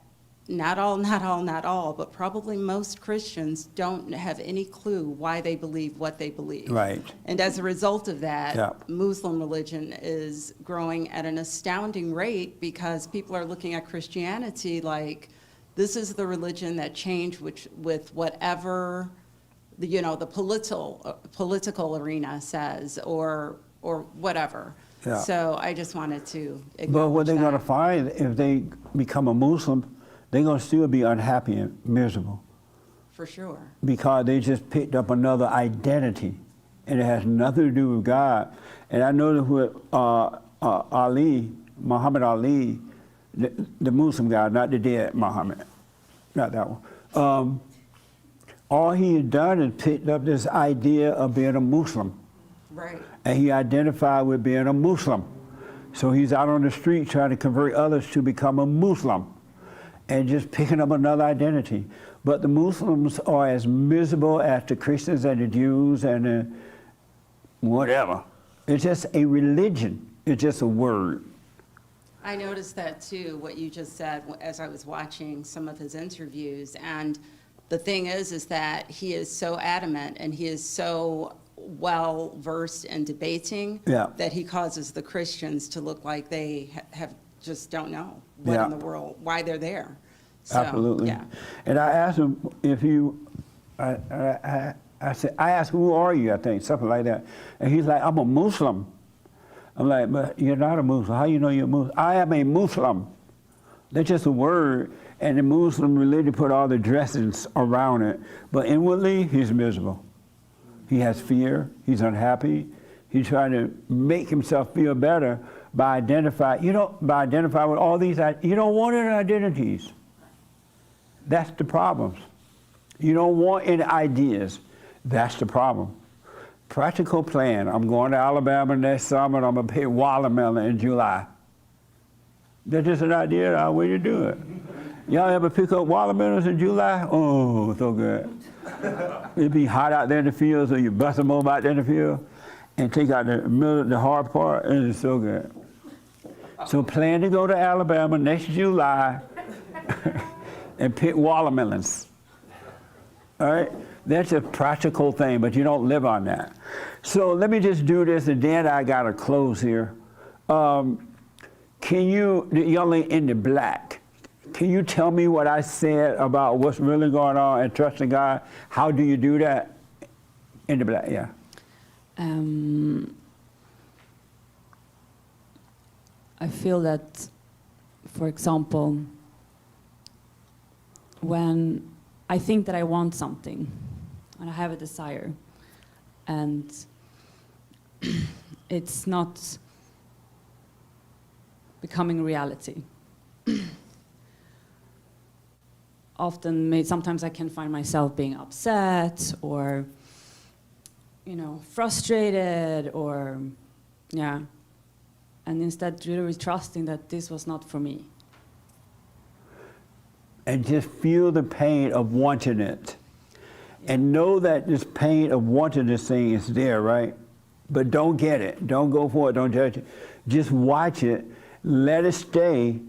Speaker 20: not all, but probably most Christians don't have any clue why they believe what they believe.
Speaker 1: Right.
Speaker 20: And as a result of that,
Speaker 1: Yeah.
Speaker 20: Muslim religion is growing at an astounding rate because people are looking at Christianity like this is the religion that changed with whatever the political arena says or whatever.
Speaker 1: Yeah.
Speaker 20: So I just wanted to acknowledge
Speaker 1: But what they're
Speaker 20: that.
Speaker 1: going to find, if they become a Muslim, they're going to still be unhappy and miserable
Speaker 20: For sure.
Speaker 1: because they just picked up another identity, and it has nothing to do with God. And I know that with Muhammad Ali, the Muslim guy, not the dead Muhammad, not that one. All he had done is picked up this idea of being a Muslim.
Speaker 20: Right.
Speaker 1: And he identified with being a Muslim. So he's out on the street trying to convert others to become a Muslim and just picking up another identity. But the Muslims are as miserable as the Christians and the Jews and the whatever. It's just a religion. It's just a word.
Speaker 20: I noticed that too, what you just said, as I was watching some of his interviews. And the thing is that he is so adamant and he is so well versed in debating that he causes the Christians to look like they have just don't know what in the world, why they're there. So,
Speaker 1: Absolutely.
Speaker 20: Yeah.
Speaker 1: And I asked him if I said, I asked, who are you, I think, something like that. And he's like, I'm a Muslim. I'm like, but you're not a Muslim. How you know you're a Muslim? I am a Muslim. That's just a word. And the Muslim religion put all the dressings around it. But inwardly, he's miserable. He has fear. He's unhappy. He's trying to make himself feel better by identifying with all these, you don't want any identities. That's the problem. You don't want any ideas. That's the problem. Practical plan. I'm going to Alabama next summer and I'm going to pick watermelon in July. That's just an idea, a way to do it. Y'all ever pick up watermelons in July? Oh, so good. It'd be hot out there in the field, so you bust them over out there in the field and take out the hard part, and it's so good. So plan to go to Alabama next July and pick watermelons. All right? That's a practical thing, but you don't live on that. So let me just do this, and then I got to close here. Can you, the young lady in the black, can you tell me what I said about what's really going on and trusting God? How do you do that? In the black, yeah.
Speaker 15: I feel that, for example, when I think that I want something and I have a desire and it's not becoming reality. Sometimes I can find myself being upset or, frustrated or, yeah. And instead really trusting that this was not for me.
Speaker 1: And just feel the pain of wanting it. Yeah. And know that this pain of wanting this thing is there, right? But don't get it. Don't go for it. Don't judge it. Just watch it. Let it stay.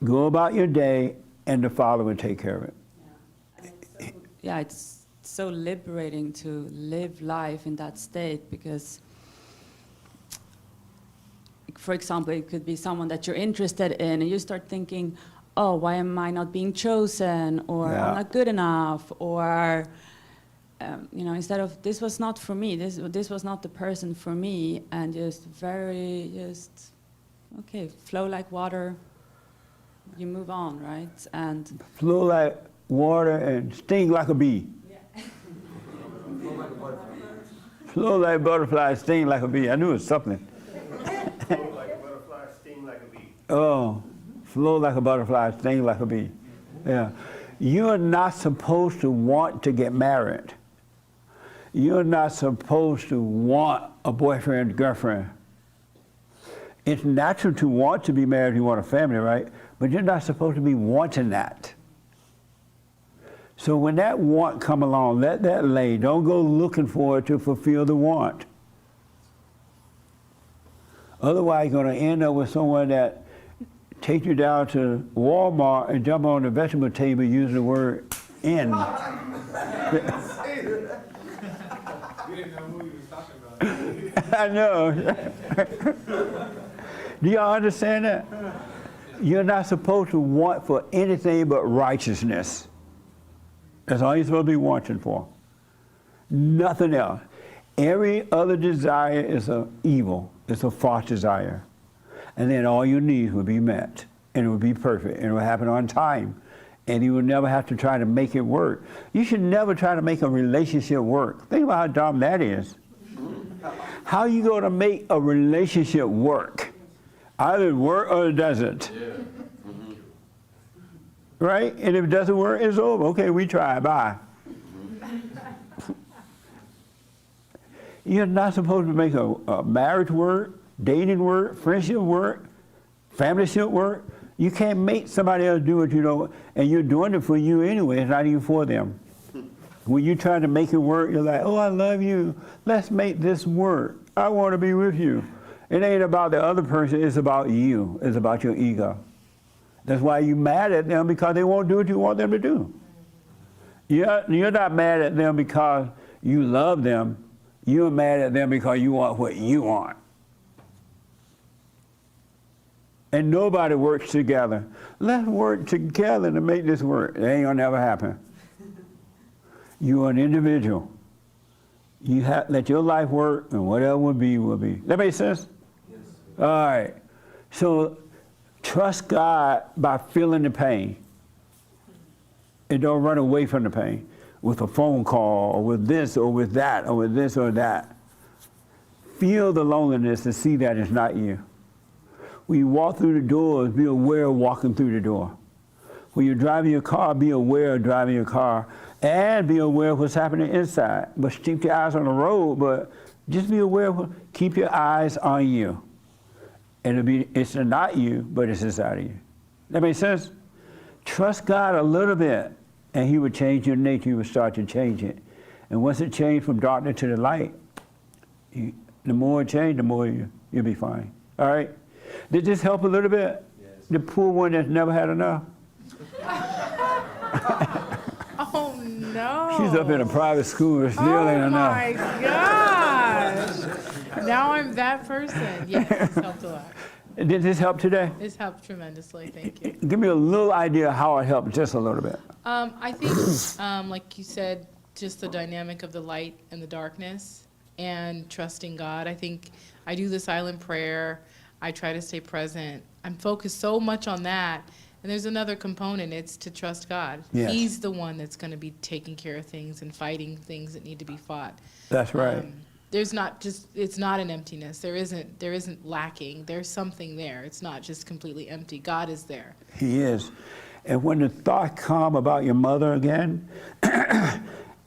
Speaker 1: Go about your day, and the Father will take care of it.
Speaker 15: Yeah, it's so liberating to live life in that state because, for example, it could be someone that you're interested in, and you start thinking, oh, why am I not being chosen? Or I'm not good enough? Or, instead of, this was not for me, this was not the person for me, and okay, flow like water, you move on, right? And
Speaker 1: flow like water and sting like a bee.
Speaker 15: Yeah.
Speaker 1: Flow like butterfly, sting like a bee. I knew it was something.
Speaker 8: Flow like a butterfly, sting like a bee.
Speaker 1: Oh, flow like a butterfly, sting like a bee. Yeah. You're not supposed to want to get married. You're not supposed to want a boyfriend, girlfriend. It's natural to want to be married, you want a family, right? But you're not supposed to be wanting that. So when that want come along, let that lay. Don't go looking for it to fulfill the want. Otherwise, you're going to end up with someone that takes you down to Walmart and jump on the vegetable table using the word "in." I know. Do y'all understand that? You're not supposed to want for anything but righteousness. That's all you're supposed to be wanting for. Nothing else. Every other desire is an evil. It's a false desire. And then all your needs will be met. And it will be perfect. And it will happen on time. And you will never have to try to make it work. You should never try to make a relationship work. Think about how dumb that is. How are you going to make a relationship work? Either it works or it doesn't. Yeah. Mm-hmm. Right? And if it doesn't work, it's over. Okay, we try. Bye. Mm-hmm. You're not supposed to make a marriage work, dating work, friendship work, familyship work. You can't make somebody else do what you know, and you're doing it for you anyway. It's not even for them. When you try to make it work, you're like, oh, I love you. Let's make this work. I want to be with you. It ain't about the other person, it's about you. It's about your ego. That's why you're mad at them, because they won't do what you want them to do. You're not mad at them because you love them. You're mad at them because you want what you want. And nobody works together. Let's work together to make this work. It ain't gonna never happen. You're an individual. You let your life work, and whatever will be, will be. That make sense? Yes. All right. So trust God by feeling the pain. And don't run away from the pain with a phone call, or with this, or with that, or with this or that. Feel the loneliness and see that it's not you. When you walk through the doors, be aware of walking through the door. When you're driving your car, be aware of driving your car. And be aware of what's happening inside. But keep your eyes on the road, but just be aware of keep your eyes on you. And it's not you, but it's inside of you. That makes sense? Trust God a little bit, and He would change your nature. He would start to change it. And once it changed from darkness to the light, the more it changed, the more you'll be fine. All right? Did this help a little bit? Yes. The poor one that's never had enough?
Speaker 6: Oh, no.
Speaker 1: She's up in a private school, but still ain't enough.
Speaker 6: Oh, my gosh. Now I'm that person. Yes, helped a lot.
Speaker 1: Did this help today?
Speaker 6: It's helped tremendously. Thank you.
Speaker 1: Give me a little idea how it helped, just a little bit.
Speaker 6: I think, like you said, just the dynamic of the light and the darkness and trusting God. I think I do the silent prayer. I try to stay present. I'm focused so much on that. And there's another component. It's to trust God.
Speaker 1: Yes.
Speaker 6: He's the one that's going to be taking care of things and fighting things that need to be fought.
Speaker 1: That's right.
Speaker 6: There's not just, it's not an emptiness. There isn't lacking. There's something there. It's not just completely empty. God is there.
Speaker 1: He is. And when the thought come about your mother again,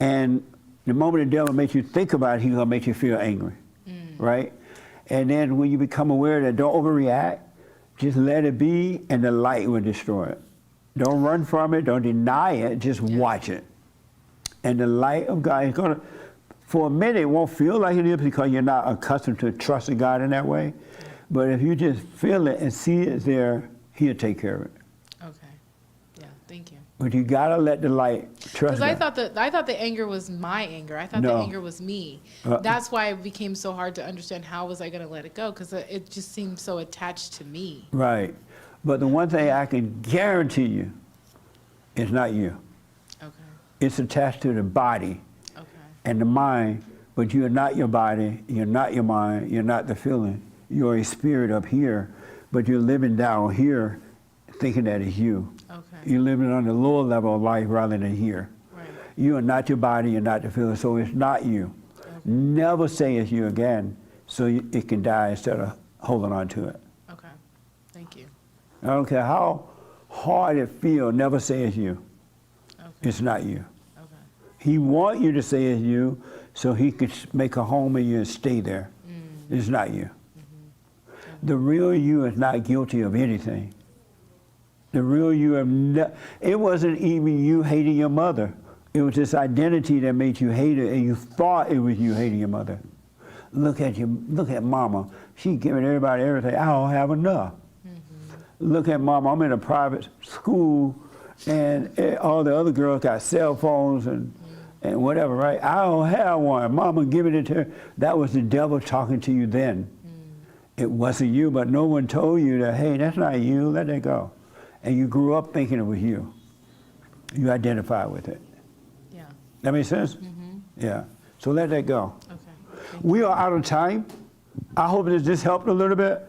Speaker 1: and the moment the devil makes you think about it, he's gonna make you feel angry, right? And then when you become aware that, don't overreact, just let it be, and the light will destroy it. Don't run from it, don't deny it, just watch it. And the light of God is gonna, for a minute, it won't feel like it is because you're not accustomed to trusting God in that way. But if you just feel it and see it there, he'll take care of it.
Speaker 6: Okay. Yeah, thank you.
Speaker 1: But you gotta let the light trust
Speaker 6: Because
Speaker 1: God.
Speaker 6: I thought the anger was my anger. I thought the
Speaker 1: No.
Speaker 6: anger was me. That's why it became so hard to understand how was I going to let it go, because it just seemed so attached to me.
Speaker 1: Right. But the one thing I can guarantee you, it's not you.
Speaker 6: Okay.
Speaker 1: It's attached to the body
Speaker 6: Okay.
Speaker 1: and the mind, but you're not your body, you're not your mind, you're not the feeling. You're a spirit up here, but you're living down here thinking that it's you.
Speaker 6: Okay.
Speaker 1: You're living on the lower level of life rather than here.
Speaker 6: Right.
Speaker 1: You are not your body, you're not the feeling, so it's not you.
Speaker 6: Okay.
Speaker 1: Never say it's you again, so it can die instead of holding on to it.
Speaker 6: Okay. Thank you.
Speaker 1: I don't care how hard it feels, never say it's you.
Speaker 6: Okay.
Speaker 1: It's not you.
Speaker 6: Okay.
Speaker 1: He wants you to say it's you so he could make a home in you and stay there. It's not you. The real you is not guilty of anything. The real you it wasn't even you hating your mother. It was this identity that made you hate her, and you thought it was you hating your mother. Look at mama. She giving everybody everything. I don't have enough. Look at mama. I'm in a private school, and all the other girls got cell phones and whatever, right? I don't have one. Mama giving it to her. That was the devil talking to you then. It wasn't you, but no one told you that, hey, that's not you, let that go. And you grew up thinking it was you. You identify with it.
Speaker 6: Yeah.
Speaker 1: That makes sense? Yeah. So let that go.
Speaker 6: Okay.
Speaker 1: We are out of time. I hope that this helped a little bit.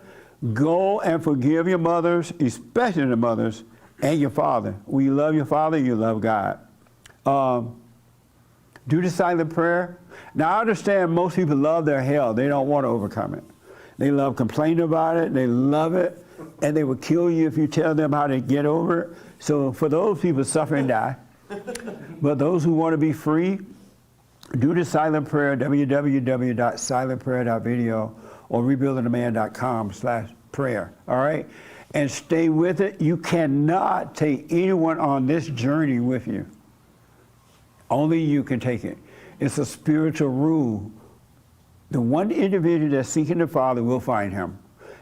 Speaker 1: Go and forgive your mothers, especially the mothers, and your father. When you love your father, you love God. Do the silent prayer. Now, I understand most people love their hell. They don't want to overcome it. They love complaining about it. They love it. And they will kill you if you tell them how to get over it. So for those people, suffer and die. But those who want to be free, do the silent prayer, www.silentprayer.video or rebuildingtheman.com/prayer. All right? And stay with it. You cannot take anyone on this journey with you. Only you can take it. It's a spiritual rule. The one individual that's seeking the Father will find him.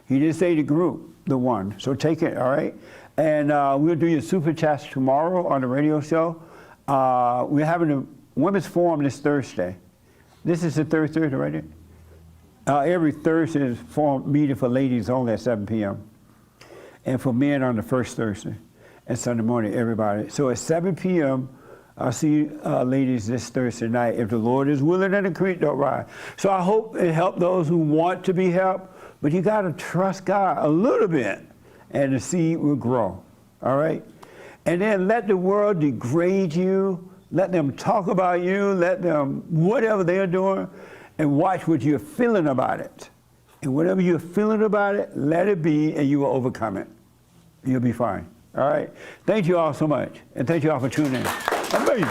Speaker 1: He didn't say the group, the one. So take it, all right? And we'll do your super chats tomorrow on the radio show. We're having a women's forum this Thursday. This is the third Thursday, right there? Every Thursday is forum meeting for ladies only at 7 p.m. And for men on the first Thursday and Sunday morning, everybody. So at 7 p.m., I'll see you ladies this Thursday night. If the Lord is willing and the creek don't rise. So I hope it helped those who want to be helped, but you got to trust God a little bit and the seed will grow, all right? And then let the world degrade you, let them talk about you, let them, whatever they're doing, and watch what you're feeling about it. And whatever you're feeling about it, let it be and you will overcome it. You'll be fine, all right? Thank you all so much, and thank you all for tuning in. Amazing.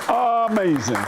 Speaker 1: Amazing.